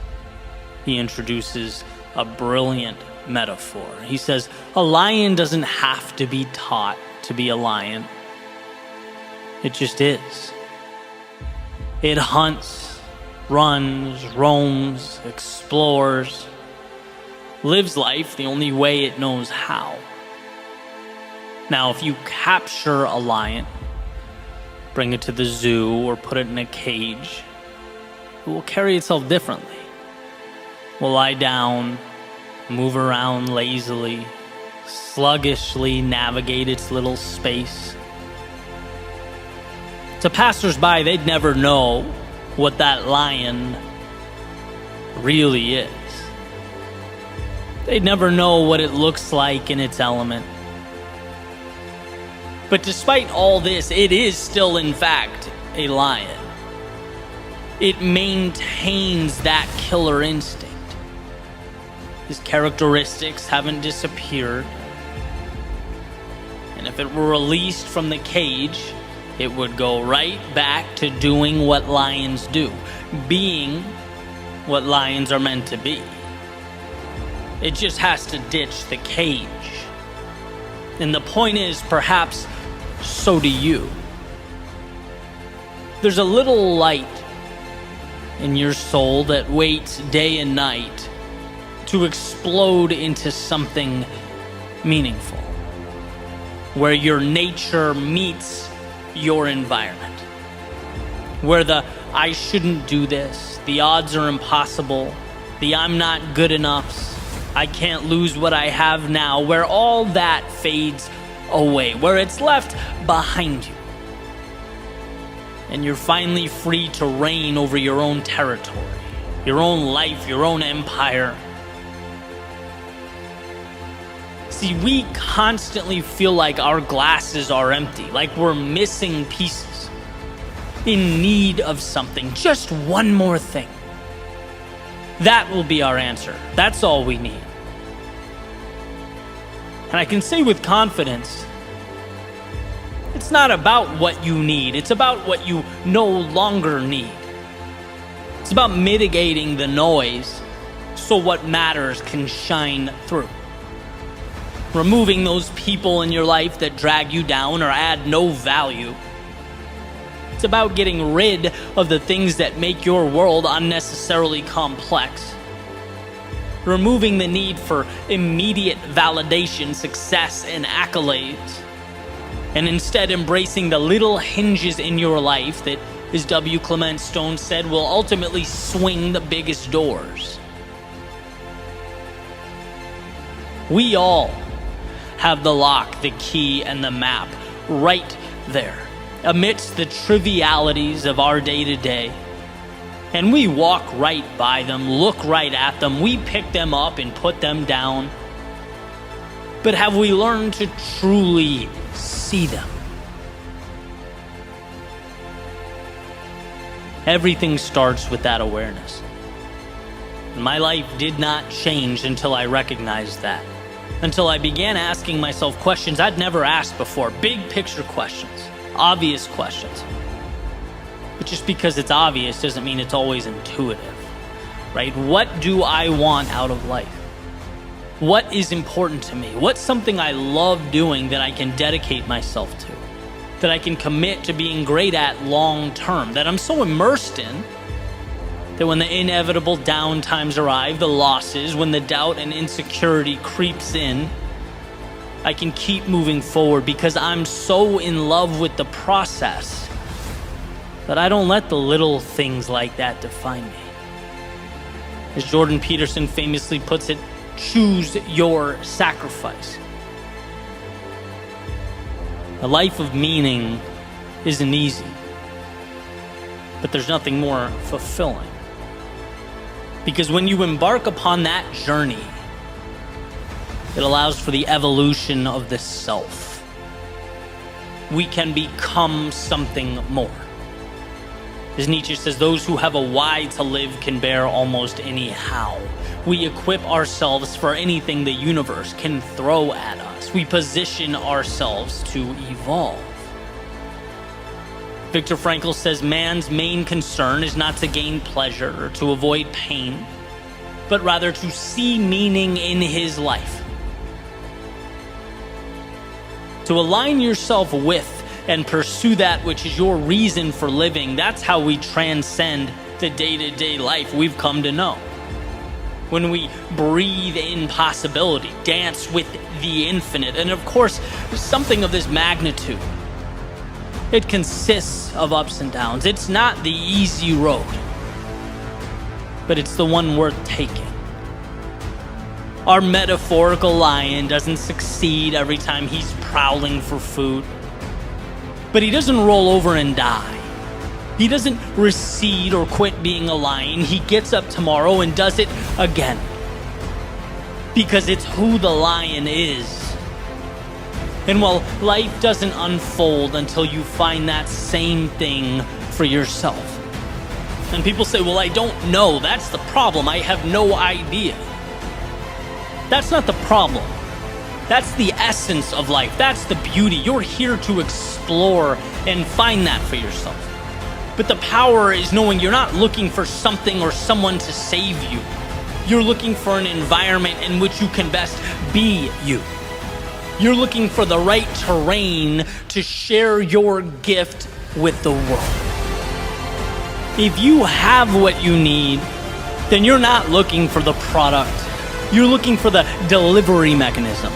he introduces a brilliant metaphor. He says, a lion doesn't have to be taught to be a lion. It just is. It hunts, runs, roams, explores, lives life the only way it knows how. Now, if you capture a lion, bring it to the zoo or put it in a cage, it will carry itself differently. It will lie down, move around lazily, sluggishly navigate its little space. To passersby, they'd never know what that lion really is. They'd never know what it looks like in its element. But despite all this, it is still, in fact, a lion. It maintains that killer instinct. His characteristics haven't disappeared. And if it were released from the cage, it would go right back to doing what lions do, being what lions are meant to be. It just has to ditch the cage. And the point is, perhaps, so do you. There's a little light in your soul that waits day and night to explode into something meaningful, where your nature meets your environment, where the I shouldn't do this, the odds are impossible, the I'm not good enough, I can't lose what I have now, where all that fades away, where it's left behind you. And you're finally free to reign over your own territory, your own life, your own empire. See, we constantly feel like our glasses are empty, like we're missing pieces, in need of something, just one more thing. That will be our answer. That's all we need. And I can say with confidence, it's not about what you need. It's about what you no longer need. It's about mitigating the noise so what matters can shine through. Removing those people in your life that drag you down or add no value. It's about getting rid of the things that make your world unnecessarily complex. Removing the need for immediate validation, success, and accolades. And instead embracing the little hinges in your life that, as W. Clement Stone said, will ultimately swing the biggest doors. We all have the lock, the key, and the map right there, amidst the trivialities of our day-to-day. And we walk right by them, look right at them, we pick them up and put them down. But have we learned to truly see them? Everything starts with that awareness. And my life did not change until I recognized that. Until I began asking myself questions I'd never asked before. Big picture questions. Obvious questions. But just because it's obvious doesn't mean it's always intuitive, right? What do I want out of life? What is important to me? What's something I love doing that I can dedicate myself to? That I can commit to being great at long term? That I'm so immersed in that when the inevitable down times arrive, the losses, when the doubt and insecurity creeps in, I can keep moving forward because I'm so in love with the process that I don't let the little things like that define me. As Jordan Peterson famously puts it, choose your sacrifice. A life of meaning isn't easy, but there's nothing more fulfilling. Because when you embark upon that journey, it allows for the evolution of the self. We can become something more. As Nietzsche says, those who have a why to live can bear almost any how. We equip ourselves for anything the universe can throw at us. We position ourselves to evolve. Viktor Frankl says man's main concern is not to gain pleasure or to avoid pain, but rather to see meaning in his life. To align yourself with and pursue that which is your reason for living, that's how we transcend the day-to-day life we've come to know. When we breathe in possibility, dance with the infinite, and of course, something of this magnitude. It consists of ups and downs. It's not the easy road, but it's the one worth taking. Our metaphorical lion doesn't succeed every time he's prowling for food, but he doesn't roll over and die. He doesn't recede or quit being a lion. He gets up tomorrow and does it again. Because it's who the lion is. And while life doesn't unfold until you find that same thing for yourself. And people say, well, I don't know. That's the problem. I have no idea. That's not the problem. That's the essence of life. That's the beauty. You're here to explore and find that for yourself. But the power is knowing you're not looking for something or someone to save you. You're looking for an environment in which you can best be you. You're looking for the right terrain to share your gift with the world. If you have what you need, then you're not looking for the product. You're looking for the delivery mechanism,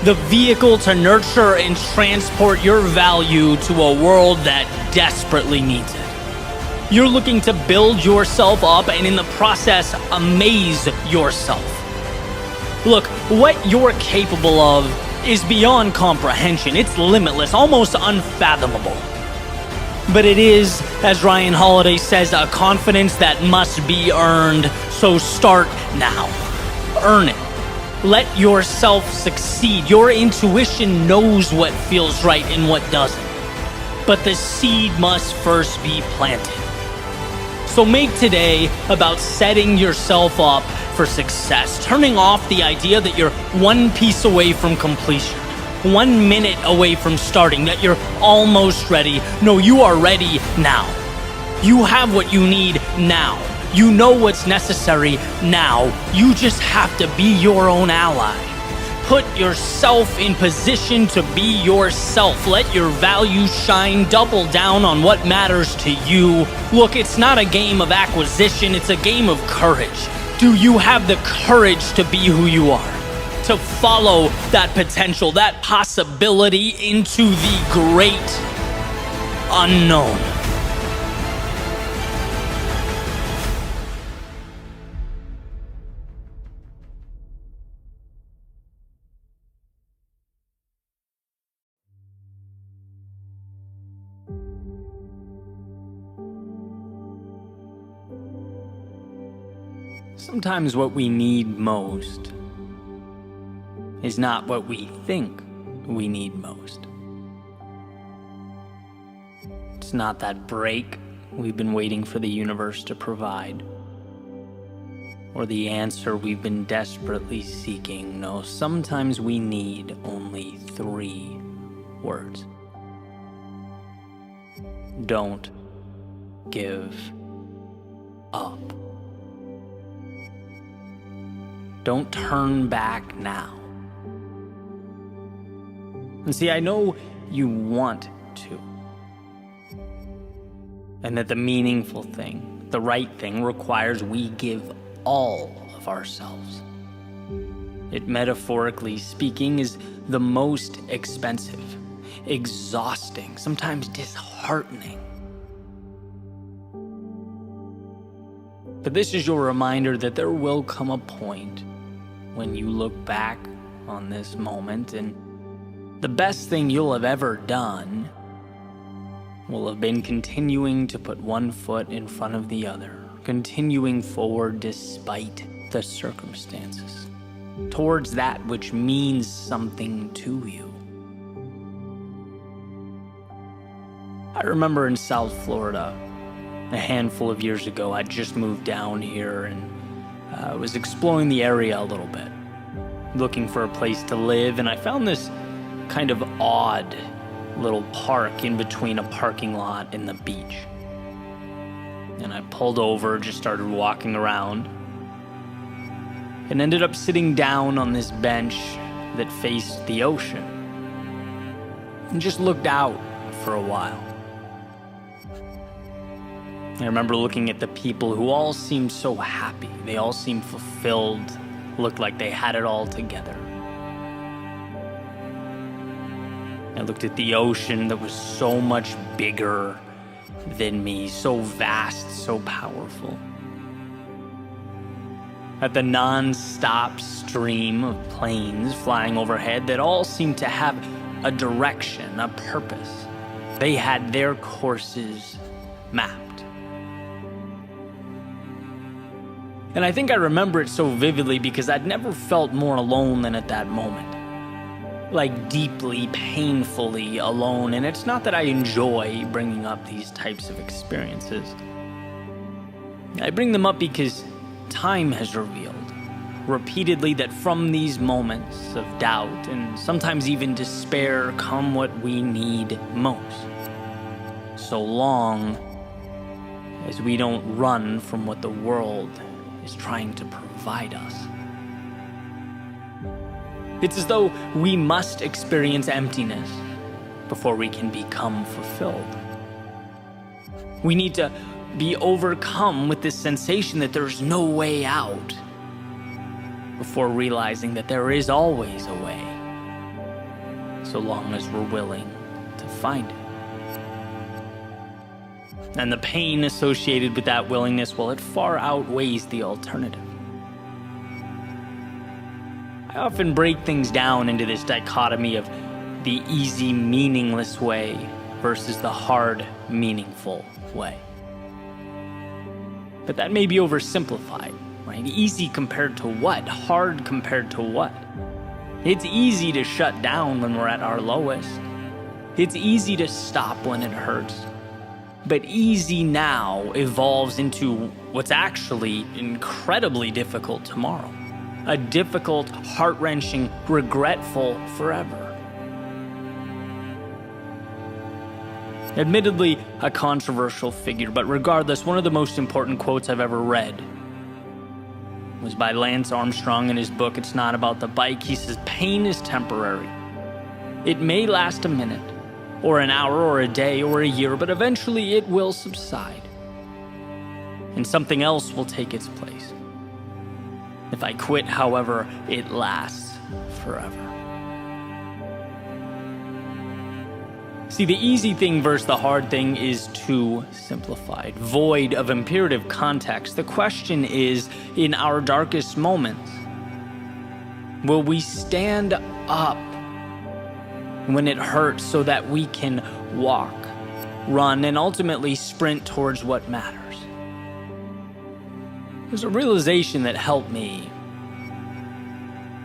the vehicle to nurture and transport your value to a world that desperately needs it. You're looking to build yourself up and in the process, amaze yourself. Look, what you're capable of is beyond comprehension. It's limitless, almost unfathomable. But it is, as Ryan Holiday says, a confidence that must be earned. So start now. Earn it. Let yourself succeed. Your intuition knows what feels right and what doesn't. But the seed must first be planted. So make today about setting yourself up for success, turning off the idea that you're one piece away from completion, 1 minute away from starting, that you're almost ready. No, you are ready now. You have what you need now. You know what's necessary now. You just have to be your own ally. Put yourself in position to be yourself. Let your values shine. Double down on what matters to you. Look, it's not a game of acquisition. It's a game of courage. Do you have the courage to be who you are? To follow that potential, that possibility into the great unknown. Sometimes what we need most is not what we think we need most. It's not that break we've been waiting for the universe to provide, or the answer we've been desperately seeking. No, sometimes we need only 3 words. Don't give up. Don't turn back now. And see, I know you want to. And that the meaningful thing, the right thing, requires we give all of ourselves. It, metaphorically speaking, is the most expensive, exhausting, sometimes disheartening. But this is your reminder that there will come a point when you look back on this moment and the best thing you'll have ever done will have been continuing to put one foot in front of the other, continuing forward despite the circumstances, towards that which means something to you. I remember in South Florida, a handful of years ago, I'd just moved down here and was exploring the area a little bit, looking for a place to live, and I found this kind of odd little park in between a parking lot and the beach. And I pulled over, just started walking around, and ended up sitting down on this bench that faced the ocean and just looked out for a while. I remember looking at the people who all seemed so happy. They all seemed fulfilled, looked like they had it all together. I looked at the ocean that was so much bigger than me, so vast, so powerful. At the non-stop stream of planes flying overhead that all seemed to have a direction, a purpose. They had their courses mapped. And I think I remember it so vividly because I'd never felt more alone than at that moment. Like deeply, painfully alone. And it's not that I enjoy bringing up these types of experiences. I bring them up because time has revealed repeatedly that from these moments of doubt and sometimes even despair come what we need most. So long as we don't run from what the world is trying to provide us. It's as though we must experience emptiness before we can become fulfilled. We need to be overcome with this sensation that there's no way out before realizing that there is always a way, so long as we're willing to find it. And the pain associated with that willingness, well, it far outweighs the alternative. I often break things down into this dichotomy of the easy, meaningless way versus the hard, meaningful way. But that may be oversimplified, right? Easy compared to what? Hard compared to what? It's easy to shut down when we're at our lowest. It's easy to stop when it hurts. But easy now evolves into what's actually incredibly difficult tomorrow. A difficult, heart-wrenching, regretful forever. Admittedly, a controversial figure, but regardless, one of the most important quotes I've ever read was by Lance Armstrong in his book, It's Not About the Bike. He says, pain is temporary. It may last a minute, or an hour, or a day, or a year, but eventually it will subside, and something else will take its place. If I quit, however, it lasts forever. See, the easy thing versus the hard thing is too simplified, void of imperative context. The question is, in our darkest moments, will we stand up when it hurts so that we can walk, run, and ultimately sprint towards what matters? There's a realization that helped me.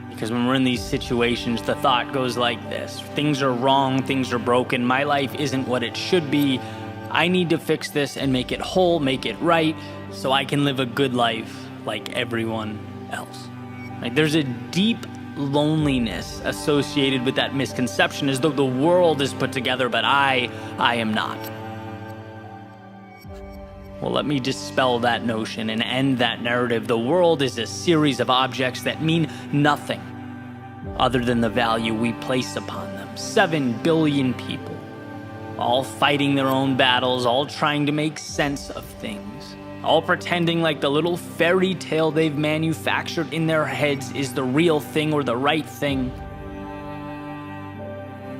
Because when we're in these situations, the thought goes like this. Things are wrong, things are broken, my life isn't what it should be. I need to fix this and make it whole, make it right, so I can live a good life like everyone else. Like, there's a deep loneliness associated with that misconception, as though the world is put together, but I am not. Well, let me dispel that notion and end that narrative. The world is a series of objects that mean nothing other than the value we place upon them. 7 billion people, all fighting their own battles, all trying to make sense of things, all pretending like the little fairy tale they've manufactured in their heads is the real thing or the right thing,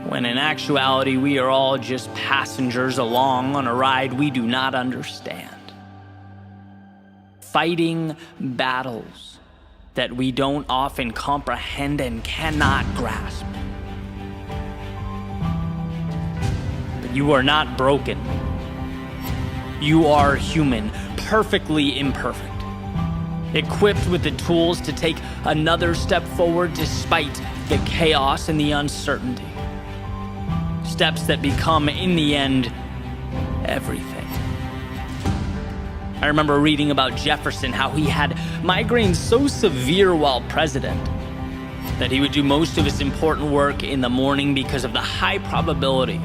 when in actuality we are all just passengers along on a ride we do not understand. Fighting battles that we don't often comprehend and cannot grasp. But you are not broken. You are human, perfectly imperfect, equipped with the tools to take another step forward despite the chaos and the uncertainty. Steps that become, in the end, everything. I remember reading about Jefferson, how he had migraines so severe while president that he would do most of his important work in the morning because of the high probability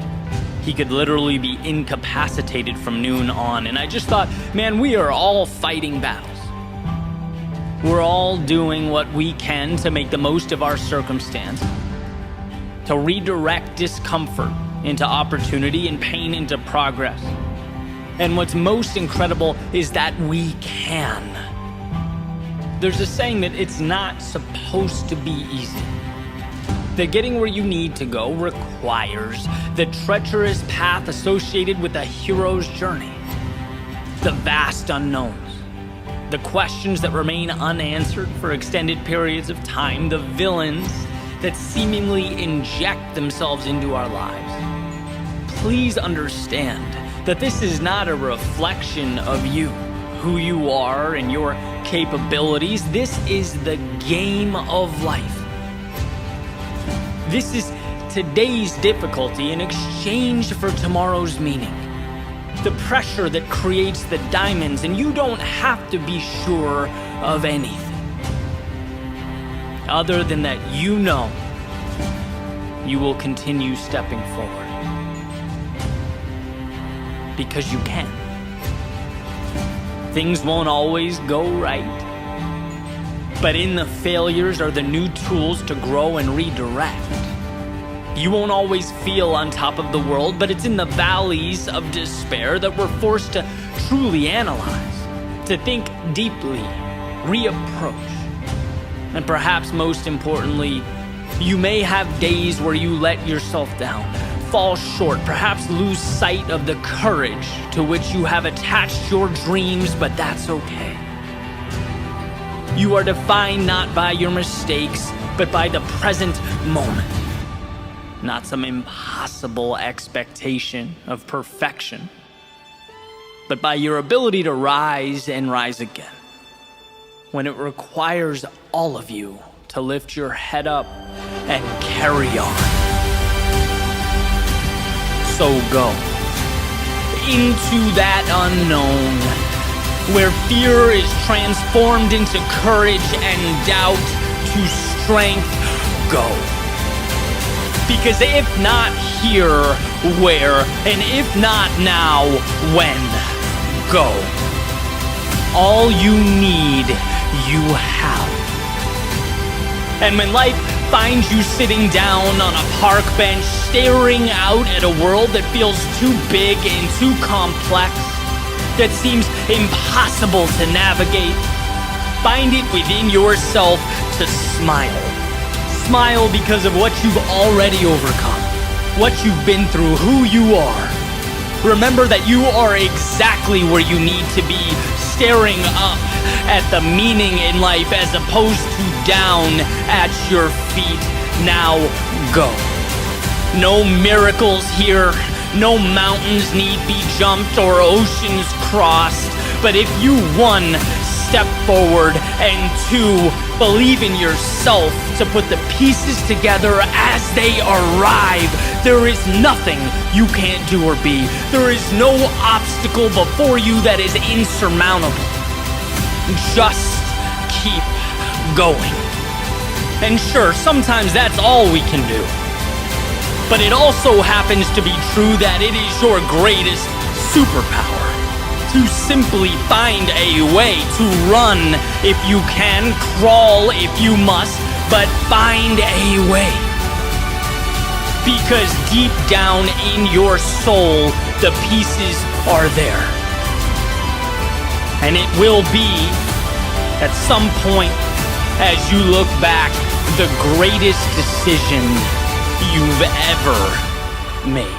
he could literally be incapacitated from noon on. And I just thought, man, we are all fighting battles. We're all doing what we can to make the most of our circumstance, to redirect discomfort into opportunity and pain into progress. And what's most incredible is that we can. There's a saying that it's not supposed to be easy. That getting where you need to go requires the treacherous path associated with a hero's journey, the vast unknowns, the questions that remain unanswered for extended periods of time, the villains that seemingly inject themselves into our lives. Please understand that this is not a reflection of you, who you are, and your capabilities. This is the game of life. This is today's difficulty in exchange for tomorrow's meaning. The pressure that creates the diamonds, and you don't have to be sure of anything other than that you know you will continue stepping forward. Because you can. Things won't always go right, but in the failures are the new tools to grow and redirect. You won't always feel on top of the world, but it's in the valleys of despair that we're forced to truly analyze, to think deeply, reapproach. And perhaps most importantly, you may have days where you let yourself down, fall short, perhaps lose sight of the courage to which you have attached your dreams, but that's okay. You are defined not by your mistakes, but by the present moment. Not some impossible expectation of perfection, but by your ability to rise and rise again. When it requires all of you to lift your head up and carry on. So go into that unknown, where fear is transformed into courage and doubt to strength. Go. Because if not here, where? And if not now, when? Go. All you need, you have. And when life finds you sitting down on a park bench, staring out at a world that feels too big and too complex, that seems impossible to navigate, find it within yourself to smile. Smile because of what you've already overcome, what you've been through, who you are. Remember that you are exactly where you need to be, staring up at the meaning in life as opposed to down at your feet. Now go. No miracles here, no mountains need be jumped or oceans crossed. But if you, 1, step forward, and 2, believe in yourself to put the pieces together as they arrive, there is nothing you can't do or be. There is no obstacle before you that is insurmountable. Just keep going. And sure, sometimes that's all we can do. But it also happens to be true that it is your greatest superpower to simply find a way to run if you can, crawl if you must, but find a way. Because deep down in your soul, the pieces are there. And it will be, at some point, as you look back, the greatest decision you've ever made.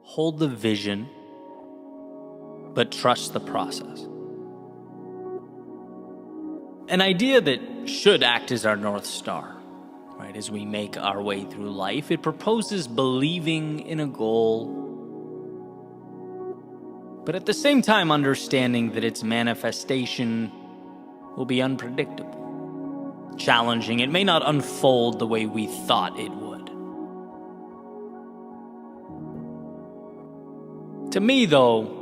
Hold the vision, but trust the process. An idea that should act as our North Star, right? As we make our way through life, it proposes believing in a goal, but at the same time understanding that its manifestation will be unpredictable, challenging. It may not unfold the way we thought it would. To me, though,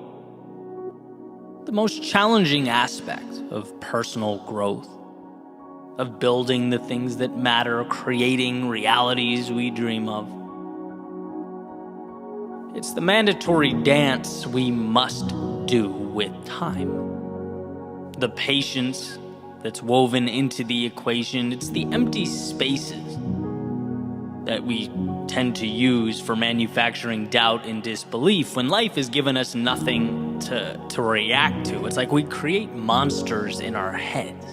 the most challenging aspect of personal growth, of building the things that matter, creating realities we dream of, it's the mandatory dance we must do with time. The patience that's woven into the equation, it's the empty spaces that we tend to use for manufacturing doubt and disbelief when life has given us nothing to react to. It's like we create monsters in our heads.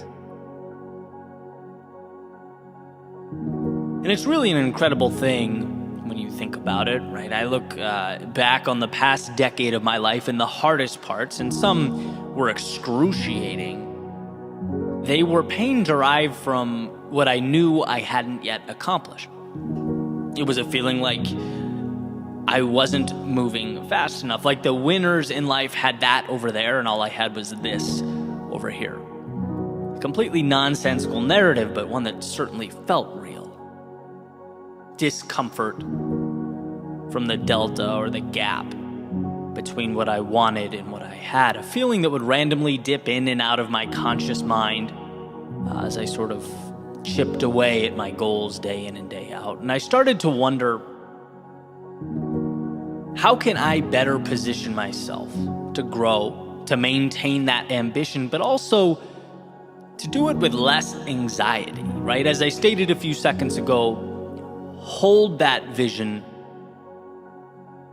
And it's really an incredible thing when you think about it, right? I look back on the past decade of my life, and the hardest parts, and some were excruciating, they were pain derived from what I knew I hadn't yet accomplished. It was a feeling like I wasn't moving fast enough, like the winners in life had that over there and all I had was this over here. A completely nonsensical narrative, but one that certainly felt real. Discomfort from the delta or the gap between what I wanted and what I had. A feeling that would randomly dip in and out of my conscious mind as I sort of chipped away at my goals day in and day out. And I started to wonder, how can I better position myself to grow, to maintain that ambition, but also to do it with less anxiety, right? As I stated a few seconds ago, hold that vision,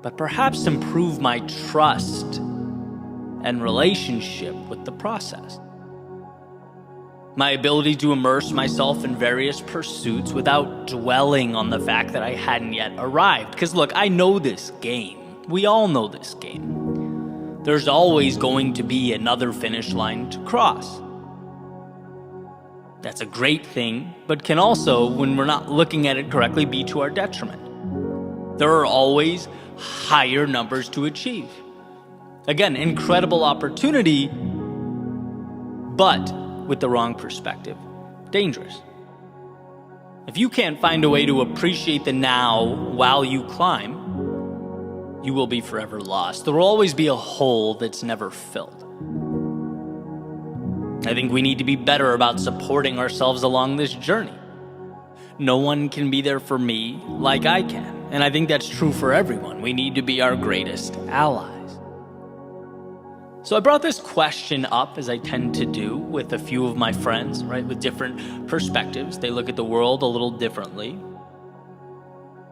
but perhaps improve my trust and relationship with the process. My ability to immerse myself in various pursuits without dwelling on the fact that I hadn't yet arrived. Because look, I know this game. We all know this game. There's always going to be another finish line to cross. That's a great thing, but can also, when we're not looking at it correctly, be to our detriment. There are always higher numbers to achieve. Again, incredible opportunity, but with the wrong perspective, dangerous. If you can't find a way to appreciate the now while you climb, you will be forever lost. There will always be a hole that's never filled. I think we need to be better about supporting ourselves along this journey. No one can be there for me like I can, and I think that's true for everyone. We need to be our greatest allies. So I brought this question up, as I tend to do, with a few of my friends, right, with different perspectives. They look at the world a little differently.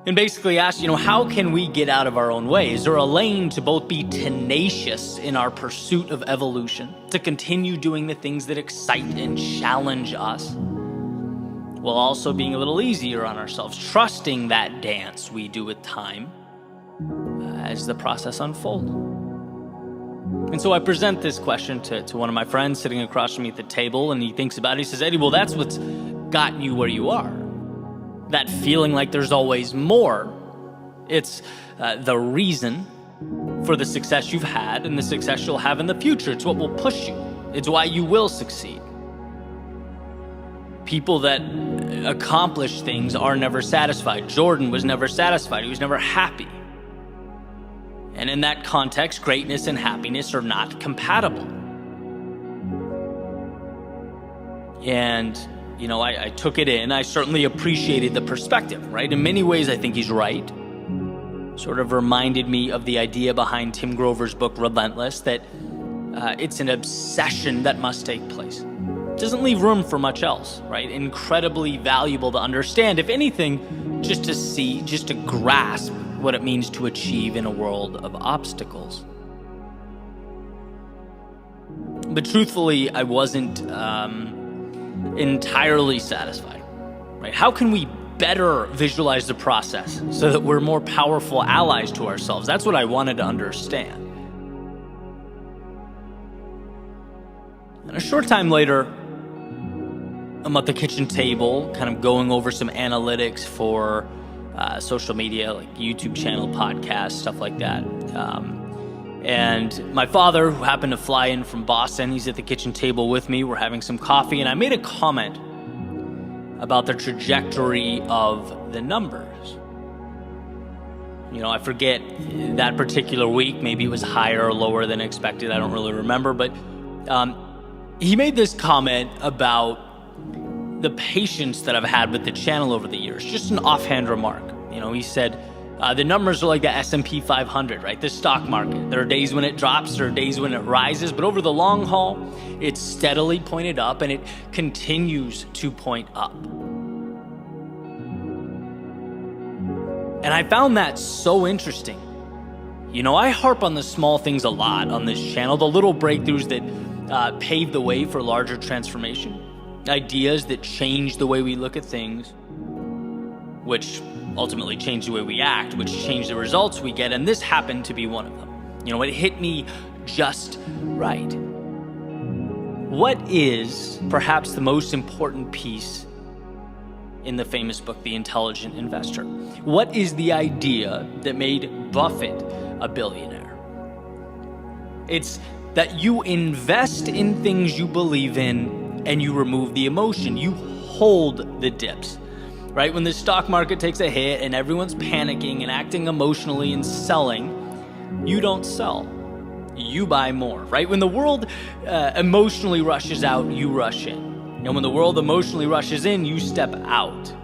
And basically asked, how can we get out of our own way? Is there a lane to both be tenacious in our pursuit of evolution, to continue doing the things that excite and challenge us, while also being a little easier on ourselves, trusting that dance we do with time as the process unfolds? And so I present this question to one of my friends sitting across from me at the table, and he thinks about it. He says, Eddie, well, that's what's gotten you where you are. That feeling like there's always more. It's the reason for the success you've had and the success you'll have in the future. It's what will push you. It's why you will succeed. People that accomplish things are never satisfied. Jordan was never satisfied. He was never happy. And in that context, greatness and happiness are not compatible. And I took it in. I certainly appreciated the perspective, right? In many ways, I think he's right. Sort of reminded me of the idea behind Tim Grover's book, Relentless, that it's an obsession that must take place. It doesn't leave room for much else, right? Incredibly valuable to understand, if anything, just to see, just to grasp what it means to achieve in a world of obstacles. But truthfully, I wasn't entirely satisfied, right? How can we better visualize the process so that we're more powerful allies to ourselves? That's what I wanted to understand. And a short time later, I'm at the kitchen table, kind of going over some analytics for social media, like YouTube channel, podcasts, stuff like that. And my father, who happened to fly in from Boston, he's at the kitchen table with me. We're having some coffee, and I made a comment about the trajectory of the numbers. I forget that particular week. Maybe it was higher or lower than expected. I don't really remember. But he made this comment about the patience that I've had with the channel over the years. Just an offhand remark. He said, the numbers are like the S&P 500, right? The stock market. There are days when it drops, there are days when it rises, but over the long haul, it's steadily pointed up and it continues to point up. And I found that so interesting. I harp on the small things a lot on this channel, the little breakthroughs that pave the way for larger transformation, ideas that change the way we look at things, which ultimately change the way we act, which change the results we get, and this happened to be one of them. It hit me just right. What is perhaps the most important piece in the famous book, The Intelligent Investor? What is the idea that made Buffett a billionaire? It's that you invest in things you believe in and you remove the emotion. You hold the dips. Right? When the stock market takes a hit and everyone's panicking and acting emotionally and selling, you don't sell. You buy more, right? When the world emotionally rushes out, you rush in. And when the world emotionally rushes in, you step out.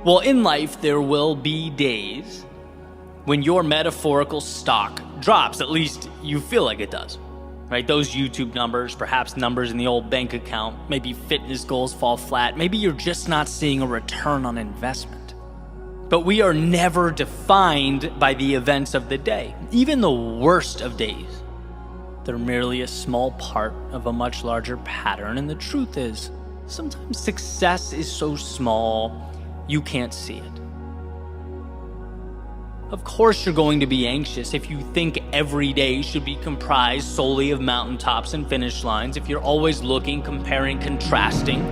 Well, in life, there will be days when your metaphorical stock drops. At least you feel like it does. Right? Those YouTube numbers, perhaps numbers in the old bank account, maybe fitness goals fall flat, maybe you're just not seeing a return on investment. But we are never defined by the events of the day, even the worst of days. They're merely a small part of a much larger pattern, and the truth is, sometimes success is so small, you can't see it. Of course you're going to be anxious if you think every day should be comprised solely of mountaintops and finish lines, if you're always looking, comparing, contrasting.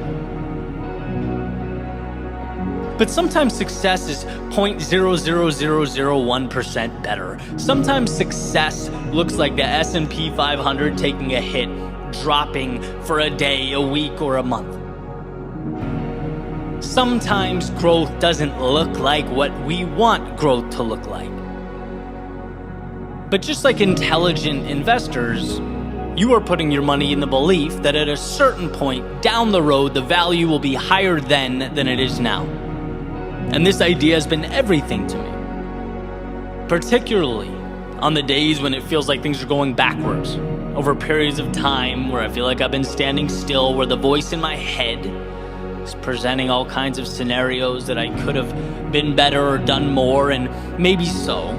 But sometimes success is 0.00001% better. Sometimes success looks like the S&P 500 taking a hit, dropping for a day, a week, or a month. Sometimes growth doesn't look like what we want growth to look like. But just like intelligent investors, you are putting your money in the belief that at a certain point down the road, the value will be higher then than it is now. And this idea has been everything to me, particularly on the days when it feels like things are going backwards, over periods of time where I feel like I've been standing still, where the voice in my head is presenting all kinds of scenarios that I could have been better or done more, and maybe so.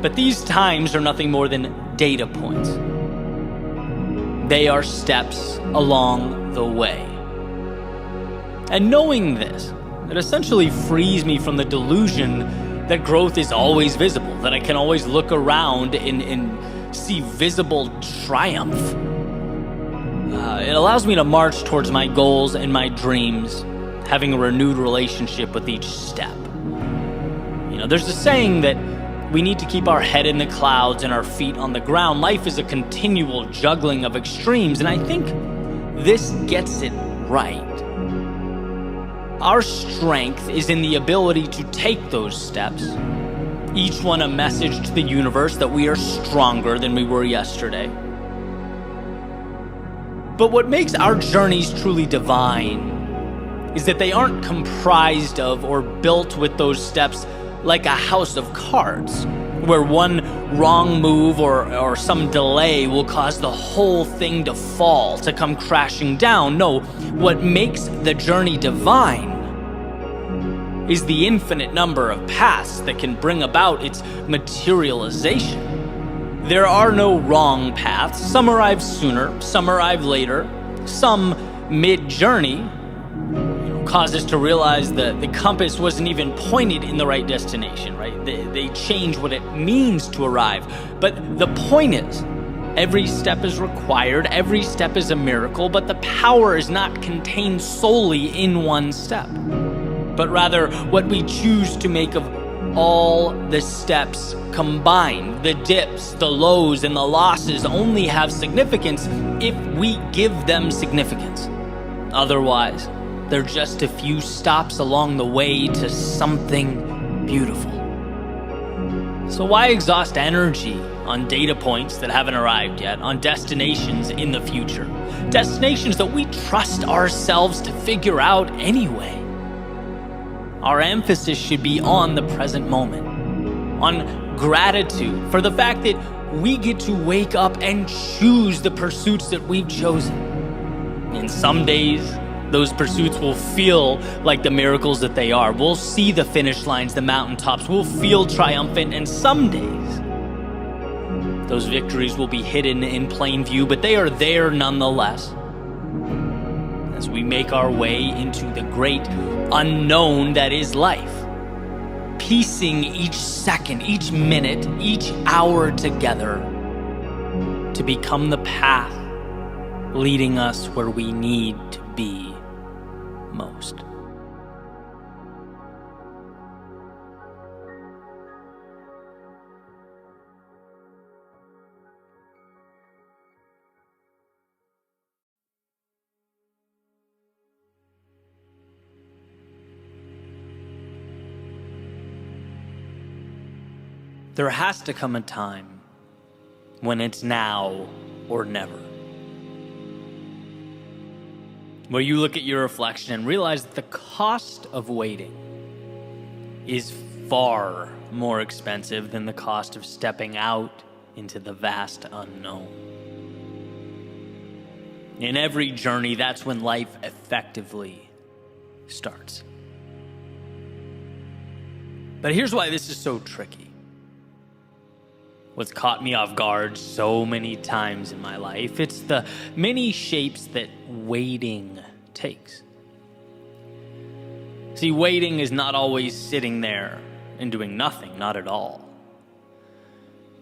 But these times are nothing more than data points. They are steps along the way. And knowing this, it essentially frees me from the delusion that growth is always visible, that I can always look around and see visible triumph. It allows me to march towards my goals and my dreams, having a renewed relationship with each step. There's a saying that we need to keep our head in the clouds and our feet on the ground. Life is a continual juggling of extremes, and I think this gets it right. Our strength is in the ability to take those steps, each one a message to the universe that we are stronger than we were yesterday. But what makes our journeys truly divine is that they aren't comprised of or built with those steps like a house of cards, where one wrong move or some delay will cause the whole thing to fall, to come crashing down. No, what makes the journey divine is the infinite number of paths that can bring about its materialization. There are no wrong paths. Some arrive sooner, some arrive later, some mid-journey cause us to realize that the compass wasn't even pointed in the right destination, right? They change what it means to arrive. But the point is, every step is required, every step is a miracle, but the power is not contained solely in one step, but rather what we choose to make of all the steps combined. The dips, the lows, and the losses only have significance if we give them significance. Otherwise, They're just a few stops along the way to something beautiful. So why exhaust energy on data points that haven't arrived yet, on destinations in the future? Destinations that we trust ourselves to figure out anyway. Our emphasis should be on the present moment, on gratitude for the fact that we get to wake up and choose the pursuits that we've chosen. And some days, those pursuits will feel like the miracles that they are. We'll see the finish lines, the mountaintops. We'll feel triumphant. And some days, those victories will be hidden in plain view, but they are there nonetheless. As we make our way into the great unknown that is life, piecing each second, each minute, each hour together to become the path leading us where we need to be most. There has to come a time when it's now or never, where you look at your reflection and realize that the cost of waiting is far more expensive than the cost of stepping out into the vast unknown. In every journey, that's when life effectively starts. But here's why this is so tricky. What's caught me off guard so many times in my life, it's the many shapes that waiting takes. See, waiting is not always sitting there and doing nothing, not at all.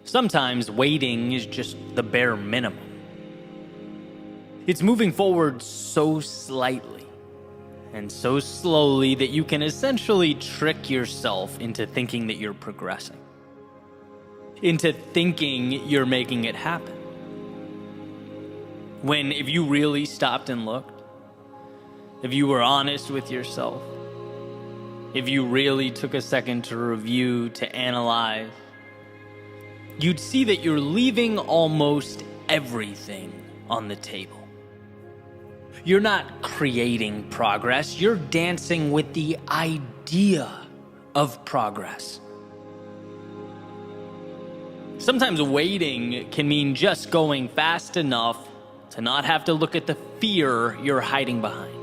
Sometimes waiting is just the bare minimum. It's moving forward so slightly and so slowly that you can essentially trick yourself into thinking that you're progressing, into thinking you're making it happen. When if you really stopped and looked, if you were honest with yourself, if you really took a second to review, to analyze, you'd see that you're leaving almost everything on the table. You're not creating progress, you're dancing with the idea of progress. Sometimes waiting can mean just going fast enough to not have to look at the fear you're hiding behind.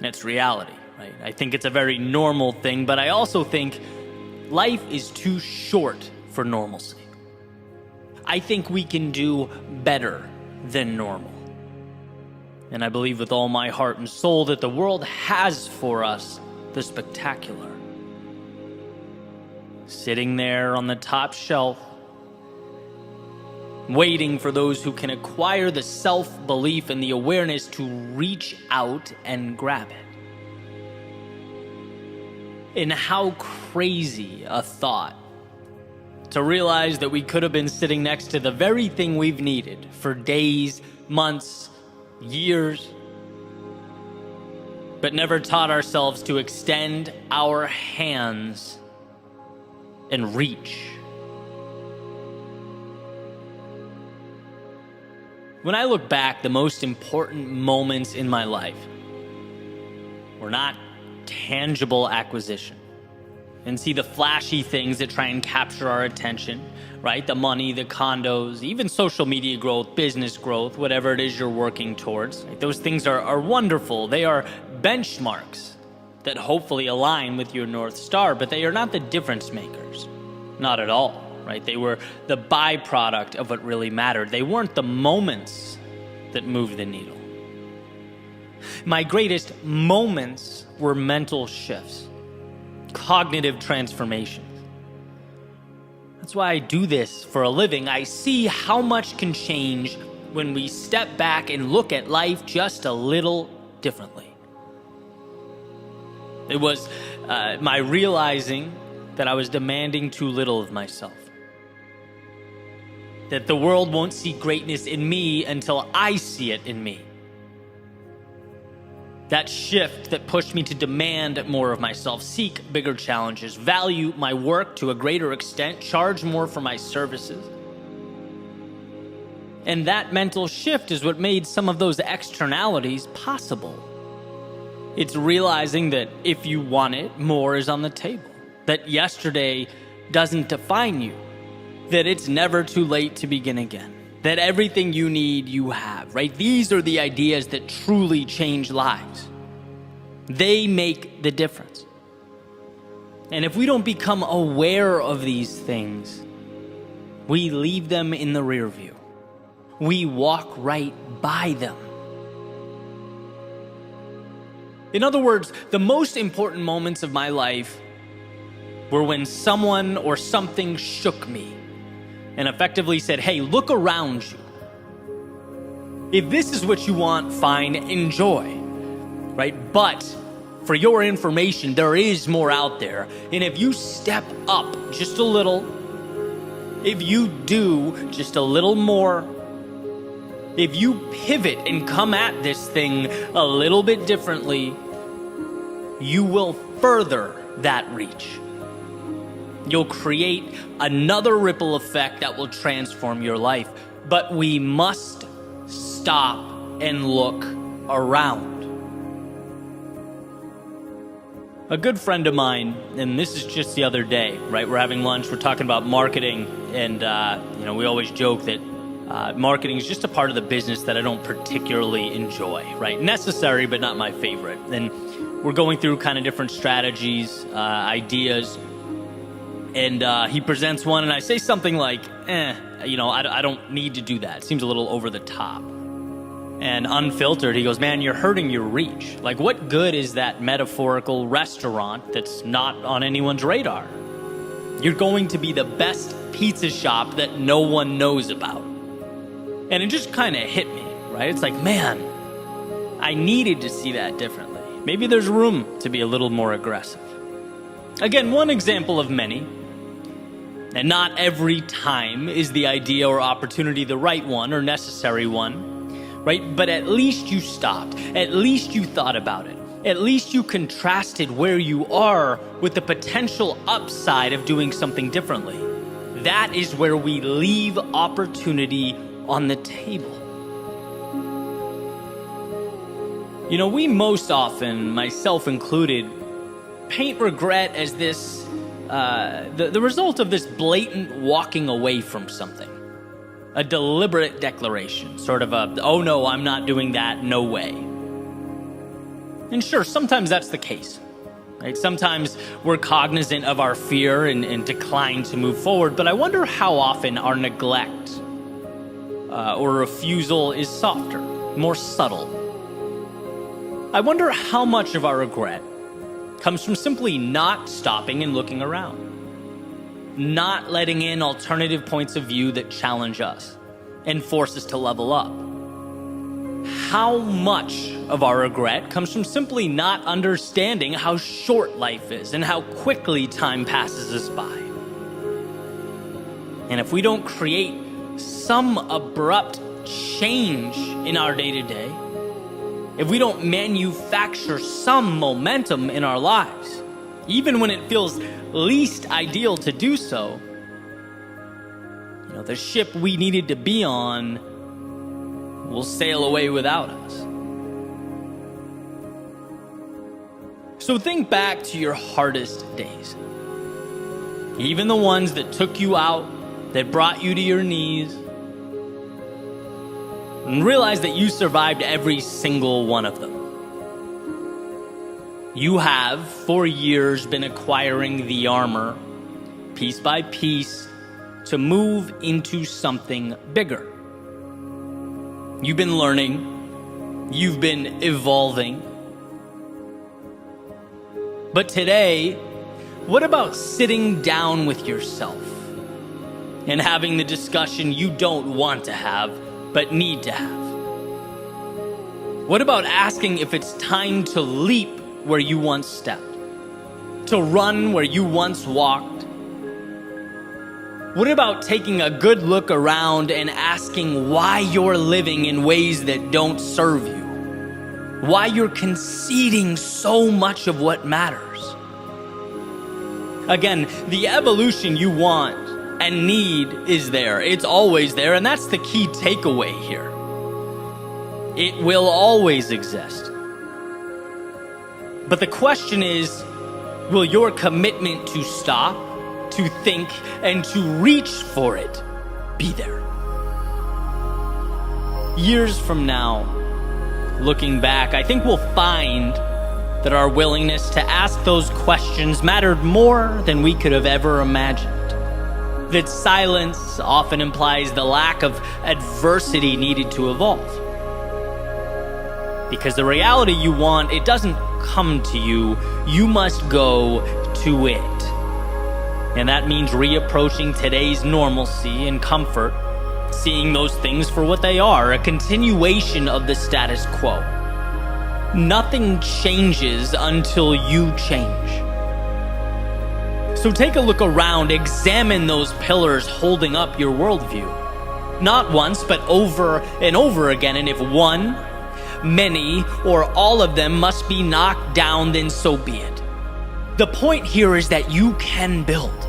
That's reality, right? I think it's a very normal thing, but I also think life is too short for normalcy. I think we can do better than normal. And I believe with all my heart and soul that the world has for us the spectacular. Sitting there on the top shelf, waiting for those who can acquire the self-belief and the awareness to reach out and grab it. And how crazy a thought to realize that we could have been sitting next to the very thing we've needed for days, months, years, but never taught ourselves to extend our hands and reach. When I look back, the most important moments in my life were not tangible acquisition. And see the flashy things that try and capture our attention, right? The money, the condos, even social media growth, business growth, whatever it is you're working towards. Like, those things are wonderful. They are benchmarks that hopefully align with your North Star, but they are not the difference makers. Not at all, right? They were the byproduct of what really mattered. They weren't the moments that moved the needle. My greatest moments were mental shifts, cognitive transformations. That's why I do this for a living. I see how much can change when we step back and look at life just a little differently. It was my realizing that I was demanding too little of myself. That the world won't see greatness in me until I see it in me. That shift that pushed me to demand more of myself, seek bigger challenges, value my work to a greater extent, charge more for my services. And that mental shift is what made some of those externalities possible. It's realizing that if you want it, more is on the table. That yesterday doesn't define you. That it's never too late to begin again. That everything you need, you have, right? These are the ideas that truly change lives. They make the difference. And if we don't become aware of these things, we leave them in the rear view. We walk right by them. In other words, the most important moments of my life were when someone or something shook me and effectively said, hey, look around you. If this is what you want, fine, enjoy, right? But for your information, there is more out there. And if you step up just a little, if you do just a little more, if you pivot and come at this thing a little bit differently, you will further that reach. You'll create another ripple effect that will transform your life. But we must stop and look around. A good friend of mine, and this is just the other day, right? We're having lunch, we're talking about marketing, and we always joke that marketing is just a part of the business that I don't particularly enjoy, right? Necessary, but not my favorite. And we're going through kind of different strategies, ideas, and he presents one, and I say something like, I don't need to do that. It seems a little over the top. And unfiltered, he goes, man, you're hurting your reach. Like, what good is that metaphorical restaurant that's not on anyone's radar? You're going to be the best pizza shop that no one knows about. And it just kind of hit me, right? It's like, man, I needed to see that differently. Maybe there's room to be a little more aggressive. Again, one example of many. And not every time is the idea or opportunity the right one or necessary one, right? But at least you stopped. At least you thought about it. At least you contrasted where you are with the potential upside of doing something differently. That is where we leave opportunity on the table. We most often, myself included, paint regret as this, the result of this blatant walking away from something. A deliberate declaration, sort of a, oh no, I'm not doing that, no way. And sure, sometimes that's the case, right? Sometimes we're cognizant of our fear and decline to move forward, but I wonder how often our neglect or refusal is softer, more subtle. I wonder how much of our regret comes from simply not stopping and looking around, not letting in alternative points of view that challenge us and force us to level up. How much of our regret comes from simply not understanding how short life is and how quickly time passes us by? And if we don't create some abrupt change in our day-to-day, if we don't manufacture some momentum in our lives, even when it feels least ideal to do so, the ship we needed to be on will sail away without us. So think back to your hardest days. Even the ones that took you out, that brought you to your knees, and realize that you survived every single one of them. You have, for years, been acquiring the armor, piece by piece, to move into something bigger. You've been learning, you've been evolving. But today, what about sitting down with yourself and having the discussion you don't want to have, but need to have? What about asking if it's time to leap where you once stepped, to run where you once walked? What about taking a good look around and asking why you're living in ways that don't serve you? why you're conceding so much of what matters. Again, the evolution you want and need is there. It's always there, and that's the key takeaway here. It will always exist. But the question is, will your commitment to stop, to think, and to reach for it be there? Years from now, looking back, I think we'll find that our willingness to ask those questions mattered more than we could have ever imagined. That silence often implies the lack of adversity needed to evolve. Because the reality you want, it doesn't come to you, you must go to it. And that means reapproaching today's normalcy and comfort, seeing those things for what they are, a continuation of the status quo. Nothing changes until you change. So take a look around, examine those pillars holding up your worldview. Not once, but over and over again. And if one, many, or all of them must be knocked down, then so be it. The point here is that you can build.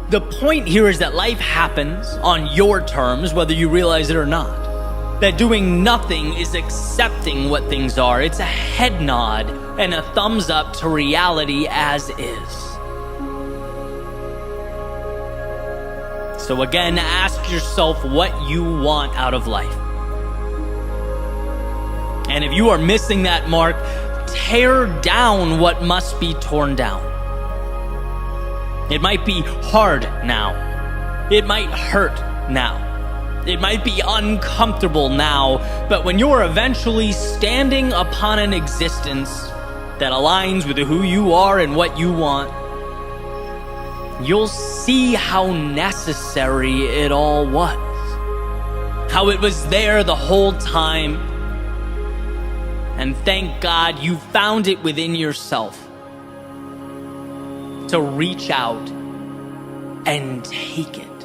The point here is that life happens on your terms, whether you realize it or not. That doing nothing is accepting what things are. It's a head nod and a thumbs up to reality as is. So again, ask yourself what you want out of life. And if you are missing that mark, tear down what must be torn down. It might be hard now. It might hurt now. It might be uncomfortable now, but when you're eventually standing upon an existence that aligns with who you are and what you want, you'll see how necessary it all was. How it was there the whole time. And thank God you found it within yourself to reach out and take it.